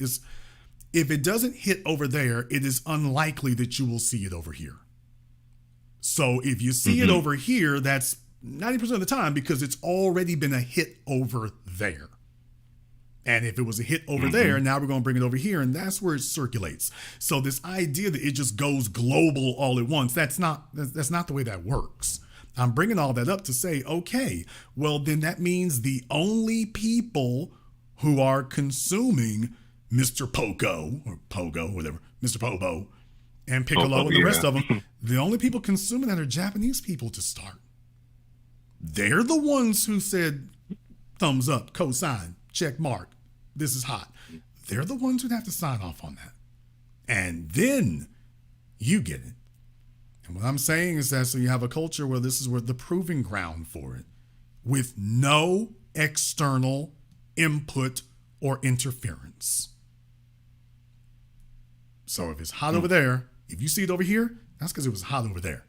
If it doesn't hit over there, it is unlikely that you will see it over here. So if you see it over here, that's 90% of the time because it's already been a hit over there. And if it was a hit over there, now we're going to bring it over here, and that's where it circulates. So this idea that it just goes global all at once, that's not the way that works. I'm bringing all that up to say, okay, well, then that means the only people who are consuming Mr. Poco, or Pogo, whatever, Mr. Pobo, and Piccolo and the rest of them, the only people consuming that are Japanese people to start. They're the ones who said, thumbs up, cosign, check mark, this is hot. They're the ones who'd have to sign off on that. And then you get it. And what I'm saying is that so you have a culture where this is where the proving ground for it, with no external input or interference. So if it's hot over there, if you see it over here, that's because it was hot over there.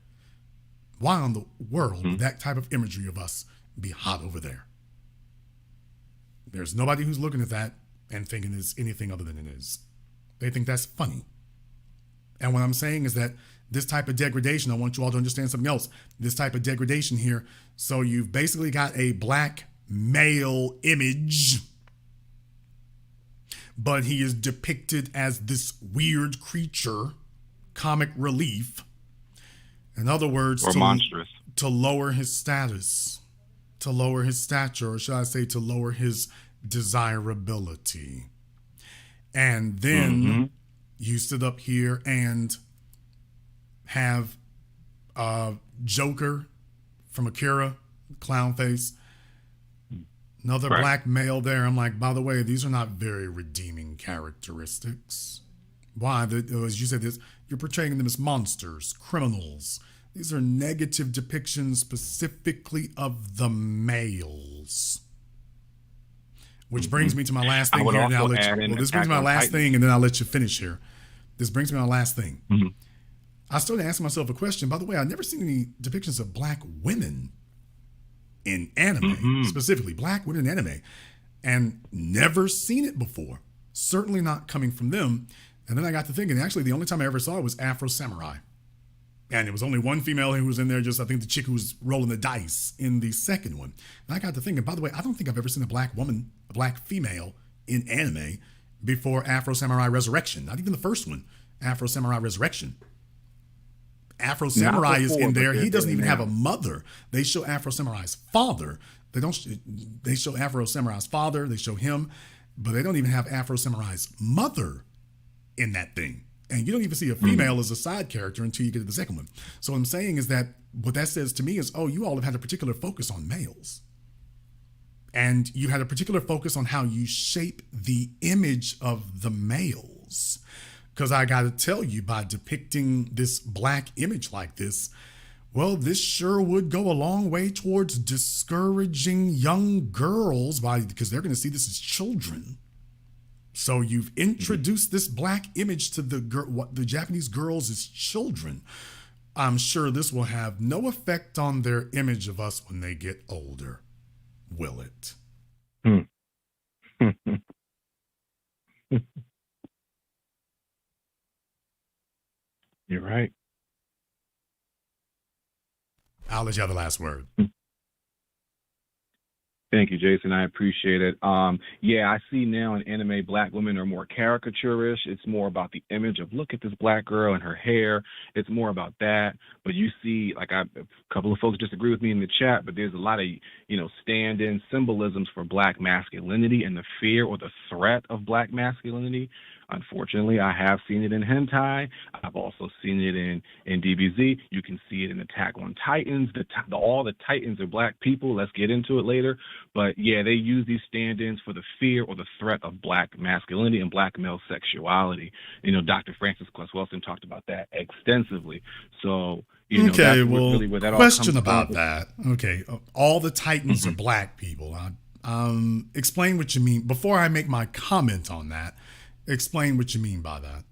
Why in the world would that type of imagery of us be hot over there? There's nobody who's looking at that and thinking it's anything other than it is. They think that's funny. And what I'm saying is that this type of degradation, I want you all to understand something else. This type of degradation here, so you've basically got a black male image, but he is depicted as this weird creature, comic relief. In other words, or monstrous. To lower his status, to lower his stature, or should I say to lower his desirability. And then you sit up here and have Joker from Akira, clown face, another black male there. I'm like, by the way, these are not very redeeming characteristics. Why? As you said, this, you're portraying them as monsters, criminals. These are negative depictions specifically of the males. Which brings me to my last thing here. And I'll let you, this brings me to my last thing, and then I'll let you finish here. This brings me to my last thing. I started asking myself a question. By the way, I've never seen any depictions of black women in anime, specifically black women in anime, and never seen it before. Certainly not coming from them. And then I got to thinking, actually, the only time I ever saw it was Afro Samurai. And there was only one female who was in there, just I think the chick who was rolling the dice in the second one. And I got to thinking, by the way, I don't think I've ever seen a black woman, a black female in anime before Afro Samurai Resurrection. Not even the first one, Afro Samurai Resurrection. Afro Samurai is in there. He doesn't even have a mother. They show Afro Samurai's father. They show Afro Samurai's father. They show him, but they don't even have Afro Samurai's mother in that thing. And you don't even see a female as a side character until you get to the second one. So what I'm saying is that what that says to me is, oh, you all have had a particular focus on males. And you had a particular focus on how you shape the image of the males. Because I got to tell you, by depicting this black image like this, well, this sure would go a long way towards discouraging young girls because they're going to see this as children. So you've introduced this black image to the Japanese girls as children. I'm sure this will have no effect on their image of us when they get older. Will it? You're right. I'll let you have the last word. Thank you, Jason. I appreciate it. Yeah, I see now in anime black women are more caricaturish. It's more about the image of look at this black girl and her hair. It's more about that. But you see, like a couple of folks disagree with me in the chat, but there's a lot of, stand-in symbolisms for black masculinity and the fear or the threat of black masculinity. Unfortunately, I have seen it in hentai. I've also seen it in DBZ. You can see it in Attack on Titans. All the Titans are black people. Let's get into it later. But yeah, they use these stand-ins for the fear or the threat of black masculinity and black male sexuality. Dr. Francis Wilson talked about that extensively. So, okay, that's well, really where that question all comes about that. Okay, all the Titans are black people. Explain what you mean. Before I make my comment on that, explain what you mean by that.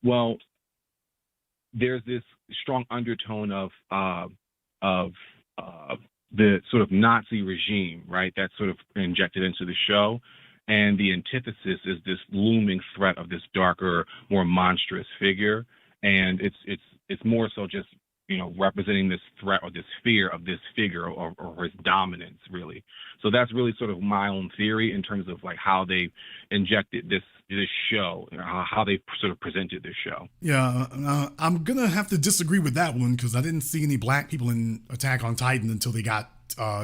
Well, there's this strong undertone of the sort of Nazi regime, right? That's sort of injected into the show. And the antithesis is this looming threat of this darker, more monstrous figure. And it's more so just, representing this threat or this fear of this figure or his dominance, really. So that's really sort of my own theory in terms of like how they injected this show, how they sort of presented this show. Yeah, I'm gonna have to disagree with that one because I didn't see any black people in Attack on Titan until they got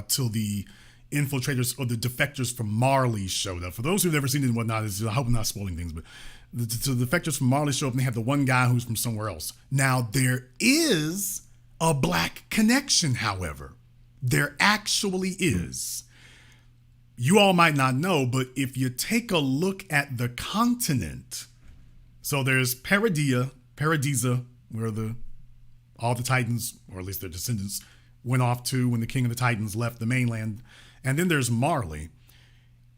till the infiltrators or the defectors from Marley showed up. For those who've never seen it and whatnot, I hope I'm not spoiling things, but the defectors from Marley show up and they have the one guy who's from somewhere else. Now, there is a black connection, however. There actually is. You all might not know, but if you take a look at the continent, so there's Paradisa, where all the Titans, or at least their descendants, went off to when the King of the Titans left the mainland. And then there's Marley.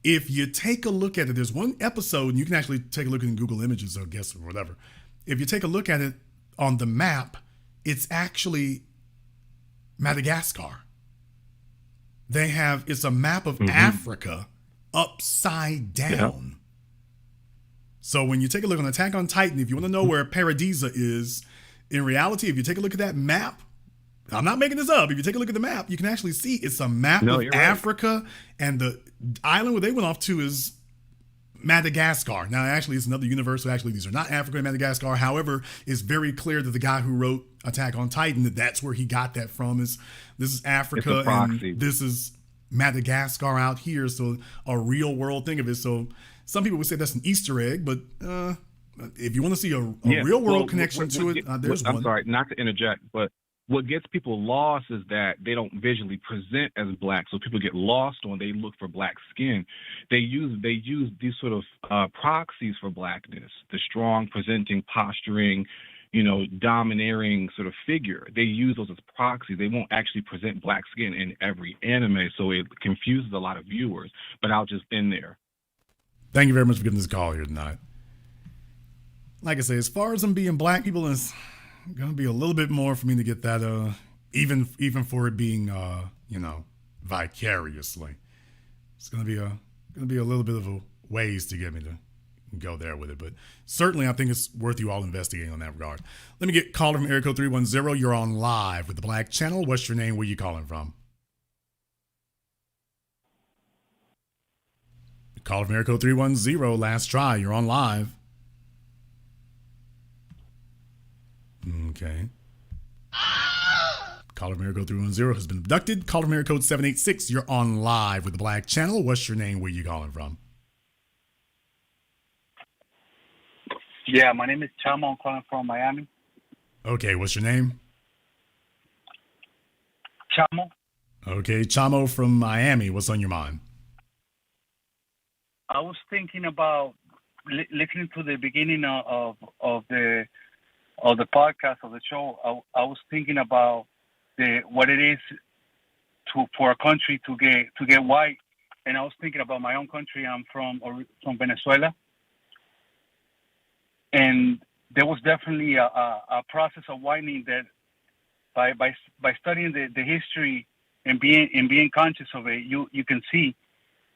If you take a look at it, there's one episode, and you can actually take a look in Google Images, I guess, or whatever. If you take a look at it on the map, it's actually Madagascar. It's a map of Africa upside down. Yep. So when you take a look on Attack on Titan, if you want to know where Paradisa is, in reality, if you take a look at that map, I'm not making this up. If you take a look at the map, you can actually see it's a map of Africa, and the island where they went off to is Madagascar. Now, actually, it's another universe. So actually, these are not Africa and Madagascar. However, it's very clear that the guy who wrote Attack on Titan, that's where he got that from. This is Africa, and this is Madagascar out here. So a real world thing of it. So some people would say that's an Easter egg, but if you want to see a real world connection to it, there's one. I'm sorry, not to interject, but what gets people lost is that they don't visually present as black, so people get lost when they look for black skin. They use these sort of proxies for blackness, the strong, presenting, posturing, domineering sort of figure. They use those as proxies. They won't actually present black skin in every anime, so it confuses a lot of viewers. But I'll just end there. Thank you very much for giving this call here tonight. Like I say, as far as them being black people, it's gonna be a little bit more for me to get that even for it being vicariously. It's gonna be a little bit of a ways to get me to go there with it, but certainly I think it's worth you all investigating on that regard. Let me get caller from area code 310. You're on live with the Black Channel. What's your name? Where you calling from? Caller from area code 310. Last try. You're on live. Okay. Caller from area code 310 has been abducted. Caller from area code 786. You're on live with the Black Channel. What's your name? Where you calling from? Yeah, my name is Chamo. I'm calling from Miami. Okay, what's your name? Chamo. Okay, Chamo from Miami. What's on your mind? I was thinking about listening to the beginning of the podcast of the show. I was thinking about what it is for a country to get white, and I was thinking about my own country. I'm from Venezuela. And there was definitely a process of whitening that by studying the history and being conscious of it, you can see.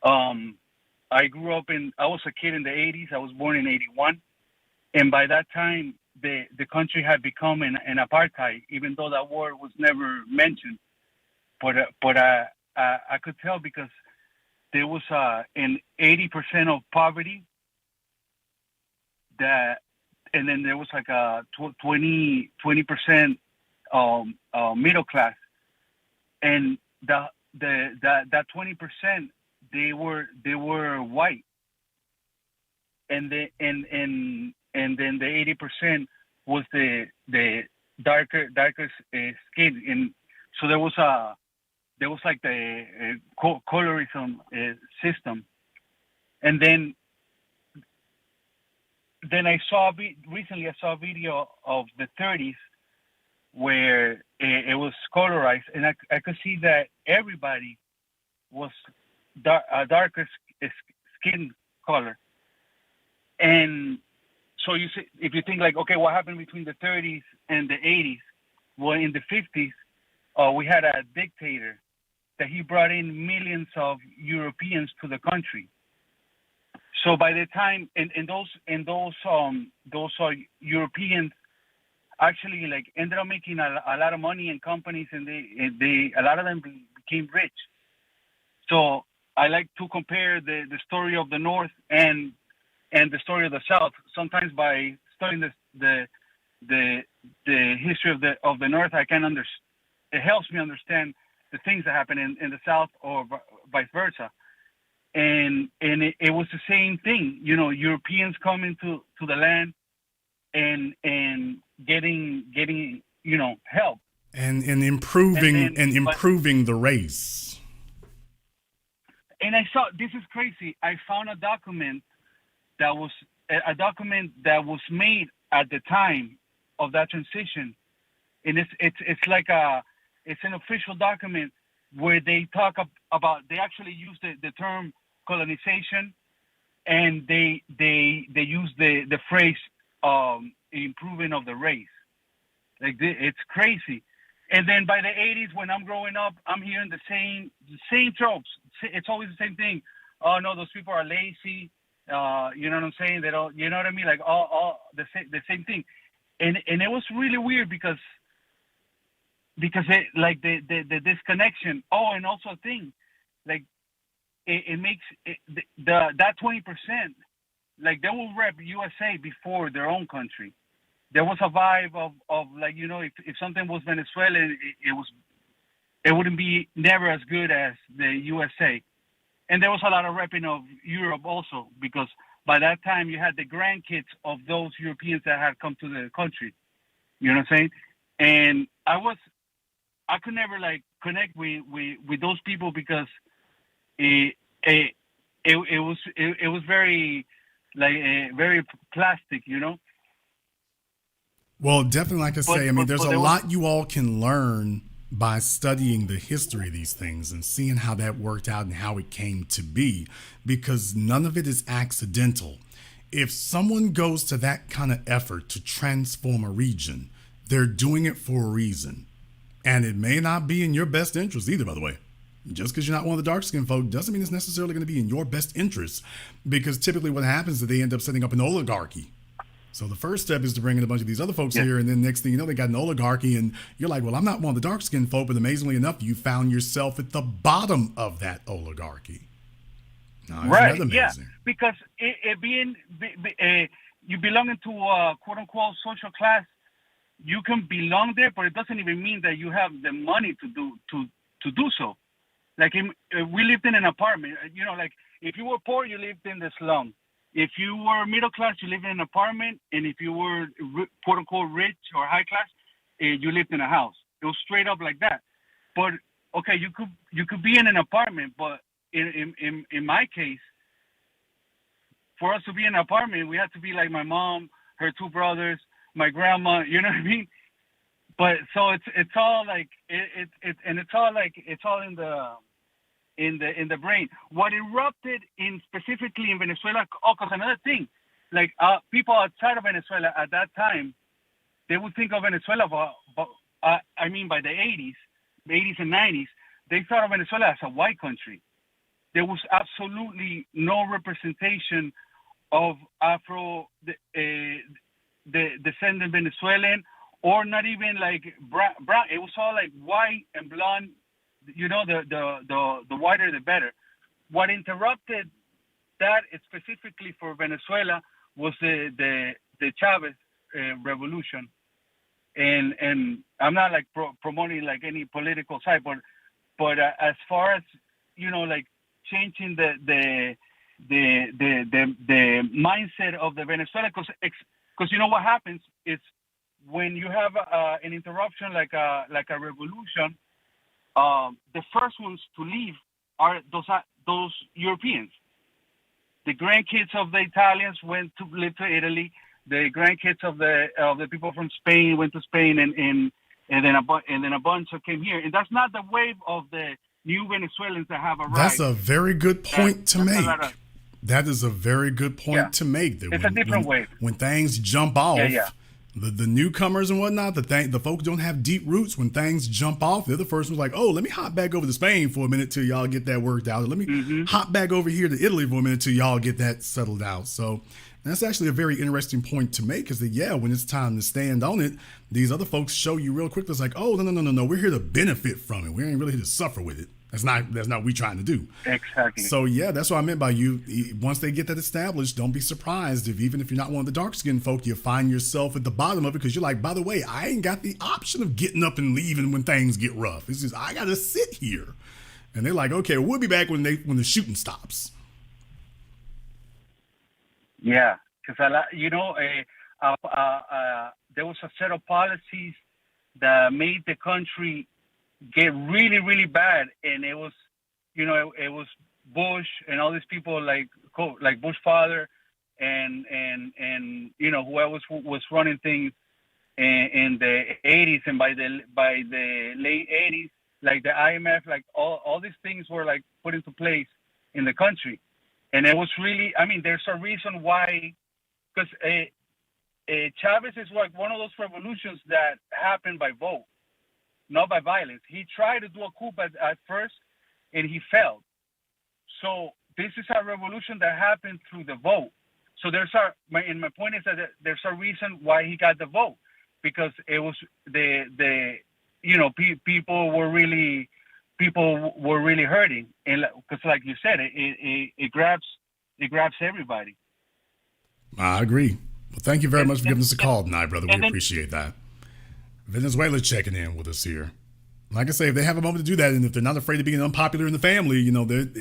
I was a kid in the 80s. I was born in 81. And by that time, the country had become an apartheid, even though that word was never mentioned I could tell because there was an 80% of poverty that, and then there was like a 20% middle class, and that 20% they were white, and then the 80% was the darker skin, and so there was like the colorism system, and then I saw recently a video of the 30s where it was colorized, and I could see that everybody was a darker skin color. And so you see, if you think like, okay, what happened between the 30s and the 80s? Well, in the 50s, we had a dictator that he brought in millions of Europeans to the country. So by the time, and those Europeans actually like ended up making a lot of money in companies, and they a lot of them became rich. So I like to compare the story of the North and the story of the South. Sometimes by studying the history of the North, I can it helps me understand the things that happen in the South, or vice versa. And it was the same thing, you know, Europeans coming to the land and getting you know, help and improving the race. And I saw, this is crazy, I found a document that was made at the time of that transition, and it's like it's an official document where they talk about, they actually use the term colonization, and they use the phrase improving of the race. Like, it's crazy. And then by the 80s, when I'm growing up, I'm hearing the same tropes. It's always the same thing. Oh no, those people are lazy. You know what I'm saying? They don't. You know what I mean? Like all the same thing. And it was really weird because it, like the disconnection. Oh, and also a thing, like it makes that 20%, like they will rep USA before their own country. There was a vibe of like, you know, if something was Venezuelan, it wouldn't be never as good as the USA. And there was a lot of repping of Europe also, because by that time you had the grandkids of those Europeans that had come to the country. You know what I'm saying? And I could never like connect with those people because it was very like very plastic, you know. Well, definitely, like I say, I mean, there's a lot you all can learn by studying the history of these things and seeing how that worked out and how it came to be, because none of it is accidental. If someone goes to that kind of effort to transform a region, they're doing it for a reason. And it may not be in your best interest either, by the way. Just because you're not one of the dark-skinned folk doesn't mean it's necessarily going to be in your best interest, because typically what happens is they end up setting up an oligarchy. So the first step is to bring in a bunch of these other folks here, and then next thing you know, they got an oligarchy, and you're like, well, I'm not one of the dark-skinned folk, but amazingly enough, you found yourself at the bottom of that oligarchy. Now, right, yeah, because it being you belong into a quote-unquote social class, you can belong there, but it doesn't even mean that you have the money to do so. Like, we lived in an apartment, you know, like if you were poor, you lived in the slum. If you were middle class, you lived in an apartment, and if you were quote unquote rich or high class, you lived in a house. It was straight up like that. But okay, you could be in an apartment, but in my case, for us to be in an apartment, we had to be like my mom, her two brothers, my grandma. You know what I mean? But so it's all like it's all in the brain. What erupted specifically in Venezuela, because another thing, like people outside of Venezuela at that time, they would think of Venezuela, but I mean by the 80s and 90s, they thought of Venezuela as a white country. There was absolutely no representation of Afro descendant Venezuelan, or not even like brown. It was all like white and blonde the wider the better. What interrupted that specifically for Venezuela was the Chavez revolution, and I'm not like promoting like any political side, but as far as like changing the mindset of the Venezuela, because what happens is when you have an interruption like a revolution, the first ones to leave are those Europeans. The grandkids of the Italians went to live to Italy. The grandkids of the people from Spain went to Spain, and then a bunch came here. And that's not the wave of the new Venezuelans that have arrived. That's a very good point to make. That is a very good point to make. That it's a different wave. When things jump off, the newcomers and whatnot, the folks don't have deep roots. When things jump off, they're the first ones like, oh, let me hop back over to Spain for a minute till y'all get that worked out. Let me hop back over here to Italy for a minute till y'all get that settled out. So that's actually a very interesting point to make, is that, when it's time to stand on it, these other folks show you real quick. It's like, oh, no, we're here to benefit from it. We ain't really here to suffer with it. That's not what we trying to do. Exactly. So that's what I meant by once they get that established, don't be surprised if even if you're not one of the dark skinned folk, you find yourself at the bottom of it because you're like, by the way, I ain't got the option of getting up and leaving when things get rough. It's just I got to sit here, and they're like, okay, we'll be back when the shooting stops. Yeah, because there was a set of policies that made the country get really, really bad, and it was Bush and all these people like Bush father and whoever was running things in the 80s, and by the late 80s, like the IMF, like all these things were like put into place in the country, and it was really, there's a reason why, because Chavez is like one of those revolutions that happened by vote, not by violence. He tried to do a coup at first, and he failed. So this is a revolution that happened through the vote. So my point is that there's a reason why he got the vote, because it was people were really hurting, and because like you said, it grabs everybody. I agree. Well, thank you very much for giving us a call tonight, brother. We appreciate that. Venezuela checking in with us here. Like I say, if they have a moment to do that, and if they're not afraid of being unpopular in the family,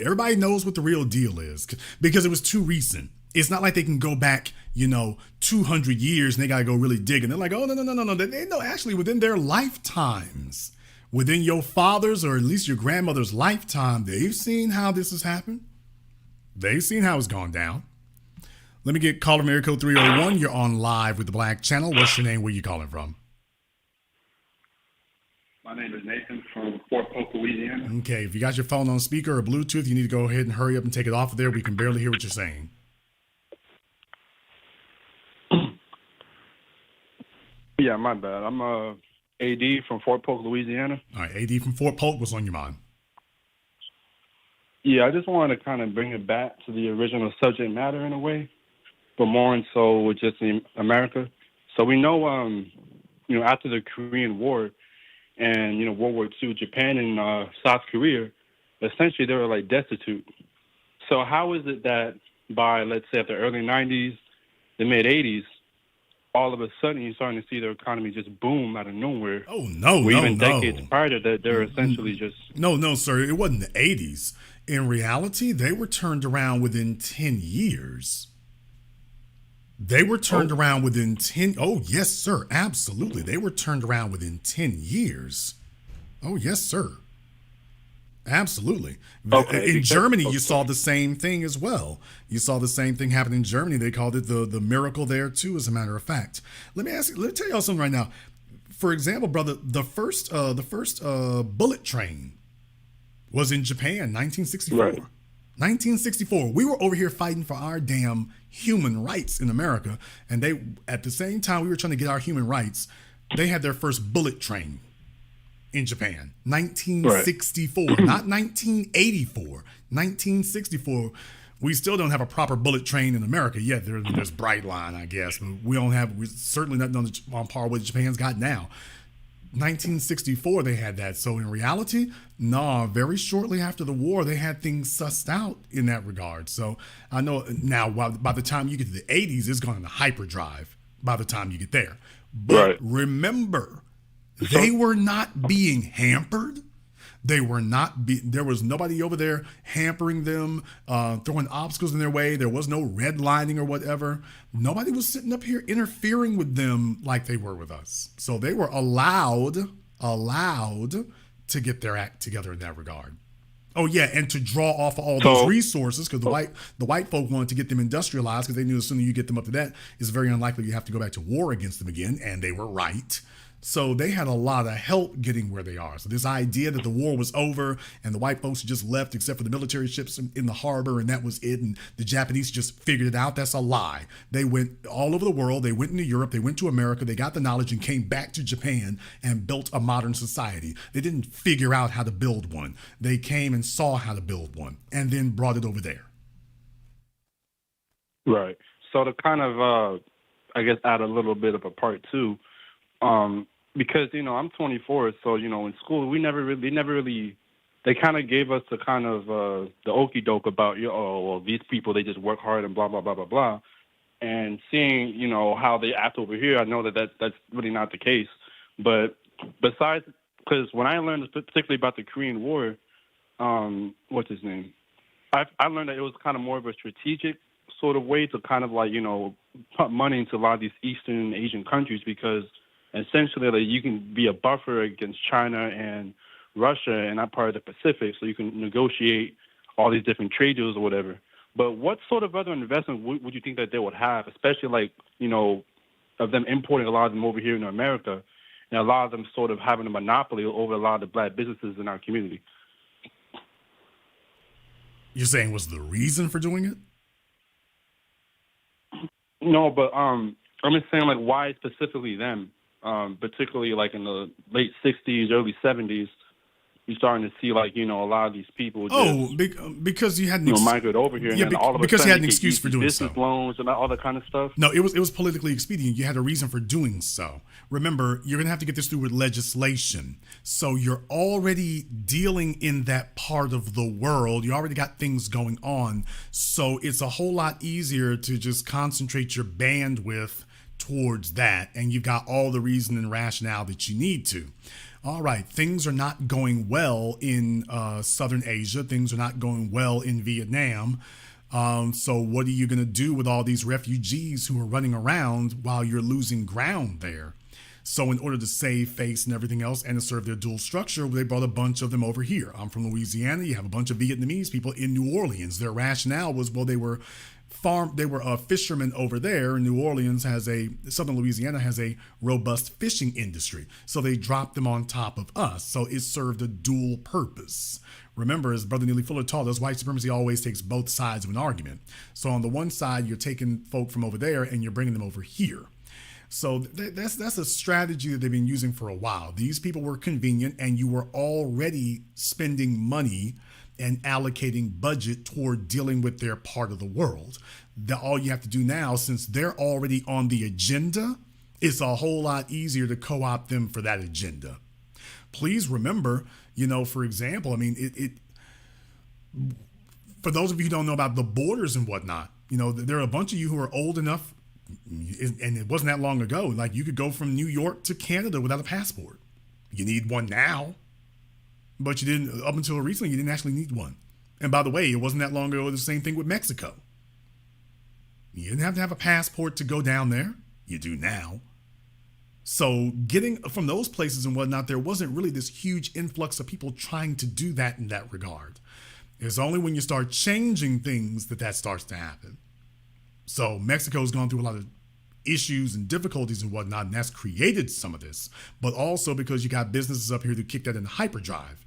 everybody knows what the real deal is, because it was too recent. It's not like they can go back, 200 years and they got to go really dig. And they're like, oh, no. They know actually within their lifetimes, within your father's or at least your grandmother's lifetime, they've seen how this has happened. They've seen how it's gone down. Let me get caller area code 301. You're on live with the Black Channel. What's your name? Where you calling from? My name is Nathan from Fort Polk, Louisiana. Okay, if you got your phone on speaker or Bluetooth, you need to go ahead and hurry up and take it off of there. We can barely hear what you're saying. Yeah, my bad. I'm AD from Fort Polk, Louisiana. All right, AD from Fort Polk. What's on your mind? Yeah, I just wanted to kind of bring it back to the original subject matter in a way, but more and so with just in America. So we know, after the Korean War and, World War II, Japan and South Korea, essentially they were like destitute. So how is it that by, let's say, at the early 90s, the mid 80s, all of a sudden you're starting to see their economy just boom out of nowhere? Oh, no, even decades prior to that, they're essentially just... No, sir. It wasn't the 80s. In reality, they were turned around within 10 years. They were turned around within 10... Oh, yes, sir. Absolutely. They were turned around within 10 years. Oh, yes, sir. Absolutely. Okay, in Germany, you saw the same thing as well. You saw the same thing happen in Germany. They called it the miracle there, too, as a matter of fact. Let me tell y'all something right now. For example, brother, the first bullet train was in Japan, 1964. Right. 1964. We were over here fighting for our damn human rights in America, and they, at the same time we were trying to get our human rights, they had their first bullet train in Japan. 1964, right. Not 1984. 1964. We still don't have a proper bullet train in America yet. There's Brightline, I guess, but we're certainly not on par with Japan's got now. 1964 they had that. So in reality, nah, very shortly after the war, they had things sussed out in that regard. So I know now by the time you get to the 80s, it's going into hyperdrive by the time you get there. But remember, they were not being hampered. They were not. There was nobody over there hampering them, throwing obstacles in their way. There was no redlining or whatever. Nobody was sitting up here interfering with them like they were with us. So they were allowed to get their act together in that regard. Oh yeah, and to draw off all those resources, because the white folk wanted to get them industrialized, because they knew as soon as you get them up to that, it's very unlikely you have to go back to war against them again, and they were right. So they had a lot of help getting where they are. So this idea that the war was over and the white folks just left except for the military ships in the harbor and that was it, and the Japanese just figured it out, that's a lie. They went all over the world. They went into Europe. They went to America. They got the knowledge and came back to Japan and built a modern society. They didn't figure out how to build one. They came and saw how to build one and then brought it over there. Right. So to kind of, I guess, add a little bit of a part two, because, I'm 24, so, in school, they kind of gave us the kind of, the okie doke about, these people, they just work hard and blah, blah, blah, blah, blah. And seeing, how they act over here, I know that's really not the case. But besides, because when I learned particularly about the Korean War, what's his name? I learned that it was kind of more of a strategic sort of way to kind of pump money into a lot of these Eastern Asian countries, because essentially you can be a buffer against China and Russia and that part of the Pacific, so you can negotiate all these different trade deals or whatever. But what sort of other investment would you think that they would have, especially of them importing a lot of them over here in America, and a lot of them sort of having a monopoly over a lot of the black businesses in our community? You're saying was the reason for doing it? No, but I'm just saying, why specifically them? Particularly in the late 60s, early 70s, you're starting to see a lot of these people because you had migrate over here, and then all of a sudden because you had an excuse for doing business loans and all that kind of stuff. No, it was politically expedient. You had a reason for doing so. Remember, you're gonna have to get this through with legislation. So you're already dealing in that part of the world. You already got things going on. So it's a whole lot easier to just concentrate your bandwidth towards that, and you've got all the reason and rationale that you need to. All right, things are not going well in Southern Asia. Things are not going well in Vietnam. So what are you going to do with all these refugees who are running around while you're losing ground there? So in order to save face and everything else and to serve their dual structure, they brought a bunch of them over here. I'm from Louisiana. You have a bunch of Vietnamese people in New Orleans. Their rationale was, well, they were fishermen over there. New Orleans Southern Louisiana has a robust fishing industry. So they dropped them on top of us. So it served a dual purpose. Remember, as Brother Neely Fuller taught us, white supremacy always takes both sides of an argument. So on the one side, you're taking folk from over there and you're bringing them over here. So that's a strategy that they've been using for a while. These people were convenient, and you were already spending money and allocating budget toward dealing with their part of the world. All you have to do now, since they're already on the agenda, it's a whole lot easier to co-opt them for that agenda. Please remember, for example, for those of you who don't know about the borders and whatnot, there are a bunch of you who are old enough, and it wasn't that long ago, you could go from New York to Canada without a passport. You need one now. But you didn't, up until recently, you didn't actually need one. And by the way, it wasn't that long ago, the same thing with Mexico. You didn't have to have a passport to go down there. You do now. So getting from those places and whatnot, there wasn't really this huge influx of people trying to do that in that regard. It's only when you start changing things that starts to happen. So Mexico's gone through a lot of issues and difficulties and whatnot, and that's created some of this. But also because you got businesses up here to kick that in hyperdrive.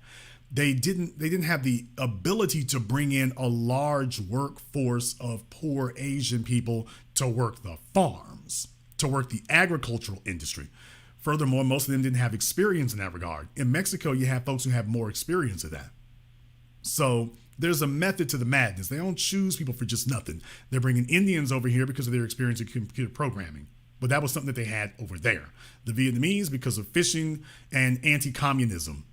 They didn't have the ability to bring in a large workforce of poor Asian people to work the farms, to work the agricultural industry. Furthermore, most of them didn't have experience in that regard. In Mexico, you have folks who have more experience of that. So there's a method to the madness. They don't choose people for just nothing. They're bringing Indians over here because of their experience in computer programming. But that was something that they had over there. The Vietnamese, because of fishing and anti-communism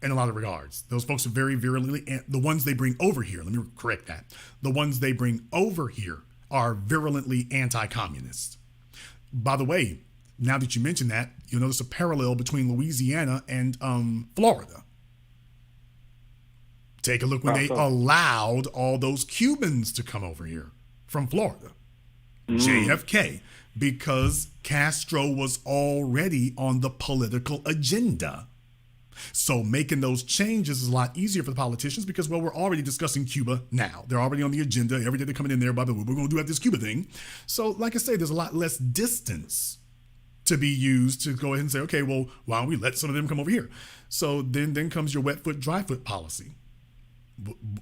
in a lot of regards. Those folks are very virulently, the ones they bring over here, let me correct that. The ones they bring over here are virulently anti-communist. By the way, now that you mention that, you'll notice a parallel between Louisiana and Florida. Take a look when they allowed all those Cubans to come over here from Florida. JFK, because Castro was already on the political agenda. So making those changes is a lot easier for the politicians because, well, we're already discussing Cuba now. They're already on the agenda. Every day they're coming in there, we're going to do this Cuba thing. So like I say, there's a lot less distance to be used to go ahead and say, okay, well, why don't we let some of them come over here? So then comes your wet foot, dry foot policy,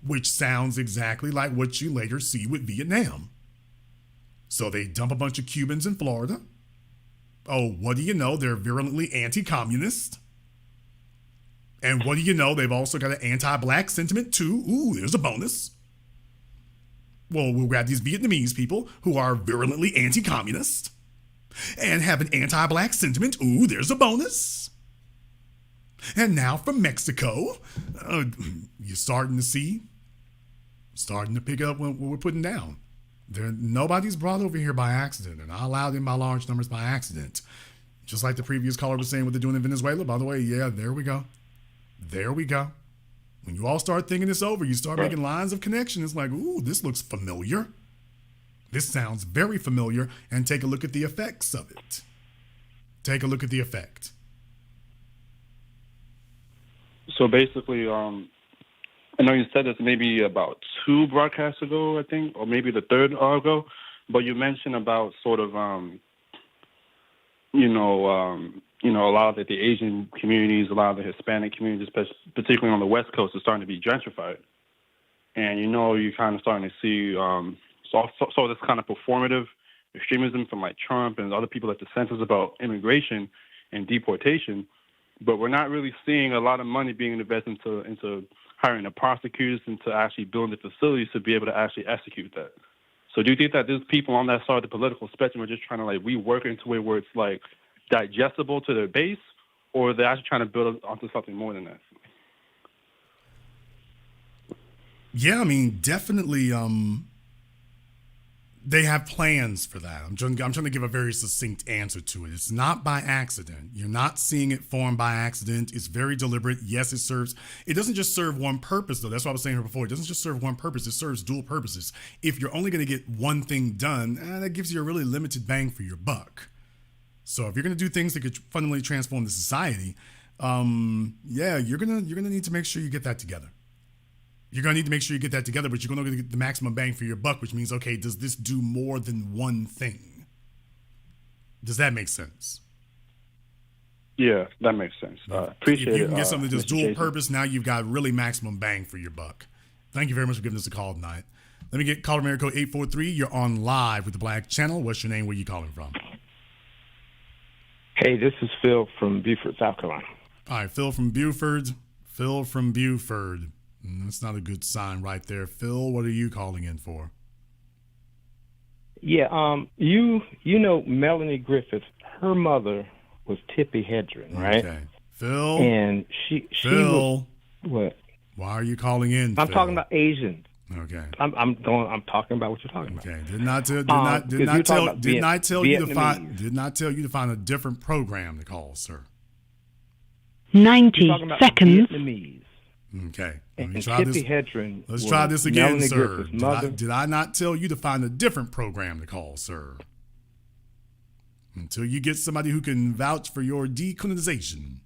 which sounds exactly like what you later see with Vietnam. So they dump a bunch of Cubans in Florida. Oh, what do you know? They're virulently anti-communist. And what do you know? They've also got an anti-black sentiment too. Ooh, there's a bonus. Well, we'll grab these Vietnamese people who are virulently anti-communist and have an anti-black sentiment. Ooh, there's a bonus. And now from Mexico, you're starting to pick up what we're putting down. Nobody's brought over here by accident. They're not allowed in by large numbers by accident. Just like the previous caller was saying what they're doing in Venezuela. By the way, yeah, there we go. There we go. When you all start thinking this over, you start making lines of connection. It's like, ooh, this looks familiar. This sounds very familiar. And take a look at the effects of it. Take a look at the effect. So basically, I know you said this maybe about 2 broadcasts ago, I think, or maybe the third ago, but you mentioned about sort of, a lot of the Asian communities, a lot of the Hispanic communities, particularly on the West Coast, is starting to be gentrified. And, you're kind of starting to see so this kind of performative extremism from like Trump and other people at the census about immigration and deportation. But we're not really seeing a lot of money being invested into hiring the prosecutors and to actually building the facilities to be able to actually execute that. So do you think that there's people on that side of the political spectrum are just trying to like rework it into a way where it's like digestible to their base, or they're actually trying to build onto something more than that? Yeah, I mean, definitely they have plans for that. I'm trying to give a very succinct answer to it. It's not by accident. You're not seeing it form by accident. It's very deliberate. Yes, it doesn't just serve one purpose, though. That's what I was saying here before. It doesn't just serve one purpose. It serves dual purposes. If you're only going to get one thing done, that gives you a really limited bang for your buck. So if you're going to do things that could fundamentally transform the society, you're going to need to make sure you get that together. You're going to need to make sure you get that together, but you're going to get the maximum bang for your buck, which means, okay, does this do more than one thing? Does that make sense? Yeah, that makes sense. Appreciate it. If you can get something that does dual Jason. purpose, now you've got really maximum bang for your buck. Thank you very much for giving us a call tonight. Let me get caller America code 843. You're on live with the Black Channel. What's your name? Where are you calling from? Hey, this is Phil from Beaufort, South Carolina. All right, Phil from Beaufort. That's not a good sign right there. Phil, what are you calling in for? Yeah, you know Melanie Griffith, her mother was Tippi Hedren, right? Okay. Phil. And she Phil. Was, what? Why are you calling in? I'm Phil? talking about Asians. Okay. I'm talking about what you're talking about. Okay. Did not tell you to find a different program to call, sir. 90 seconds. Vietnamese. Okay. And Tippi Hedren. Let's try this again, Melanie sir. Griffith's mother. Did I not tell you to find a different program to call, sir? Until you get somebody who can vouch for your decolonization.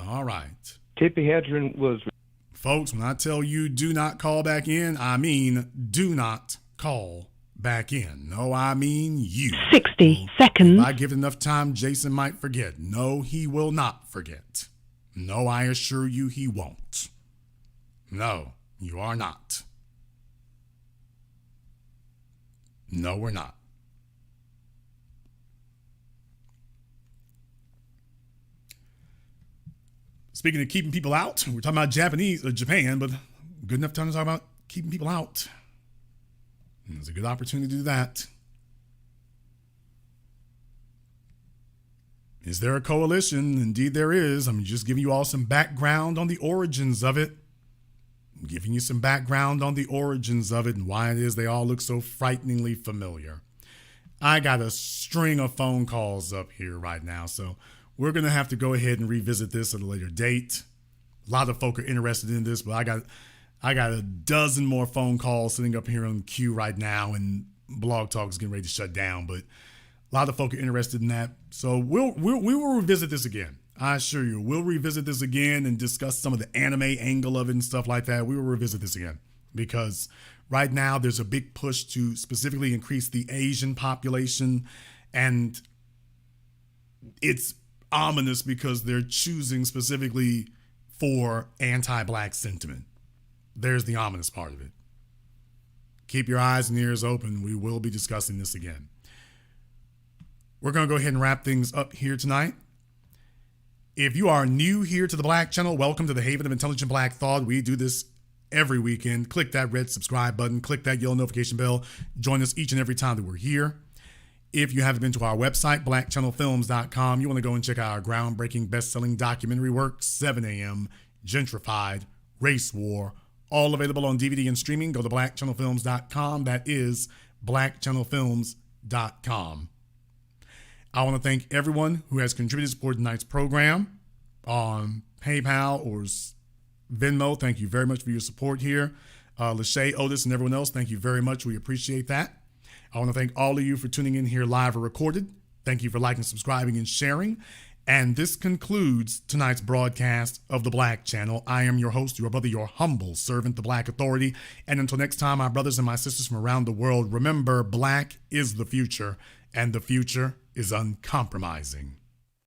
All right. Tippi Hedren was... Folks, when I tell you do not call back in, I mean do not call back in. No, I mean you. 60 seconds. If I give it enough time, Jason might forget. No, he will not forget. No, I assure you he won't. No, you are not. No, we're not. Speaking of keeping people out, we're talking about Japan, but good enough time to talk about keeping people out. It's a good opportunity to do that. Is there a coalition? Indeed there is. I'm just giving you all some background on the origins of it. I'm giving you some background on the origins of it and why it is they all look so frighteningly familiar. I got a string of phone calls up here right now, so we're going to have to go ahead and revisit this at a later date. A lot of folk are interested in this, but I got a dozen more phone calls sitting up here on queue right now, and Blog Talk is getting ready to shut down, but a lot of folk are interested in that. So we will revisit this again. I assure you, we'll revisit this again and discuss some of the anime angle of it and stuff like that. We will revisit this again because right now there's a big push to specifically increase the Asian population, and it's ominous because they're choosing specifically for anti-black sentiment. There's the ominous part of it. Keep your eyes and ears open. We will be discussing this again. We're going to go ahead and wrap things up here tonight. If you are new here to the Black Channel, welcome to the Haven of Intelligent Black Thought. We do this every weekend. Click that red subscribe button. Click that yellow notification bell. Join us each and every time that we're here. If you haven't been to our website, blackchannelfilms.com, you want to go and check out our groundbreaking best-selling documentary work, 7 a.m., Gentrified, Race War, all available on DVD and streaming. Go to blackchannelfilms.com. That is blackchannelfilms.com. I want to thank everyone who has contributed to support tonight's program on PayPal or Venmo. Thank you very much for your support here. Lachey, Otis, and everyone else, thank you very much. We appreciate that. I want to thank all of you for tuning in here live or recorded. Thank you for liking, subscribing, and sharing. And this concludes tonight's broadcast of the Black Channel. I am your host, your brother, your humble servant, the Black Authority. And until next time, my brothers and my sisters from around the world, remember, black is the future, and the future is uncompromising.